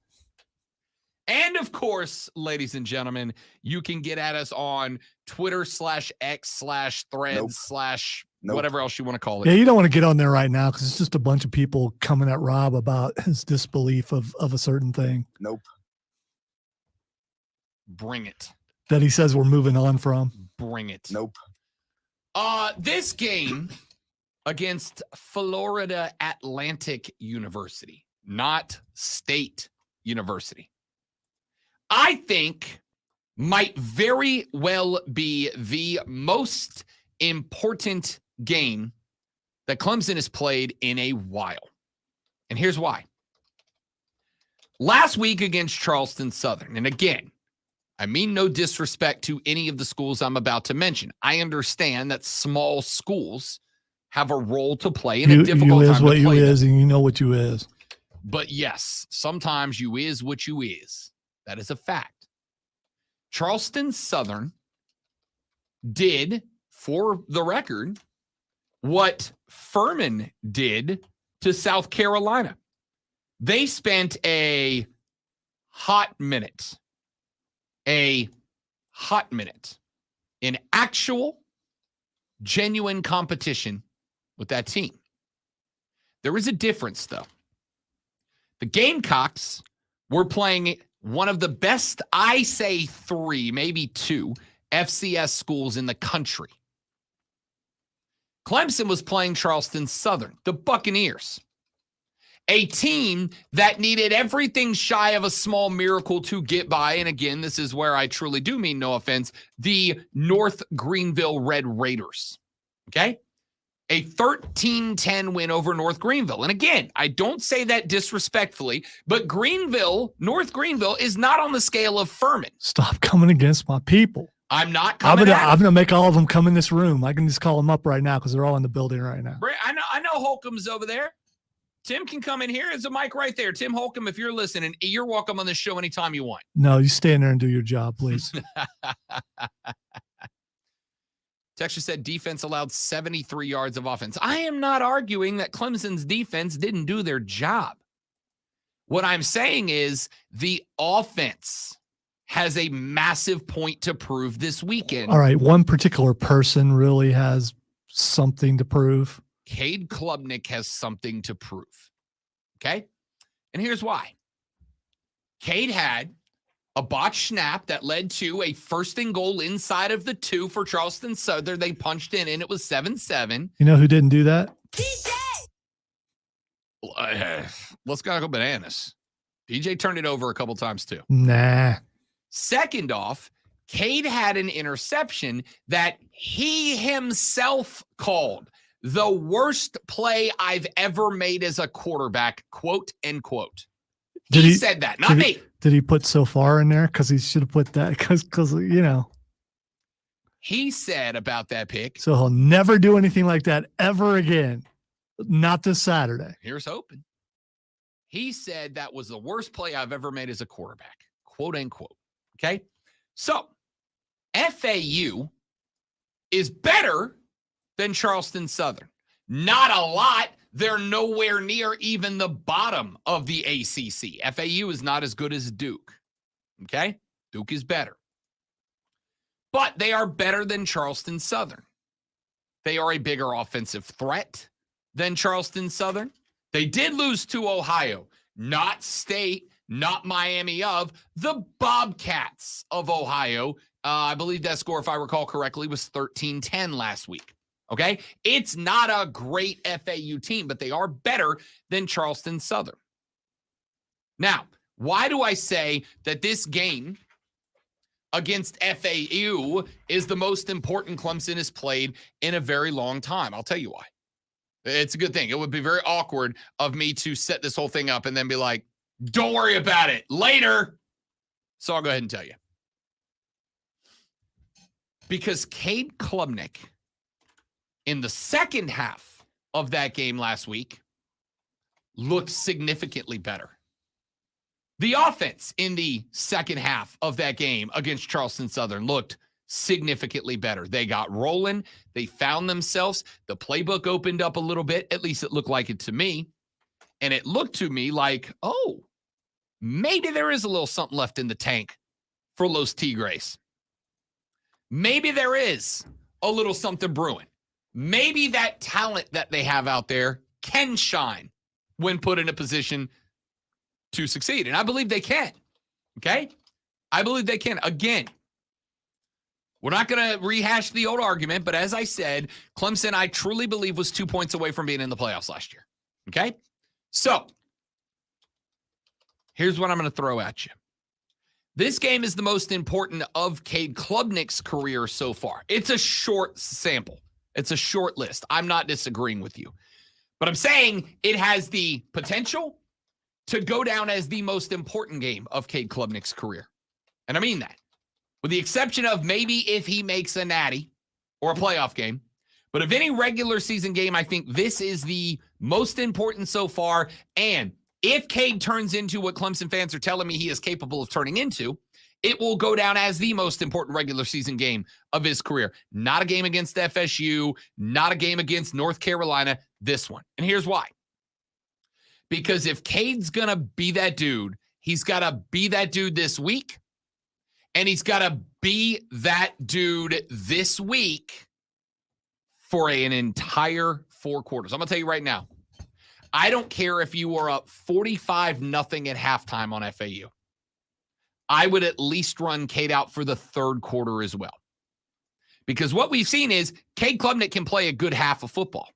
Speaker 7: And of course, ladies and gentlemen, you can get at us on Twitter/X/Threads/ whatever else you want to call it.
Speaker 3: Yeah, you don't want to get on there right now because it's just a bunch of people coming at Rob about his disbelief of a certain thing.
Speaker 14: Nope.
Speaker 7: Bring it.
Speaker 3: That he says we're moving on from.
Speaker 7: Bring it.
Speaker 14: Nope.
Speaker 7: This game against Florida Atlantic University, not State University, I think might very well be the most important game that Clemson has played in a while. And here's why. Last week against Charleston Southern, and again, I mean no disrespect to any of the schools I'm about to mention. I understand that small schools have a role to play in a difficult
Speaker 3: you
Speaker 7: time
Speaker 3: is what
Speaker 7: to
Speaker 3: you
Speaker 7: play
Speaker 3: is,
Speaker 7: them.
Speaker 3: and you know what you is.
Speaker 7: But yes, sometimes you is what you is. That is a fact. Charleston Southern did, for the record, what Furman did to South Carolina. They spent a hot minute in actual, genuine competition with that team. There is a difference, though. The Gamecocks were playing one of the best, I say 3, maybe 2, FCS schools in the country. Clemson was playing Charleston Southern, the Buccaneers, a team that needed everything shy of a small miracle to get by. And again, this is where I truly do mean no offense, the North Greenville Red Raiders. Okay? a 13-10 win over North Greenville. And again, I don't say that disrespectfully, but North Greenville is not on the scale of Furman.
Speaker 3: Stop coming against my people.
Speaker 7: I'm not
Speaker 3: I'm
Speaker 7: coming
Speaker 3: going to make all of them come in this room. I can just call them up right now because they're all in the building right now.
Speaker 7: I know Holcomb's over there. Tim can come in here. There's a mic right there. Tim Holcomb, if you're listening, you're welcome on the show anytime you want.
Speaker 3: No, you stay in there and do your job, please.
Speaker 7: Texture said defense allowed 73 yards of offense. I am not arguing that Clemson's defense didn't do their job. What I'm saying is the offense has a massive point to prove this weekend.
Speaker 3: All right, one particular person really has something to prove.
Speaker 7: Cade Klubnik has something to prove. Okay? And here's why. Cade had a botched snap that led to a first and goal inside of the 2 for Charleston Southern. They punched in, and it was 7-7.
Speaker 3: You know who didn't do that?
Speaker 7: Let's go bananas. PJ turned it over a couple times too.
Speaker 3: Nah.
Speaker 7: Second off, Cade had an interception that he himself called the worst play I've ever made as a quarterback, quote, end quote. He said that, not me.
Speaker 3: Did he put so far in there? Because he should have put that because
Speaker 7: He said about that pick.
Speaker 3: So he'll never do anything like that ever again. Not this Saturday.
Speaker 7: Here's hoping. He said that was the worst play I've ever made as a quarterback, quote, unquote. Okay? So, FAU is better than Charleston Southern. Not a lot. They're nowhere near even the bottom of the ACC. FAU is not as good as Duke. Okay? Duke is better. But they are better than Charleston Southern. They are a bigger offensive threat than Charleston Southern. They did lose to Ohio, not State, not Miami of the Bobcats of Ohio. I believe that score, if I recall correctly, was 13-10 last week. Okay? It's not a great FAU team, but they are better than Charleston Southern. Now, why do I say that this game against FAU is the most important Clemson has played in a very long time? I'll tell you why. It's a good thing. It would be very awkward of me to set this whole thing up and then be like, don't worry about it later. So I'll go ahead and tell you. Because Cade Klubnik in the second half of that game last week looked significantly better. The offense in the second half of that game against Charleston Southern looked significantly better. They got rolling. They found themselves. The playbook opened up a little bit. At least it looked like it to me. And it looked to me like, oh, maybe there is a little something left in the tank for Los Tigres. Maybe there is a little something brewing. Maybe that talent that they have out there can shine when put in a position to succeed. And I believe they can. Okay? I believe they can. Again, we're not going to rehash the old argument, but as I said, Clemson, I truly believe, was 2 points away from being in the playoffs last year. Okay? So, here's what I'm going to throw at you. This game is the most important of Cade Klubnik's career so far. It's a short sample. It's a short list. I'm not disagreeing with you. But I'm saying it has the potential to go down as the most important game of Cade Klubnik's career. And I mean that. With the exception of maybe if he makes a natty or a playoff game. But of any regular season game, I think this is the most important so far. And if Cade turns into what Clemson fans are telling me he is capable of turning into, it will go down as the most important regular season game of his career. Not a game against FSU, not a game against North Carolina, this one. And here's why. Because if Cade's going to be that dude, he's got to be that dude this week, and he's got to be that dude this week for an entire 4 quarters. I'm going to tell you right now, I don't care if you were up 45-0 at halftime on FAU. I would at least run Cade out for the third quarter as well. Because what we've seen is Cade Klubnik can play a good half of football.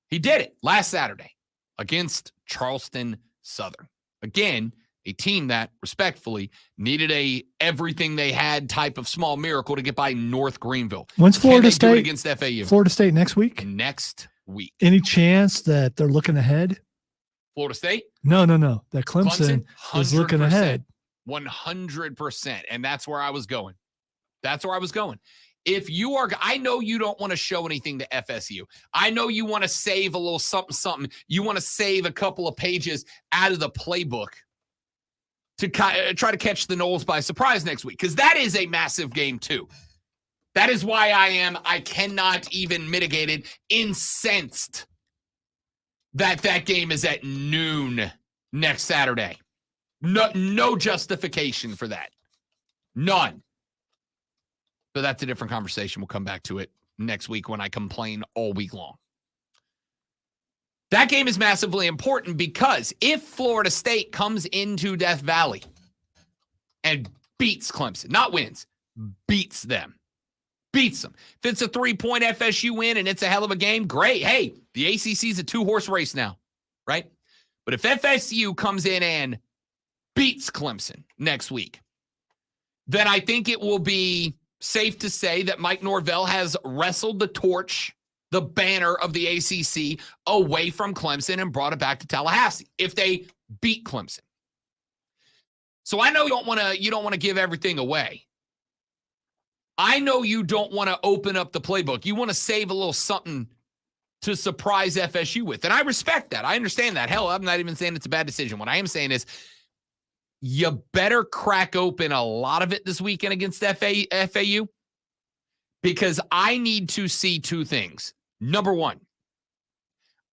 Speaker 7: He did it last Saturday against Charleston Southern. Again, A team that, respectfully, needed a everything they had type of small miracle to get by North Greenville.
Speaker 3: When's Florida
Speaker 7: Can they do
Speaker 3: State
Speaker 7: it against FAU?
Speaker 3: Florida State next week?
Speaker 7: Next week.
Speaker 3: Any chance that they're looking ahead?
Speaker 7: Florida State?
Speaker 3: No. That Clemson is looking
Speaker 7: 100%.
Speaker 3: ahead.
Speaker 7: 100%. And that's where I was going. If you are, I know you don't want to show anything to FSU. I know you want to save a little something. You want to save a couple of pages out of the playbook to try to catch the Noles by surprise next week, because that is a massive game too. That is why I cannot even mitigate it, incensed that game is at noon next Saturday. No justification for that. None. But that's a different conversation. We'll come back to it next week when I complain all week long. That game is massively important because if Florida State comes into Death Valley and beats Clemson, not wins, beats them. If it's a 3-point FSU win and it's a hell of a game, great. Hey, the ACC is a 2-horse race now, right? But if FSU comes in and beats Clemson next week, then I think it will be safe to say that Mike Norvell has wrestled the torch, the banner of the ACC away from Clemson and brought it back to Tallahassee if they beat Clemson. So I know you don't want to give everything away. I know you don't want to open up the playbook. You want to save a little something to surprise FSU with. And I respect that. I understand that. Hell, I'm not even saying it's a bad decision. What I am saying is you better crack open a lot of it this weekend against FAU, because I need to see two things. Number one,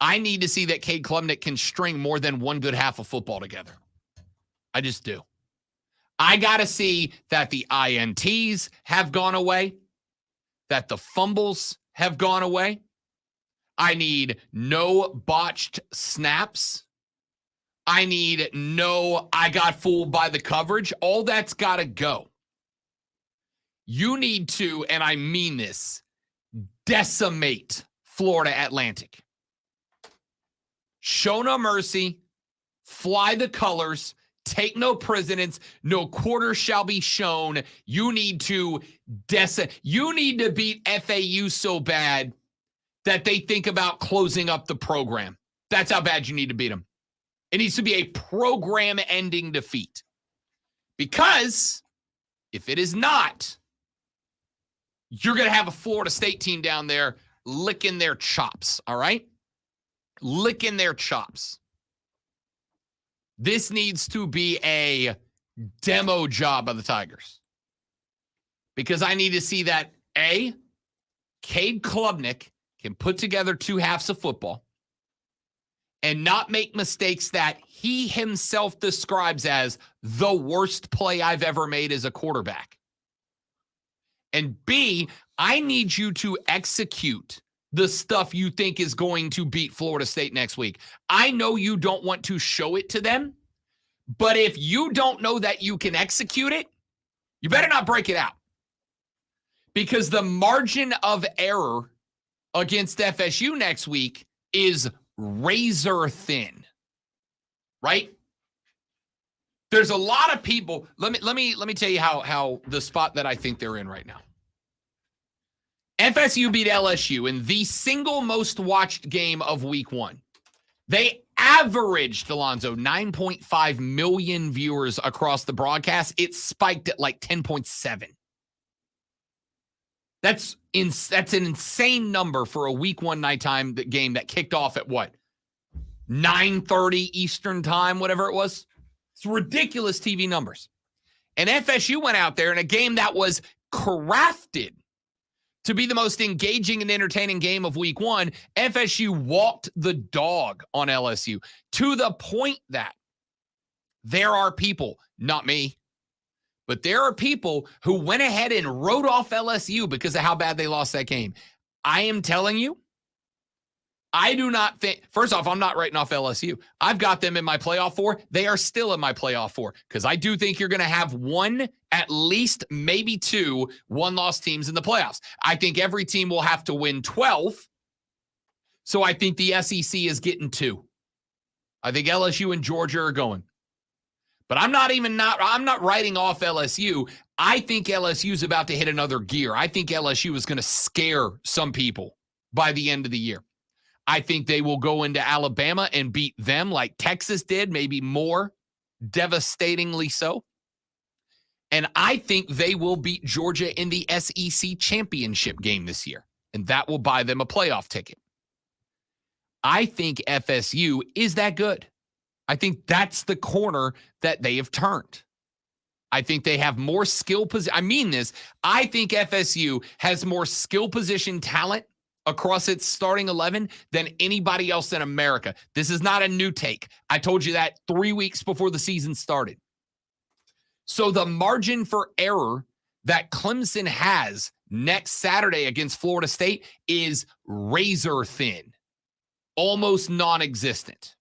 Speaker 7: I need to see that Cade Klubnik can string more than one good half of football together. I just do. I got to see that the INTs have gone away, that the fumbles have gone away. I need no botched snaps. I need no, I got fooled by the coverage. All that's got to go. You need to, and I mean this, decimate Florida Atlantic. Show no mercy, fly the colors, take no prisoners, no quarter shall be shown. You need to you need to beat FAU so bad that they think about closing up the program. That's how bad you need to beat them. It needs to be a program-ending defeat. Because if it is not, you're going to have a Florida State team down there licking their chops, all right? Licking their chops. This needs to be a demo job of the Tigers. Because I need to see that, A, Cade Klubnik can put together two halves of football and not make mistakes that he himself describes as the worst play I've ever made as a quarterback. And B, I need you to execute the stuff you think is going to beat Florida State next week. I know you don't want to show it to them, but if you don't know that you can execute it, you better not break it out. Because the margin of error against FSU next week is razor thin, right? There's a lot of people. Let me tell you how the spot that I think they're in right now. FSU beat LSU in the single most watched game of week one. They averaged, Alonzo, 9.5 million viewers across the broadcast. It spiked at like 10.7. That's an insane number for a week one nighttime game that kicked off at what? 9:30 Eastern time, whatever it was. It's ridiculous TV numbers. And FSU went out there in a game that was crafted to be the most engaging and entertaining game of week one. FSU walked the dog on LSU to the point that there are people, not me, but there are people who went ahead and wrote off LSU because of how bad they lost that game. I am telling you, I do not think, first off, I'm not writing off LSU. I've got them in my playoff four. They are still in my playoff four because I do think you're going to have one, at least maybe two, one-loss teams in the playoffs. I think every team will have to win 12. So I think the SEC is getting 2. I think LSU and Georgia are going. But I'm not writing off LSU. I think LSU is about to hit another gear. I think LSU is going to scare some people by the end of the year. I think they will go into Alabama and beat them like Texas did, maybe more devastatingly so. And I think they will beat Georgia in the SEC championship game this year, and that will buy them a playoff ticket. I think FSU is that good. I think that's the corner that they have turned. I think they have more skill position. I mean this. I think FSU has more skill position talent across its starting 11 than anybody else in America. This is not a new take. I told you that 3 weeks before the season started. So the margin for error that Clemson has next Saturday against Florida State is razor thin, almost non-existent.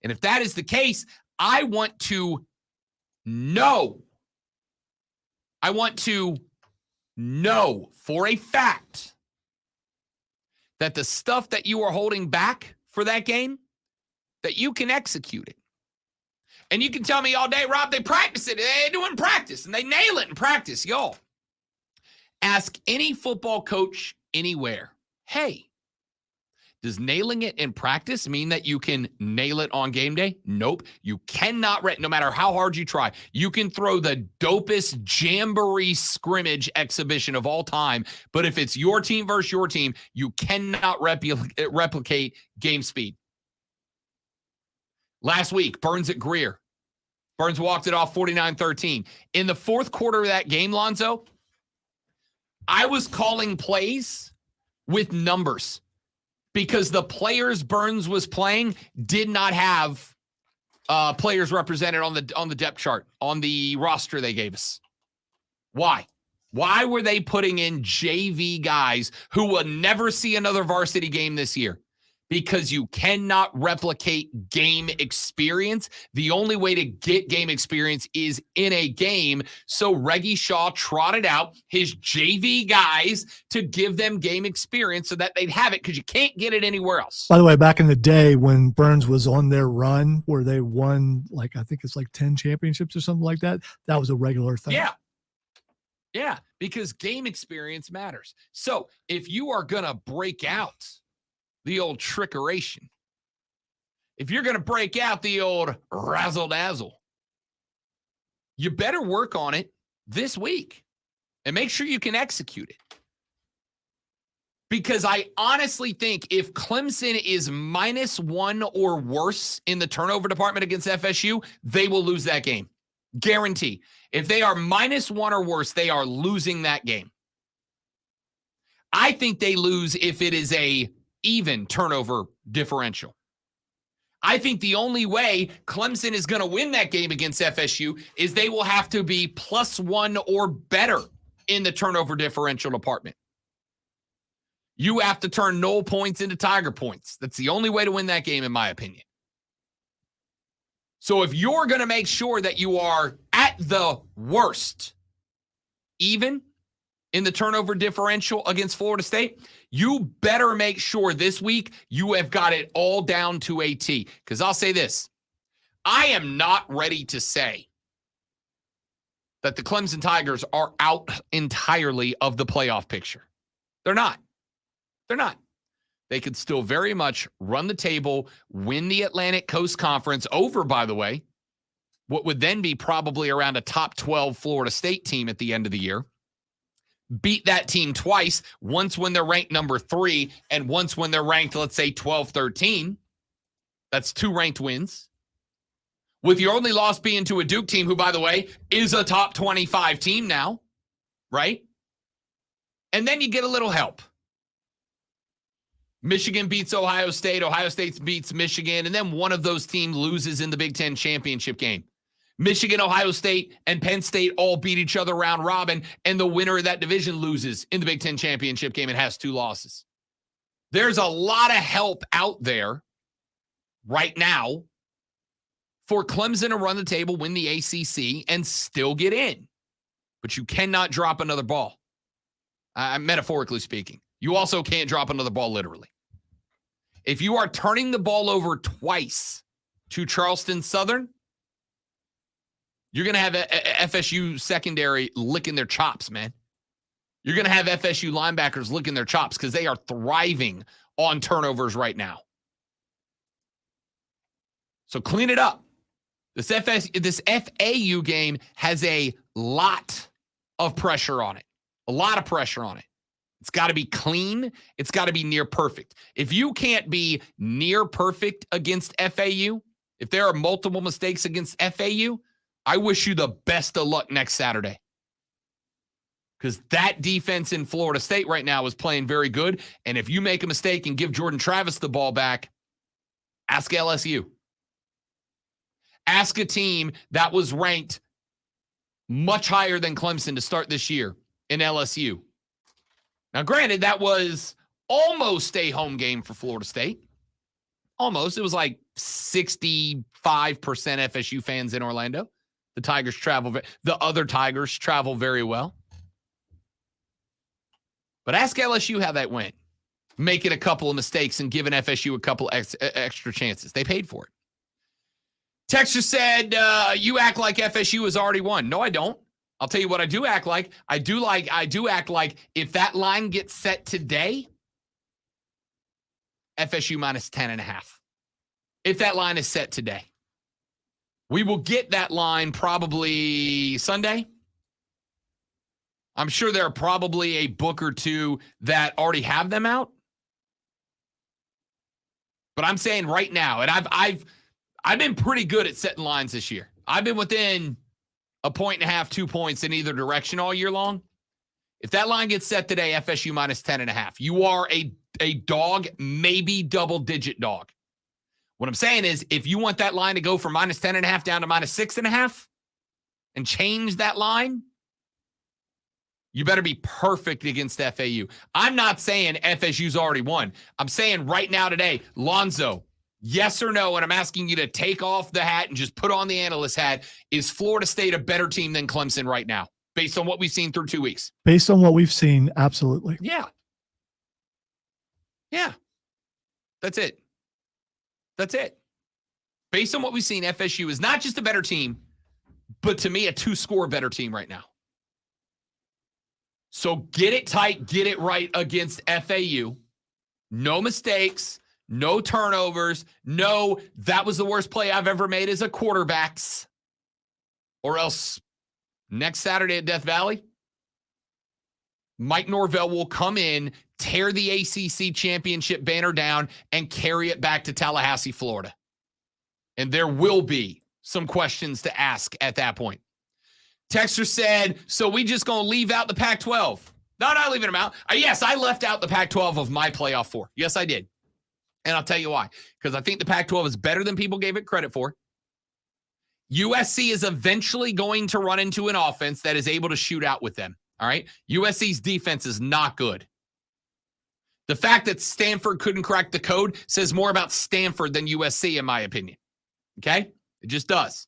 Speaker 7: And if that is the case, I want to know for a fact that the stuff that you are holding back for that game, that you can execute it. And you can tell me all day, Rob, they practice it. They do it in practice, and they nail it in practice, y'all. Ask any football coach anywhere, hey, does nailing it in practice mean that you can nail it on game day? Nope. You cannot, no matter how hard you try, you can throw the dopest jamboree scrimmage exhibition of all time, but if it's your team versus your team, you cannot replicate game speed. Last week, Burns at Greer. Burns walked it off 49-13. In the fourth quarter of that game, Lonzo, I was calling plays with numbers because the players Burns was playing did not have players represented on the depth chart, on the roster they gave us. Why? Why were they putting in JV guys who will never see another varsity game this year? Because you cannot replicate game experience. The only way to get game experience is in a game. So Reggie Shaw trotted out his JV guys to give them game experience so that they'd have it, because you can't get it anywhere else.
Speaker 3: By the way, back in the day when Burns was on their run where they won, I think it's 10 championships or something like that, that was a regular thing.
Speaker 7: Yeah. Yeah, because game experience matters. So if you are going to break out the old trickeration, if you're going to break out the old razzle-dazzle, you better work on it this week and make sure you can execute it. Because I honestly think if Clemson is -1 or worse in the turnover department against FSU, they will lose that game. Guarantee. If they are -1 or worse, they are losing that game. I think they lose if it is a even turnover differential. I think the only way Clemson is going to win that game against FSU is they will have to be +1 or better in the turnover differential department. You have to turn Knoll points into Tiger points. That's the only way to win that game, in my opinion. So if you're going to make sure that you are at the worst even in the turnover differential against Florida State, you better make sure this week you have got it all down to a T. Because I'll say this, I am not ready to say that the Clemson Tigers are out entirely of the playoff picture. They're not. They're not. They could still very much run the table, win the Atlantic Coast Conference over, by the way, what would then be probably around a top 12 Florida State team at the end of the year. Beat that team twice, once when they're ranked number 3 and once when they're ranked, let's say, 12-13. That's 2 ranked wins. With your only loss being to a Duke team who, by the way, is a top 25 team now, right? And then you get a little help. Michigan beats Ohio State. Ohio State beats Michigan. And then one of those teams loses in the Big Ten championship game. Michigan, Ohio State, and Penn State all beat each other round robin, and the winner of that division loses in the Big Ten championship game and has 2 losses. There's a lot of help out there right now for Clemson to run the table, win the ACC, and still get in. But you cannot drop another ball, metaphorically speaking. You also can't drop another ball literally. If you are turning the ball over twice to Charleston Southern, You're going to have a FSU secondary licking their chops, man. You're going to have FSU linebackers licking their chops because they are thriving on turnovers right now. So clean it up. This FAU game has a lot of pressure on it. A lot of pressure on it. It's got to be clean. It's got to be near perfect. If you can't be near perfect against FAU, if there are multiple mistakes against FAU, I wish you the best of luck next Saturday. Because that defense in Florida State right now is playing very good. And if you make a mistake and give Jordan Travis the ball back, ask LSU. Ask a team that was ranked much higher than Clemson to start this year in LSU. Now, granted, that was almost a home game for Florida State. Almost. It was like 65% FSU fans in Orlando. The other Tigers travel very well. But ask LSU how that went. Making a couple of mistakes and giving FSU a couple extra chances. They paid for it. Texter said, you act like FSU has already won. No, I don't. I'll tell you what I do act like. I do act like if that line gets set today, FSU minus 10.5. If that line is set today. We will get that line probably Sunday. I'm sure there are probably a book or two that already have them out. But I'm saying right now, and I've been pretty good at setting lines this year. I've been within 1.5, 2 points in either direction all year long. If that line gets set today, FSU minus 10.5. You are a dog, maybe double-digit dog. What I'm saying is, if you want that line to go from minus 10.5 down to minus 6.5 and change that line, you better be perfect against FAU. I'm not saying FSU's already won. I'm saying right now today, Lonzo, yes or no, and I'm asking you to take off the hat and just put on the analyst hat, is Florida State a better team than Clemson right now, based on what we've seen through 2 weeks?
Speaker 3: Based on what we've seen, absolutely.
Speaker 7: Yeah. Yeah. That's it. That's it. Based on what we've seen, FSU is not just a better team, but to me, a 2-score better team right now. So get it tight, get it right against FAU. No mistakes, no turnovers, no, that was the worst play I've ever made as a quarterback's. Or else next Saturday at Death Valley, Mike Norvell will come in, tear the ACC championship banner down, and carry it back to Tallahassee, Florida. And there will be some questions to ask at that point. Texter said, so we just going to leave out the Pac-12? No, not leaving them out. Yes, I left out the Pac-12 of my playoff 4. Yes, I did. And I'll tell you why. Because I think the Pac-12 is better than people gave it credit for. USC is eventually going to run into an offense that is able to shoot out with them. All right? USC's defense is not good. The fact that Stanford couldn't crack the code says more about Stanford than USC, in my opinion. Okay? It just does.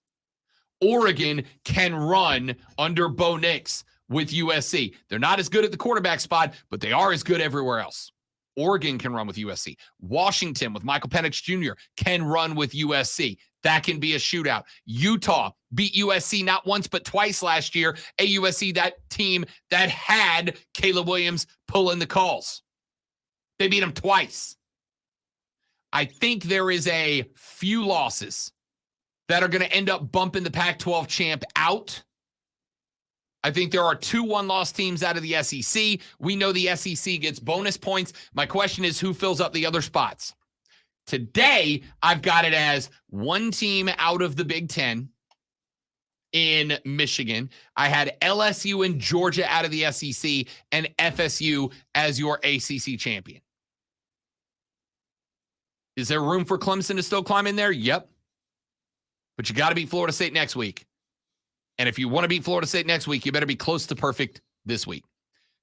Speaker 7: Oregon can run under Bo Nix with USC. They're not as good at the quarterback spot, but they are as good everywhere else. Oregon can run with USC. Washington with Michael Penix Jr. can run with USC. That can be a shootout. Utah beat USC not once but twice last year. A USC, that team that had Caleb Williams pulling the calls. They beat them twice. I think there is a few losses that are going to end up bumping the Pac-12 champ out. I think there are 2 one-loss teams out of the SEC. We know the SEC gets bonus points. My question is, who fills up the other spots? Today, I've got it as 1 team out of the Big Ten in Michigan. I had LSU and Georgia out of the SEC and FSU as your ACC champion. Is there room for Clemson to still climb in there? Yep. But you got to beat Florida State next week. And if you want to beat Florida State next week, you better be close to perfect this week.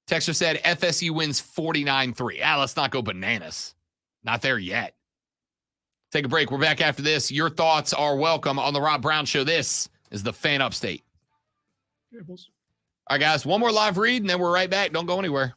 Speaker 7: Texter said FSU wins 49-3. Let's not go bananas. Not there yet. Take a break. We're back after this. Your thoughts are welcome on the Rob Brown Show. This is the Fan Upstate. All right, guys. One more live read, and then we're right back. Don't go anywhere.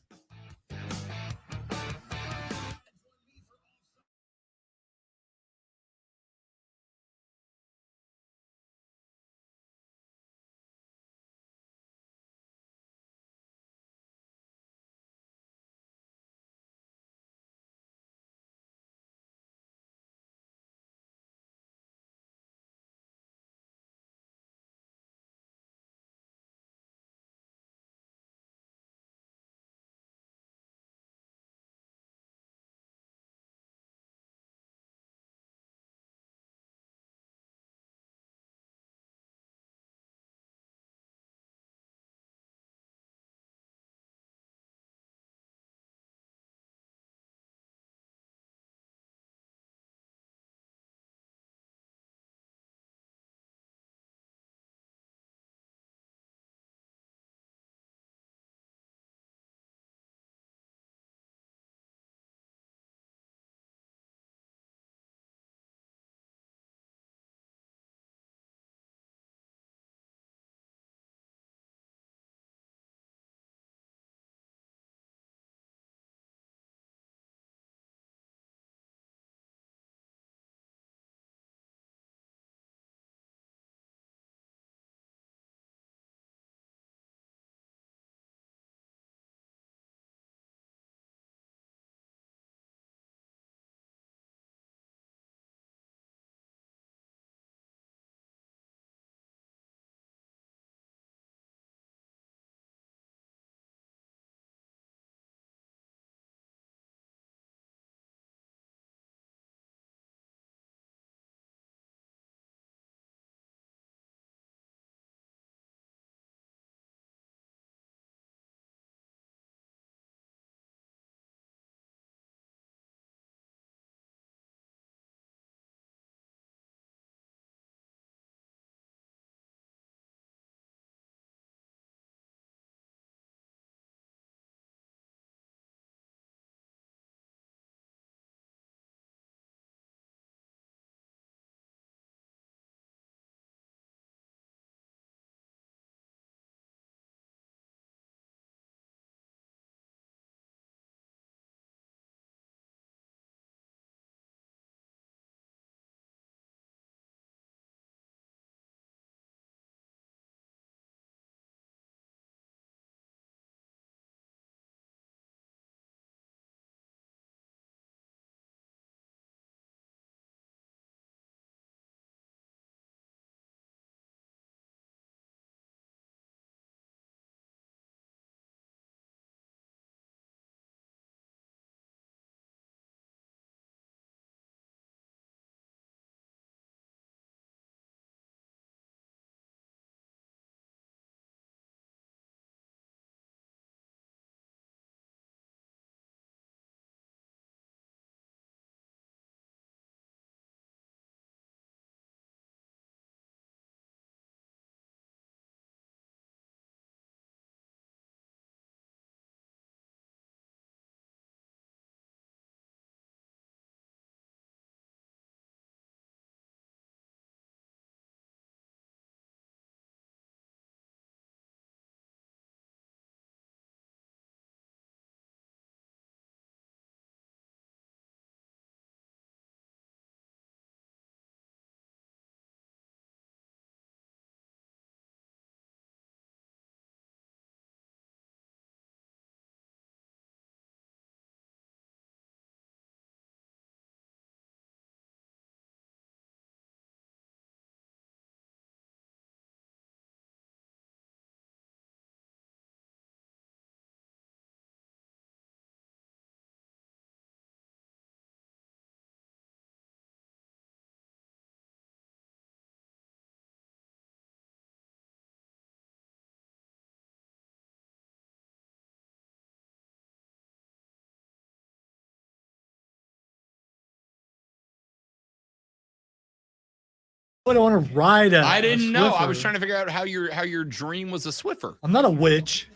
Speaker 3: What do I want to ride a
Speaker 7: I didn't know. I was
Speaker 3: Swiffer?
Speaker 7: trying to figure out how your dream was a Swiffer.
Speaker 3: I'm not a witch.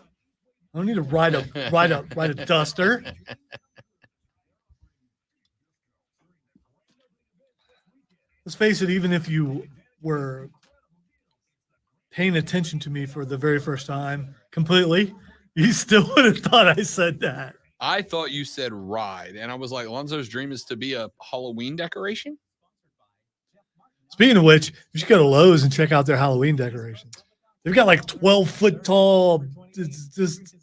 Speaker 3: I don't need to ride a duster. Let's face it, even if you were paying attention to me for the very first time completely, you still would have thought I said that.
Speaker 7: I thought you said ride, and I was like, Alonzo's dream is to be a Halloween decoration?
Speaker 3: Speaking of which, you should go to Lowe's and check out their Halloween decorations. They've got like 12-foot tall. It's just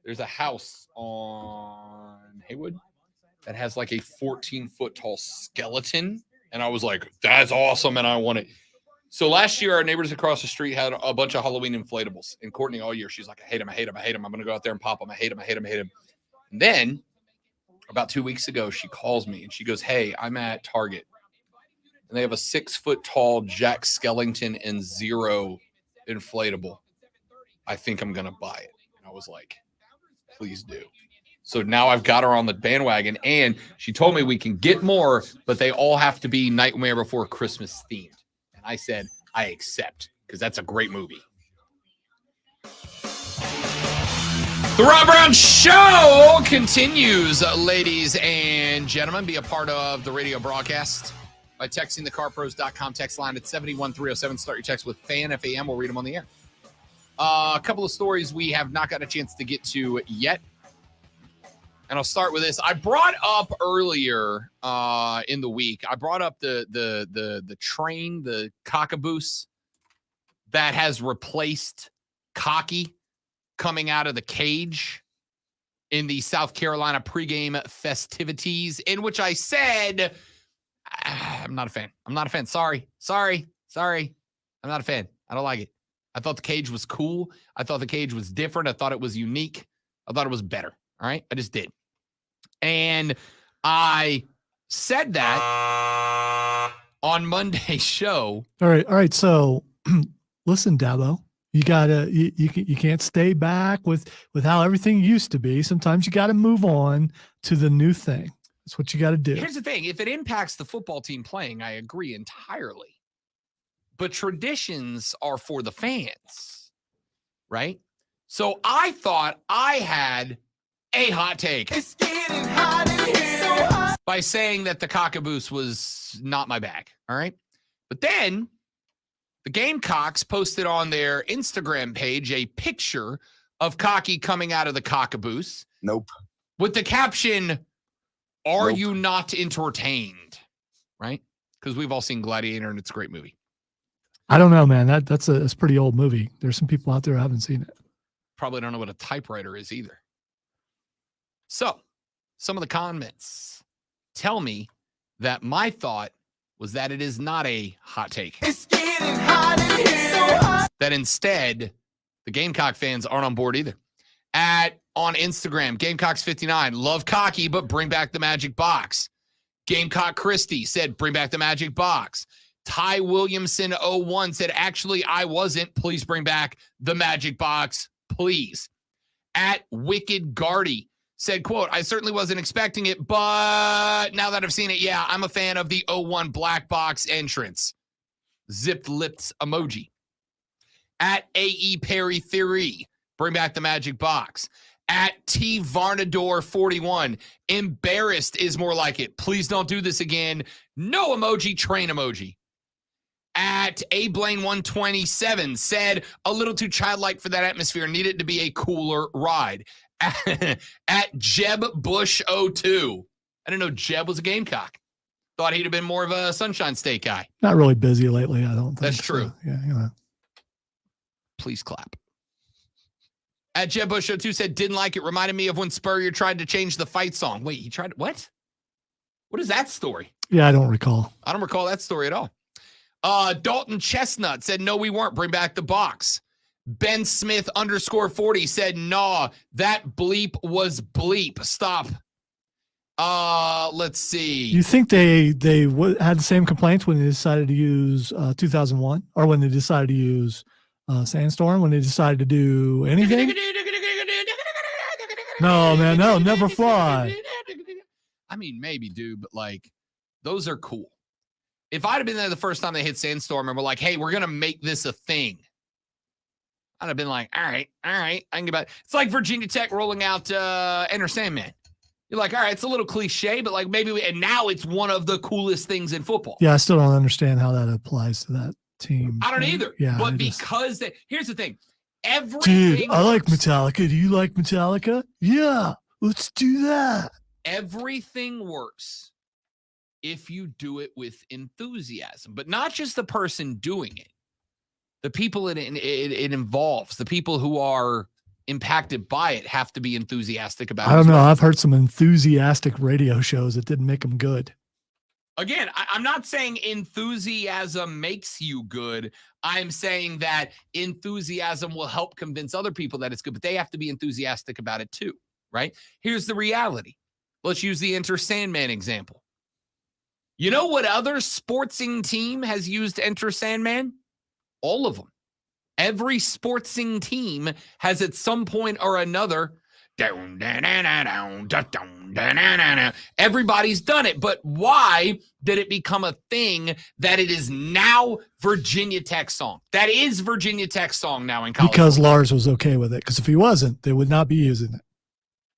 Speaker 7: There's a house on Haywood that has like a 14-foot tall skeleton, and I was like, that's awesome, and I want it. So last year, our neighbors across the street had a bunch of Halloween inflatables, and Courtney all year, she's like, I hate them, I hate them, I hate them. I'm going to go out there and pop them. I hate them, I hate them, I hate them. And then about 2 weeks ago, she calls me, and she goes, hey, I'm at Target, and they have a 6-foot tall Jack Skellington and Zero inflatable. I think I'm going to buy it. And I was like, please do. So now I've got her on the bandwagon, and she told me we can get more, but they all have to be Nightmare Before Christmas themed. And I said, I accept, because that's a great movie. The Rob Brown Show continues, ladies and gentlemen. Be a part of the radio broadcast by texting thecarpros.com text line at 71307. Start your text with FAN, FAM. We'll read them on the air. A couple of stories we have not got a chance to get to yet. And I'll start with this. I brought up earlier in the week, I brought up the train, the cockaboose that has replaced Cocky coming out of the cage in the South Carolina pregame festivities, in which I said, I'm not a fan. I'm not a fan. Sorry. I'm not a fan. I don't like it. I thought the cage was cool. I thought the cage was different. I thought it was unique. I thought it was better. All right. I just did. And I said that on Monday's show.
Speaker 3: all right. So listen, Dabo, you gotta you can't stay back with how everything used to be. Sometimes you got to move on to the new thing. That's what you got to do.
Speaker 7: Here's the thing. If it impacts the football team playing, I agree entirely. But traditions are for the fans, right? So I thought I had a hot take. It's getting hot in here. So hot. By saying that the cockaboose was not my bag, all right? But then the Gamecocks posted on their Instagram page a picture of Cocky coming out of the cockaboose.
Speaker 5: Nope.
Speaker 7: With the caption, are
Speaker 5: Nope.
Speaker 7: you not entertained? Right? Because we've all seen Gladiator, and it's a great movie.
Speaker 3: I don't know, man. That's a pretty old movie. There's some people out there who haven't seen it.
Speaker 7: Probably don't know what a typewriter is either. So, some of the comments tell me that my thought was that it is not a hot take. It's getting hot in here. So hot. That instead, the Gamecock fans aren't on board either. On Instagram, Gamecocks59, love Cocky, but bring back the magic box. Gamecock Christie said, bring back the magic box. Ty Williamson 01 said, actually, I wasn't. Please bring back the magic box, please. At Wicked Guardy said, quote, I certainly wasn't expecting it, but now that I've seen it, yeah, I'm a fan of the 01 black box entrance. Zipped lips emoji. At AE Perry Theory, bring back the magic box. At T Varnador 41, embarrassed is more like it. Please don't do this again. No emoji, train emoji. At A Blaine 127 said, a little too childlike for that atmosphere. Need it to be a cooler ride. At Jeb Bush 02. I didn't know Jeb was a Gamecock. Thought he'd have been more of a Sunshine State guy.
Speaker 3: Not really busy lately, I don't think.
Speaker 7: That's true.
Speaker 3: So, yeah, you know.
Speaker 7: Please clap. At Jeb Bush 02 said, didn't like it. Reminded me of when Spurrier tried to change the fight song. Wait, he tried what? What is that story?
Speaker 3: Yeah, I don't recall.
Speaker 7: I don't recall that story at all. Dalton Chestnut said, no, we weren't. Bring back the box. Ben Smith _40 said, nah, that bleep was bleep. Stop. Let's see.
Speaker 3: You think they had the same complaints when they decided to use 2001, or when they decided to use Sandstorm, when they decided to do anything? No, man, no, never fly.
Speaker 7: I mean, maybe, dude, but like, those are cool. If I'd have been there the first time they hit Sandstorm and we're like, hey, we're going to make this a thing, I'd have been like, all right, I can get back. It's like Virginia Tech rolling out Enter Sandman. You're like, all right, it's a little cliche, but like and now it's one of the coolest things in football.
Speaker 3: Yeah, I still don't understand how that applies to that team.
Speaker 7: I don't either.
Speaker 3: Yeah,
Speaker 7: but because here's the thing.
Speaker 3: Dude, I like Metallica. Do you like Metallica? Yeah, let's do that.
Speaker 7: Everything works if you do it with enthusiasm, but not just the person doing it. The people it involves, the people who are impacted by it have to be enthusiastic about it.
Speaker 3: I don't know. I've heard some enthusiastic radio shows that didn't make them good.
Speaker 7: Again, I'm not saying enthusiasm makes you good. I'm saying that enthusiasm will help convince other people that it's good, but they have to be enthusiastic about it too, right? Here's the reality. Let's use the Enter Sandman example. You know what other sportsing team has used Enter Sandman? All of them. Every sportsing team has at some point or another. Everybody's done it, but why did it become a thing that it is now Virginia Tech song? That is Virginia Tech song now in college.
Speaker 3: Because Lars was okay with it. Because if he wasn't, they would not be using it.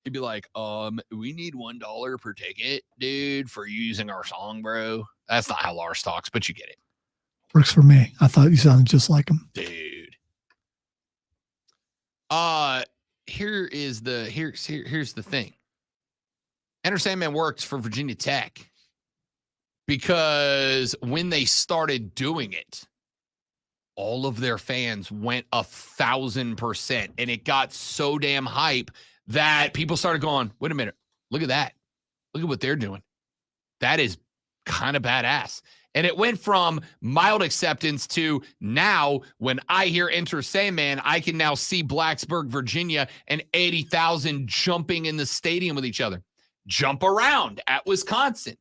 Speaker 7: He'd be like, we need $1 per ticket, dude, for using our song, bro. That's not how Lars talks, but you get it.
Speaker 3: Works for me. I thought you sounded just like him.
Speaker 7: Dude. Here's the thing. Enter Sandman works for Virginia Tech because when they started doing it, all of their fans went 1,000%, and it got so damn hype that people started going, wait a minute, look at that. Look at what they're doing. That is kind of badass. And it went from mild acceptance to now when I hear Enter Sandman, I can now see Blacksburg, Virginia, and 80,000 jumping in the stadium with each other. Jump Around at Wisconsin.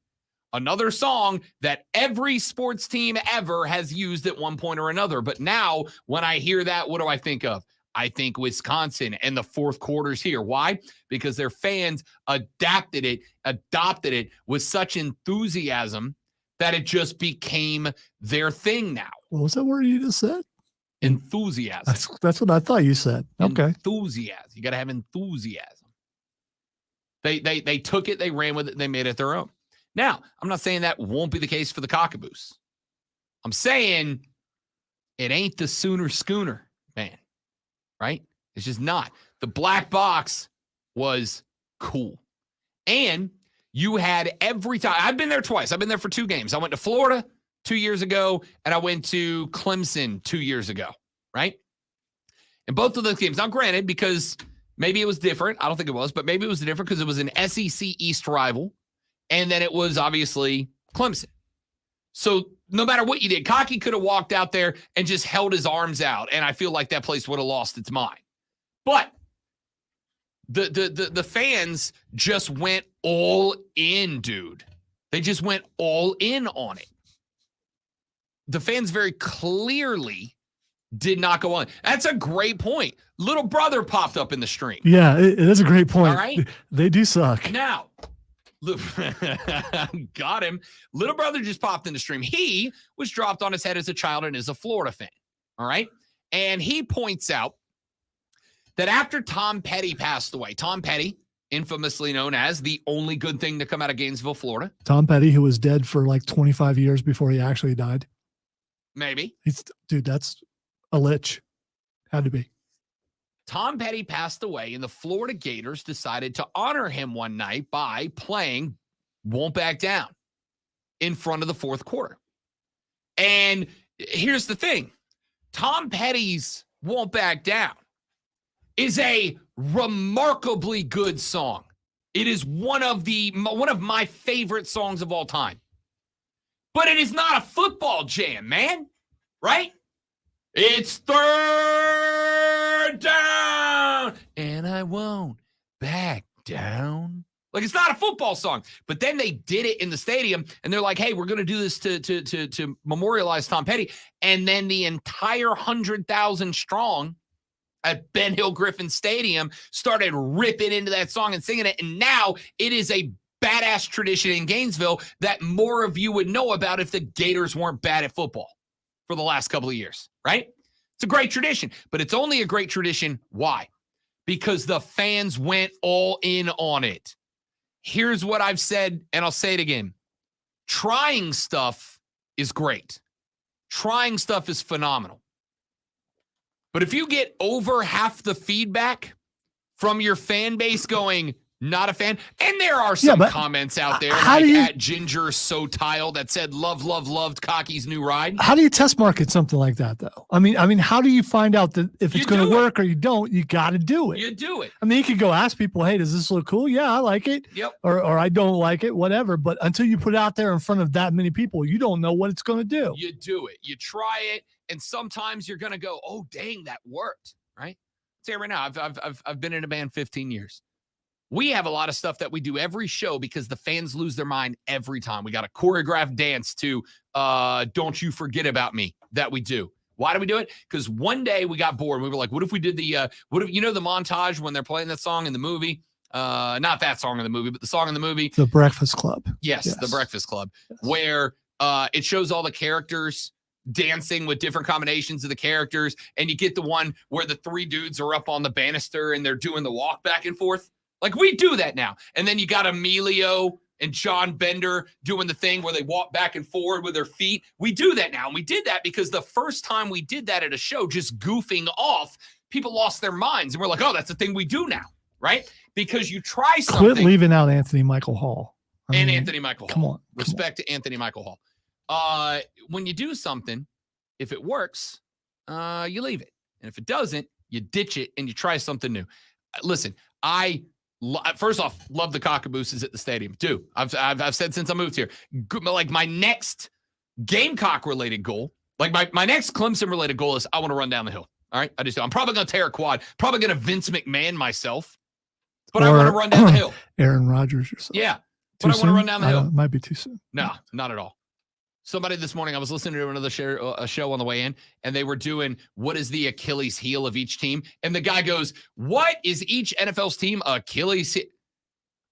Speaker 7: Another song that every sports team ever has used at one point or another. But now when I hear that, what do I think of? I think Wisconsin and the fourth quarters here. Why? Because their fans adopted it with such enthusiasm that it just became their thing now.
Speaker 3: What was that word you just said?
Speaker 7: Enthusiasm.
Speaker 3: That's what I thought you said. Okay.
Speaker 7: Enthusiasm. You got to have enthusiasm. They took it, they ran with it, they made it their own. Now, I'm not saying that won't be the case for the Cockaboos. I'm saying it ain't the Sooner Schooner, man. Right? It's just not. The Black Box was cool. And you had every time. I've been there twice. I've been there for 2 games. I went to Florida 2 years ago, and I went to Clemson 2 years ago, right? And both of those games, now granted, because maybe it was different. I don't think it was, but maybe it was different because it was an SEC East rival, and then it was obviously Clemson. So no matter what you did, Cocky could have walked out there and just held his arms out, and I feel like that place would have lost its mind. But the fans just went all in, dude. They just went all in on it. The fans very clearly did not go on. That's a great point. Little Brother popped up in the stream.
Speaker 3: Yeah, it is a great point.
Speaker 7: All right.
Speaker 3: They do suck.
Speaker 7: Now, got him. Little Brother just popped in the stream. He was dropped on his head as a child and is a Florida fan. All right. And he points out that after Tom Petty passed away, Tom Petty, infamously known as the only good thing to come out of Gainesville, Florida.
Speaker 3: Tom Petty, who was dead for like 25 years before he actually died.
Speaker 7: Maybe.
Speaker 3: Dude, that's a lich. Had to be.
Speaker 7: Tom Petty passed away, and the Florida Gators decided to honor him one night by playing Won't Back Down in front of the fourth quarter. And here's the thing. Tom Petty's Won't Back Down is a remarkably good song. It is one of my favorite songs of all time. But it is not a football jam, man. Right? It's third down, and I won't back down. Like, it's not a football song. But then they did it in the stadium, and they're like, hey, we're going to do this to memorialize Tom Petty. And then the entire 100,000 strong at Ben Hill Griffin Stadium started ripping into that song and singing it. And now it is a badass tradition in Gainesville that more of you would know about if the Gators weren't bad at football for the last couple of years, right? It's a great tradition, but it's only a great tradition. Why? Because the fans went all in on it. Here's what I've said, and I'll say it again. Trying stuff is great. Trying stuff is phenomenal. But if you get over half the feedback from your fan base going, not a fan, and there are some comments out there like at Ginger So Tile that said, loved Cocky's new ride.
Speaker 3: How do you test market something like that, though? I mean, how do you find out that if it's going to work or you don't? You got to do it.
Speaker 7: You do it.
Speaker 3: I mean, you could go ask people, hey, does this look cool? Yeah, I like it.
Speaker 7: Yep.
Speaker 3: Or I don't like it, whatever. But until you put it out there in front of that many people, you don't know what it's going to do.
Speaker 7: You do it. You try it, and sometimes you're going to go, oh, dang, that worked, right? I'll tell you right now, I've been in a band 15 years. We have a lot of stuff that we do every show because the fans lose their mind every time. We got a choreographed dance to Don't You Forget About Me that we do. Why do we do it? Because one day we got bored. We were like, what if we did the montage when they're playing that song in the movie? Not that song in the movie, but the song in the movie.
Speaker 3: The Breakfast Club.
Speaker 7: Yes. The Breakfast Club, where it shows all the characters dancing with different combinations of the characters. And you get the one where the three dudes are up on the banister and they're doing the walk back and forth. Like, we do that now. And then you got Emilio and John Bender doing the thing where they walk back and forward with their feet. We do that now. And we did that because the first time we did that at a show, just goofing off, people lost their minds. And we're like, oh, that's the thing we do now, right? Because you try something.
Speaker 3: Quit leaving out Anthony Michael Hall.
Speaker 7: Anthony Michael Hall.
Speaker 3: Come on.
Speaker 7: Respect to Anthony Michael Hall. When you do something, if it works, you leave it. And if it doesn't, you ditch it and you try something new. Listen, first off, love the cockabooses at the stadium too. I've said since I moved here, like my next Gamecock related goal, like my next Clemson related goal is I want to run down the hill. All right. I'm probably going to tear a quad, probably going to Vince McMahon myself, but I want to run down the hill.
Speaker 3: Aaron Rodgers or something.
Speaker 7: Yeah. But I want to run down the hill.
Speaker 3: It might be too soon.
Speaker 7: No, not at all. Somebody this morning, I was listening to another show on the way in, and they were doing, what is the Achilles heel of each team? And the guy goes, what is each NFL's team Achilles heel?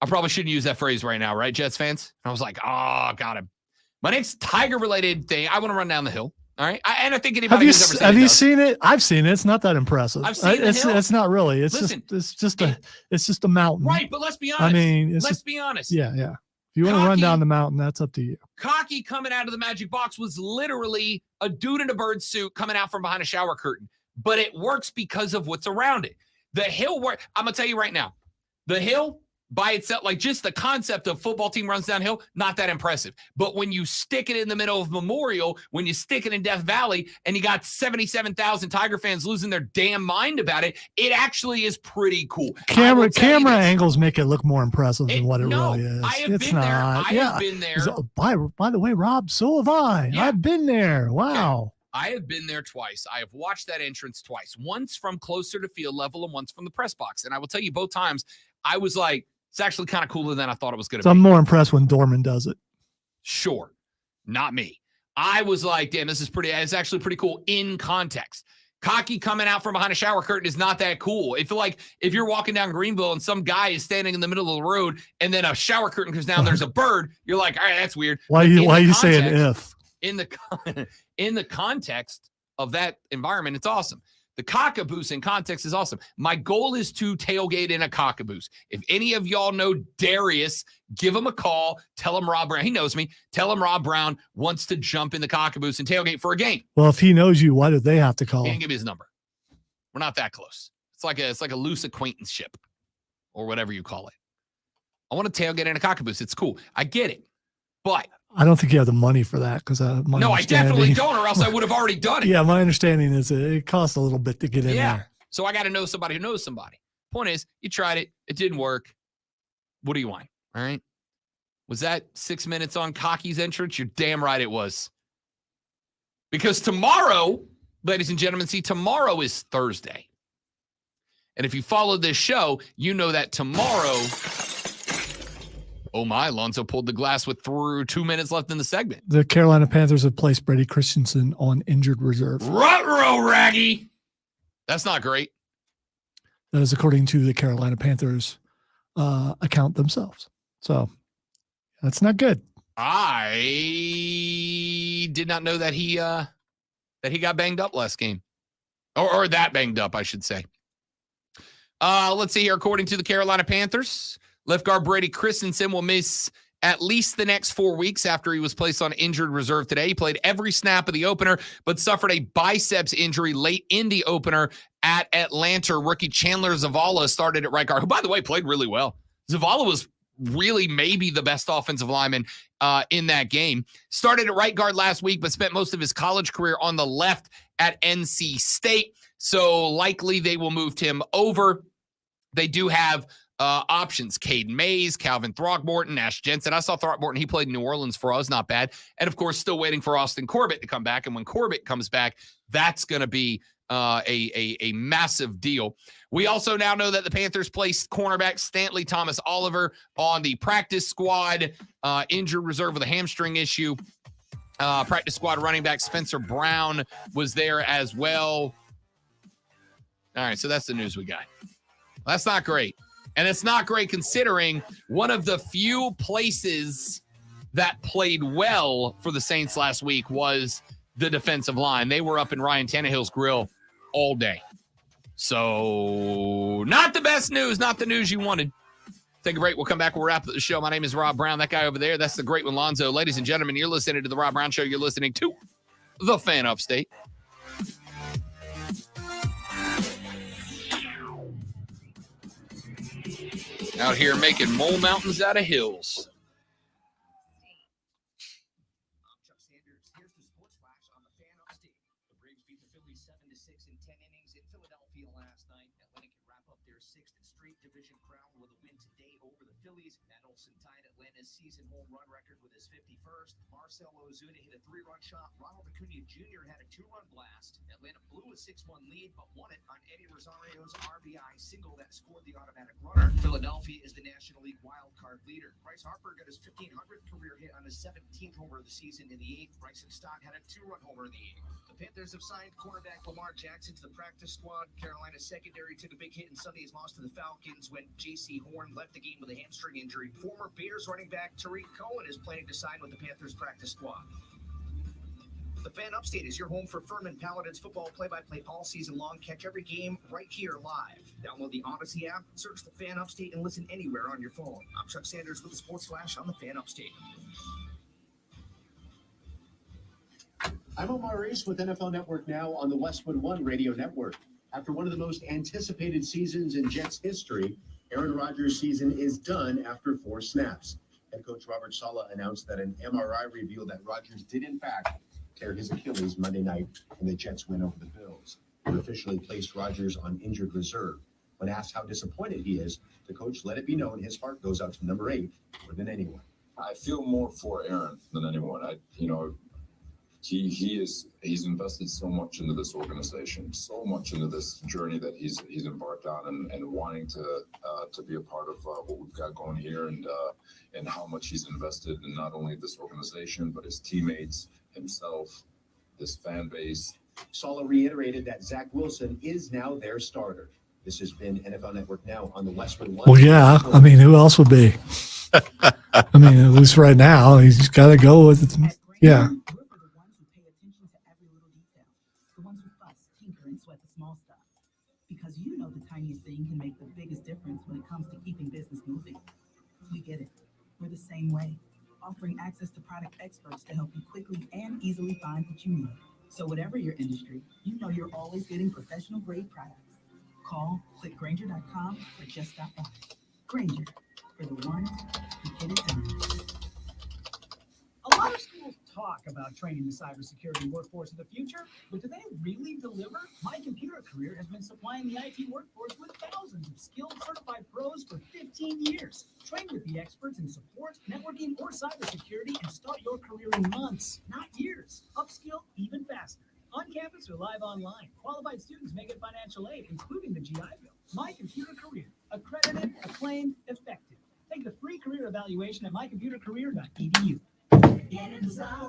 Speaker 7: I probably shouldn't use that phrase right now, right, Jets fans? And I was like, oh, got him. My next Tiger-related thing, I want to run down the hill. All right. And I think anybody who's ever seen it
Speaker 3: Have you seen it? I've seen it. It's not that impressive.
Speaker 7: I've seen the hill.
Speaker 3: It's not really. It's just a mountain.
Speaker 7: Right, but let's be honest.
Speaker 3: I mean,
Speaker 7: let's be honest.
Speaker 3: Yeah. If you want to run down the mountain, that's up to you.
Speaker 7: Cocky coming out of the magic box was literally a dude in a bird suit coming out from behind a shower curtain. But it works because of what's around it. The hill work. I'm going to tell you right now, the hill by itself, like just the concept of football team runs downhill, not that impressive. But when you stick it in the middle of Memorial, when you stick it in Death Valley, and you got 77,000 Tiger fans losing their damn mind about it, it actually is pretty cool.
Speaker 3: Camera angles make it look more impressive than what it really is.
Speaker 7: I have been there. I have been there.
Speaker 3: By the way, Rob, so have I.
Speaker 7: Yeah.
Speaker 3: I've been there. Wow.
Speaker 7: Okay. I have been there twice. I have watched that entrance twice, once from closer to field level and once from the press box. And I will tell you, both times, I was like, it's actually kind of cooler than I thought it was going to be.
Speaker 3: I'm more impressed when Dorman does it.
Speaker 7: Sure. Not me. I was like, damn, it's actually pretty cool in context. Cocky coming out from behind a shower curtain is not that cool. If you're walking down Greenville and some guy is standing in the middle of the road and then a shower curtain comes down, there's a bird, you're like, all right, that's weird.
Speaker 3: Why are you saying if?
Speaker 7: In the context of that environment, it's awesome. The cockaboose in context is awesome. My goal is to tailgate in a cockaboose. If any of y'all know Darius, give him a call. Tell him Rob Brown. He knows me. Tell him Rob Brown wants to jump in the cockaboose and tailgate for a game.
Speaker 3: Well, if he knows you, why do they have to call?
Speaker 7: He didn't give me his number. We're not that close. It's like a loose acquaintanceship or whatever you call it. I want to tailgate in a cockaboose. It's cool. I get it. But
Speaker 3: I don't think you have the money for that because
Speaker 7: no, I definitely don't, or else I would have already done it.
Speaker 3: Yeah, my understanding is it costs a little bit to get in there.
Speaker 7: So I got to know somebody who knows somebody. Point is, you tried it. It didn't work. What do you want? All right. Was that 6 minutes on Cocky's entrance? You're damn right it was. Because tomorrow, ladies and gentlemen, tomorrow is Thursday. And if you follow this show, you know that tomorrow... Oh my, Lonzo pulled the glass with 2 minutes left in the segment.
Speaker 3: The Carolina Panthers have placed Brady Christensen on injured reserve.
Speaker 7: Ruh-roh, Raggy. That's not great.
Speaker 3: That is according to the Carolina Panthers account themselves. So That's not good.
Speaker 7: I did not know that he got banged up last game. Or that banged up, I should say. Let's see here. According to the Carolina Panthers, left guard Brady Christensen will miss at least the next 4 weeks after he was placed on injured reserve today. He played every snap of the opener, but suffered a biceps injury late in the opener at Atlanta. Rookie Chandler Zavala started at right guard, who, by the way, played really well. Zavala was really maybe the best offensive lineman in that game. Started at right guard last week, but spent most of his college career on the left at NC State. So likely they will move him over. They do have options: Caden Mays, Calvin Throckmorton, Nash Jensen. I saw Throckmorton. He played in New Orleans for us. Not bad. And, of course, still waiting for Austin Corbett to come back. And when Corbett comes back, that's going to be a massive deal. We also now know that the Panthers placed cornerback Stanley Thomas Oliver on the practice squad, injured reserve with a hamstring issue. Practice squad running back Spencer Brown was there as well. All right, so that's the news we got. That's not great. And it's not great considering one of the few places that played well for the Saints last week was the defensive line. They were up in Ryan Tannehill's grill all day. So not the best news, not the news you wanted. Take a break. We'll come back. We'll wrap up the show. My name is Rob Brown. That guy over there, that's the great one, Lonzo. Ladies and gentlemen, you're listening to The Rob Brown Show. You're listening to The Fan Upstate. Out here making mole mountains out of hills.
Speaker 14: I'm Chuck Sanders. Here's the sports flash on the Fan Upstate. The Braves beat the Phillies 7-6 in 10 innings in Philadelphia last night. Atlanta can wrap up their 6th straight division crown with a win today over the Phillies. Matt Olson tied Atlanta's season home run record with his 51st. Marcell Ozuna hit a 3-run shot. Ronald Acuna Jr. had a 2-run blast. Atlanta blew a 6-1 lead, but won it on Eddie Rosario's RBI single that scored the automatic runner. Philadelphia is the National League wild card leader. Bryce Harper got his 1500th career hit on his 17th homer of the season in the 8th. Bryson Stott had a 2-run homer in the 8th. The Panthers have signed cornerback Lamar Jackson to the practice squad. Carolina's secondary took a big hit in Sunday's loss to the Falcons when J.C. Horn left the game with a hamstring injury. Former Bears running back Tariq Cohen is planning to sign with the Panthers practice squad. The Fan Upstate is your home for Furman Paladins football play-by-play all season long. Catch every game right here live. Download the Odyssey app, search the Fan Upstate, and listen anywhere on your phone. I'm Chuck Sanders with the Sports Flash on the Fan Upstate.
Speaker 15: I'm Omar Reese with NFL Network Now on the Westwood One Radio Network. After one of the most anticipated seasons in Jets history, Aaron Rodgers' season is done after 4 snaps. Head coach Robert Saleh announced that an MRI revealed that Rodgers did in fact tear his Achilles Monday night in the Jets win over the Bills. It officially placed Rodgers on injured reserve. When asked how disappointed he is, the coach let it be known his heart goes out to number 8 more than anyone.
Speaker 16: I feel more for Aaron than anyone. He's invested so much into this organization, so much into this journey that he's embarked on, and wanting to be a part of what we've got going here, and how much he's invested in not only this organization but his teammates, himself, this fan base.
Speaker 15: Saleh reiterated that Zach Wilson is now their starter. This has been NFL Network Now on the Westwood One.
Speaker 3: Well, yeah. I mean, who else would be? I mean, at least right now, he's got to go with it. Yeah.
Speaker 17: The ones who fuss, tinker, and sweat the small stuff. Because you know the tiniest thing can make the biggest difference when it comes to keeping business moving. We get it. We're the same way, offering access to product experts to help you quickly and easily find what you need. So whatever your industry, you know you're always getting professional grade products. Call, click Grainger.com, or just stop by. Grainger, for the ones who get it done.
Speaker 11: A lot of schools talk about training the cybersecurity workforce of the future, but do they really deliver? My Computer Career has been supplying the IT workforce with thousands of skilled certified pros for 15 years. Train with the experts in support, networking, or cybersecurity and start your career in months, not years. Upskill even faster. On campus or live online, qualified students may get financial aid, including the GI Bill. My Computer Career, accredited, acclaimed, effective. Take the free career evaluation at mycomputercareer.edu.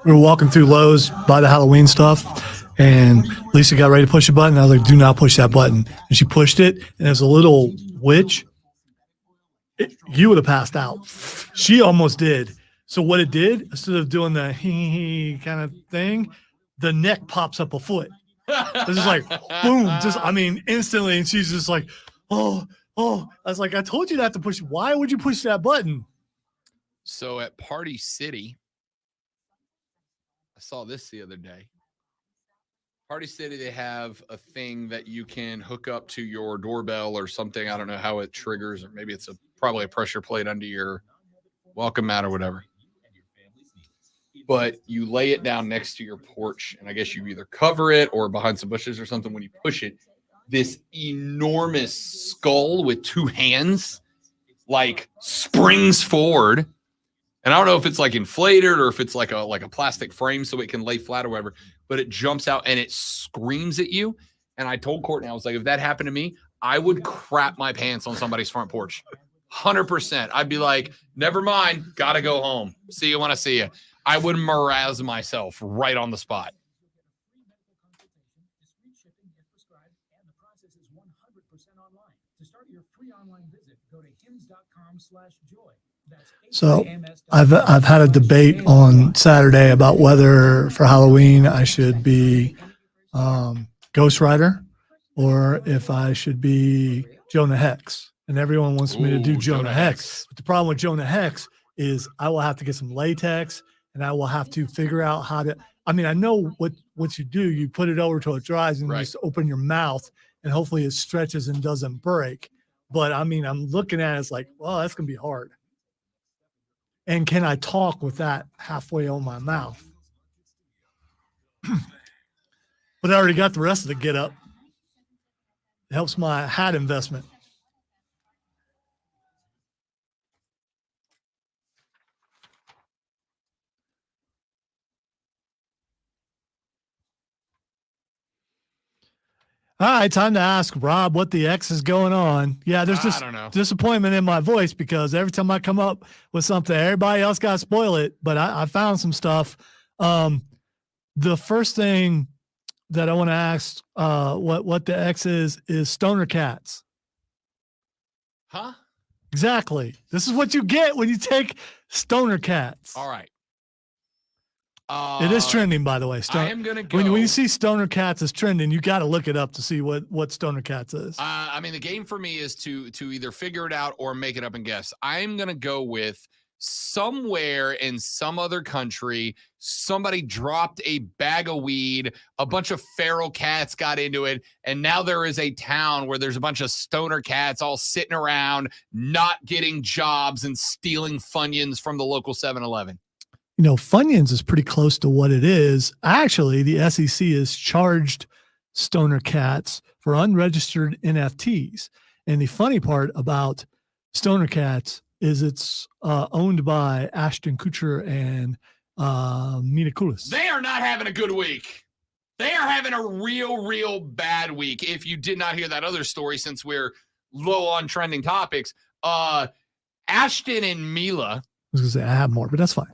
Speaker 3: We were walking through Lowe's, buy the Halloween stuff, and Lisa got ready to push a button. I was like, do not push that button. And she pushed it, and there's a little witch. You would have passed out. She almost did. So what it did, instead of doing the hee kind of thing, the neck pops up a foot. It's just like, boom, instantly. And she's just like, oh. I was like, I told you not to push. Why would you push that button?
Speaker 7: So at Party City, I saw this the other day. Party City, they have a thing that you can hook up to your doorbell or something. I don't know how it triggers, or maybe it's probably a pressure plate under your welcome mat or whatever. But you lay it down next to your porch, and I guess you either cover it or behind some bushes or something. When you push it, this enormous skull with two hands like springs forward. And I don't know if it's like inflated or if it's like a plastic frame so it can lay flat or whatever, but it jumps out and it screams at you. And I told Courtney, I was like, if that happened to me, I would crap my pants on somebody's front porch. 100%. I'd be like, never mind, gotta go home. See you when I see you. I would moraz myself right on the spot.
Speaker 8: To start your free online visit, go to hims.com/joy.
Speaker 3: So I've had a debate on Saturday about whether for Halloween I should be Ghost Rider or if I should be Jonah Hex. And everyone wants me to do Jonah Hex. But the problem with Jonah Hex is I will have to get some latex and I will have to figure out how to. I mean, I know what you do. You put it over till it dries and you just open your mouth and hopefully it stretches and doesn't break. But I mean, I'm looking at it, it's like, well, that's going to be hard. And can I talk with that halfway on my mouth? But I already got the rest of the get up. It helps my hat investment. All right, time to ask Rob what the X is going on. Yeah, there's just disappointment in my voice because every time I come up with something, everybody else got to spoil it. But I found some stuff. The first thing that I want to ask what the X is stoner cats.
Speaker 7: Huh?
Speaker 3: Exactly. This is what you get when you take stoner cats.
Speaker 7: All right.
Speaker 3: It is trending, by the way.
Speaker 7: I am going to go.
Speaker 3: When you see stoner cats is trending, you got to look it up to see what stoner cats is.
Speaker 7: I mean, the game for me is to either figure it out or make it up and guess. I am going to go with somewhere in some other country, somebody dropped a bag of weed, a bunch of feral cats got into it, and now there is a town where there's a bunch of stoner cats all sitting around, not getting jobs and stealing Funyuns from the local 7-Eleven.
Speaker 3: You know, Funyuns is pretty close to what it is. Actually, the SEC has charged stoner cats for unregistered NFTs. And the funny part about stoner cats is it's owned by Ashton Kutcher and Mila Kunis.
Speaker 7: They are not having a good week. They are having a real bad week. If you did not hear that other story, since we're low on trending topics, Ashton and Mila.
Speaker 3: I was going to say, I have more, but that's fine.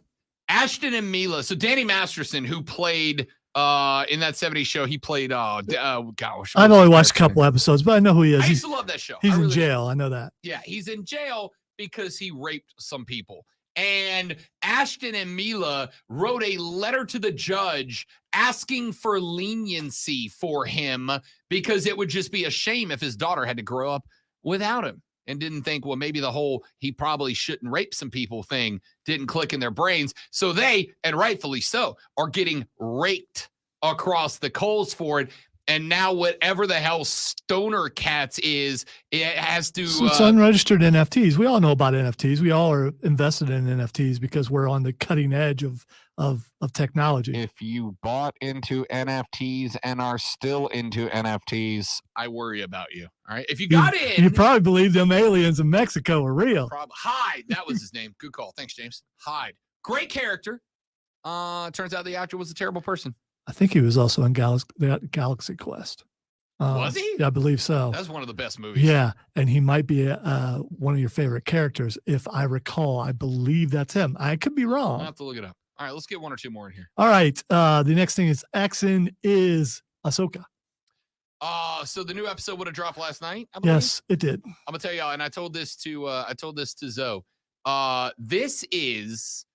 Speaker 7: Ashton and Mila. So Danny Masterson, who played in that 70s show, he played, gosh.
Speaker 3: I've only watched a couple episodes, but I know who he is.
Speaker 7: I used to love that show.
Speaker 3: He's in jail. I know that.
Speaker 7: Yeah, he's in jail because he raped some people. And Ashton and Mila wrote a letter to the judge asking for leniency for him because it would just be a shame if his daughter had to grow up without him. And didn't think, well, maybe the whole he probably shouldn't rape some people thing didn't click in their brains. So they, and rightfully so, are getting raked across the coals for it. And now whatever the hell stoner cats is, it has to...
Speaker 3: So it's unregistered NFTs. We all know about NFTs. We all are invested in NFTs because we're on the cutting edge of technology.
Speaker 18: If you bought into NFTs and are still into NFTs,
Speaker 7: I worry about you. All right. If you got in...
Speaker 3: You probably believe them aliens in Mexico are real.
Speaker 7: Hyde. That was his name. Good call. Thanks, James. Hyde. Great character. Turns out the actor was a terrible person.
Speaker 3: I think he was also in Galaxy Quest.
Speaker 7: Was he?
Speaker 3: Yeah, I believe so.
Speaker 7: That's one of the best movies.
Speaker 3: Yeah, and he might be one of your favorite characters. If I recall, I believe that's him. I could be wrong.
Speaker 7: I'll have to look it up. All right, let's get one or two more in here.
Speaker 3: All right, the next thing is Exen is Ahsoka.
Speaker 7: So the new episode would have dropped last night.
Speaker 3: Yes, it did.
Speaker 7: I'm gonna tell y'all, and I told this to Zoe. This is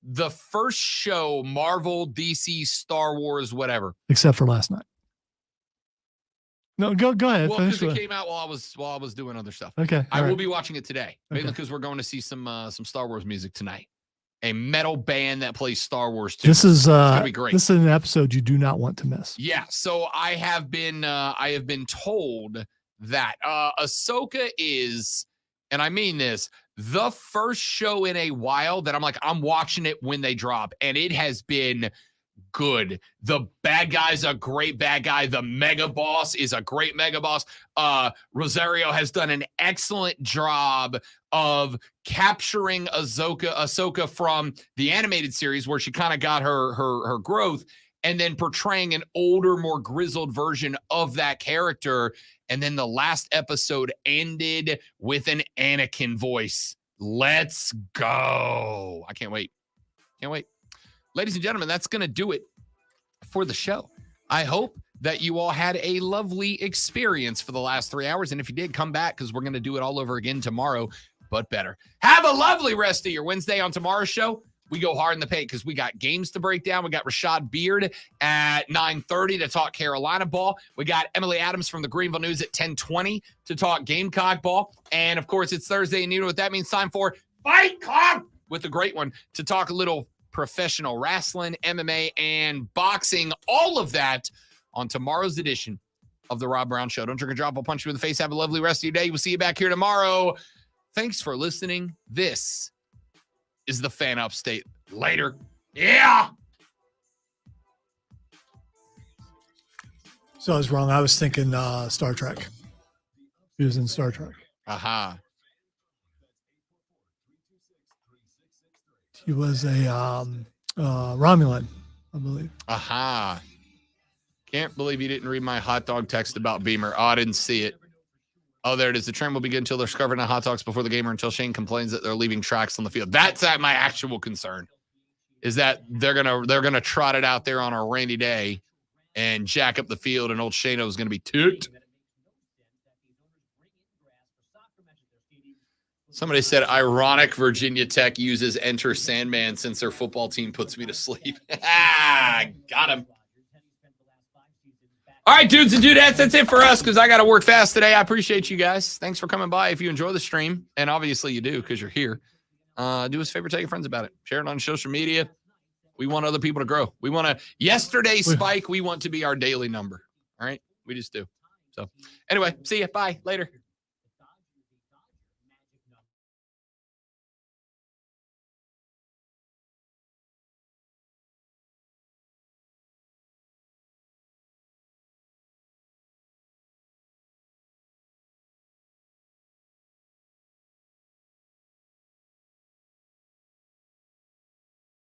Speaker 7: the first show, Marvel, DC, Star Wars, whatever.
Speaker 3: Except for last night. No, go ahead.
Speaker 7: Well,
Speaker 3: Finish
Speaker 7: because it
Speaker 3: with-
Speaker 7: came out while I was doing other stuff.
Speaker 3: Okay,
Speaker 7: I
Speaker 3: all
Speaker 7: will
Speaker 3: right.
Speaker 7: be watching it today, mainly
Speaker 3: Okay.
Speaker 7: because we're going to see some Star Wars music tonight. A metal band that plays Star Wars too.
Speaker 3: This is
Speaker 7: it's gonna be great.
Speaker 3: This is an episode you do not want to miss.
Speaker 7: Yeah, so I have been told that Ahsoka is, and I mean this, the first show in a while that I'm watching it when they drop, and it has been good. The bad guy's a great bad guy. The mega boss is a great mega boss. Rosario has done an excellent job of capturing Ahsoka from the animated series where she kind of got her growth, and then portraying an older, more grizzled version of that character. And then the last episode ended with an Anakin voice. Let's go. I can't wait. Can't wait. Ladies and gentlemen, that's going to do it for the show. I hope that you all had a lovely experience for the last 3 hours. And if you did, come back because we're going to do it all over again tomorrow, but better. Have a lovely rest of your Wednesday. On tomorrow's show, we go hard in the paint because we got games to break down. We got Rashad Beard at 9:30 to talk Carolina ball. We got Emily Adams from the Greenville News at 10:20 to talk Gamecock ball. And, of course, it's Thursday, and you know what that means. Time for Fight Club with a great one to talk a little professional wrestling, MMA, and boxing. All of that on tomorrow's edition of The Rob Brown Show. Don't drink and drop. I'll punch you in the face. Have a lovely rest of your day. We'll see you back here tomorrow. Thanks for listening. This is the Fan Upstate. Later. Yeah.
Speaker 3: So I was wrong. I was thinking Star Trek. He was in Star Trek.
Speaker 7: Aha.
Speaker 3: He was a Romulan, I believe.
Speaker 7: Aha. Can't believe you didn't read my hot dog text about Beamer. Oh, I didn't see it. Oh, there it is. The trend will begin until they're discovering hot dogs before the game or until Shane complains that they're leaving tracks on the field. That's my actual concern, is that they're gonna trot it out there on a rainy day and jack up the field, and old Shane-O is gonna be ticked. Somebody said, ironic Virginia Tech uses Enter Sandman since their football team puts me to sleep. Got him. All right, dudes and dudettes, that's it for us because I got to work fast today. I appreciate you guys. Thanks for coming by. If you enjoy the stream, and obviously you do because you're here, do us a favor, tell your friends about it. Share it on social media. We want other people to grow. We want to, yesterday's spike, we want to be our daily number. All right? We just do. So anyway, see you. Bye. Later.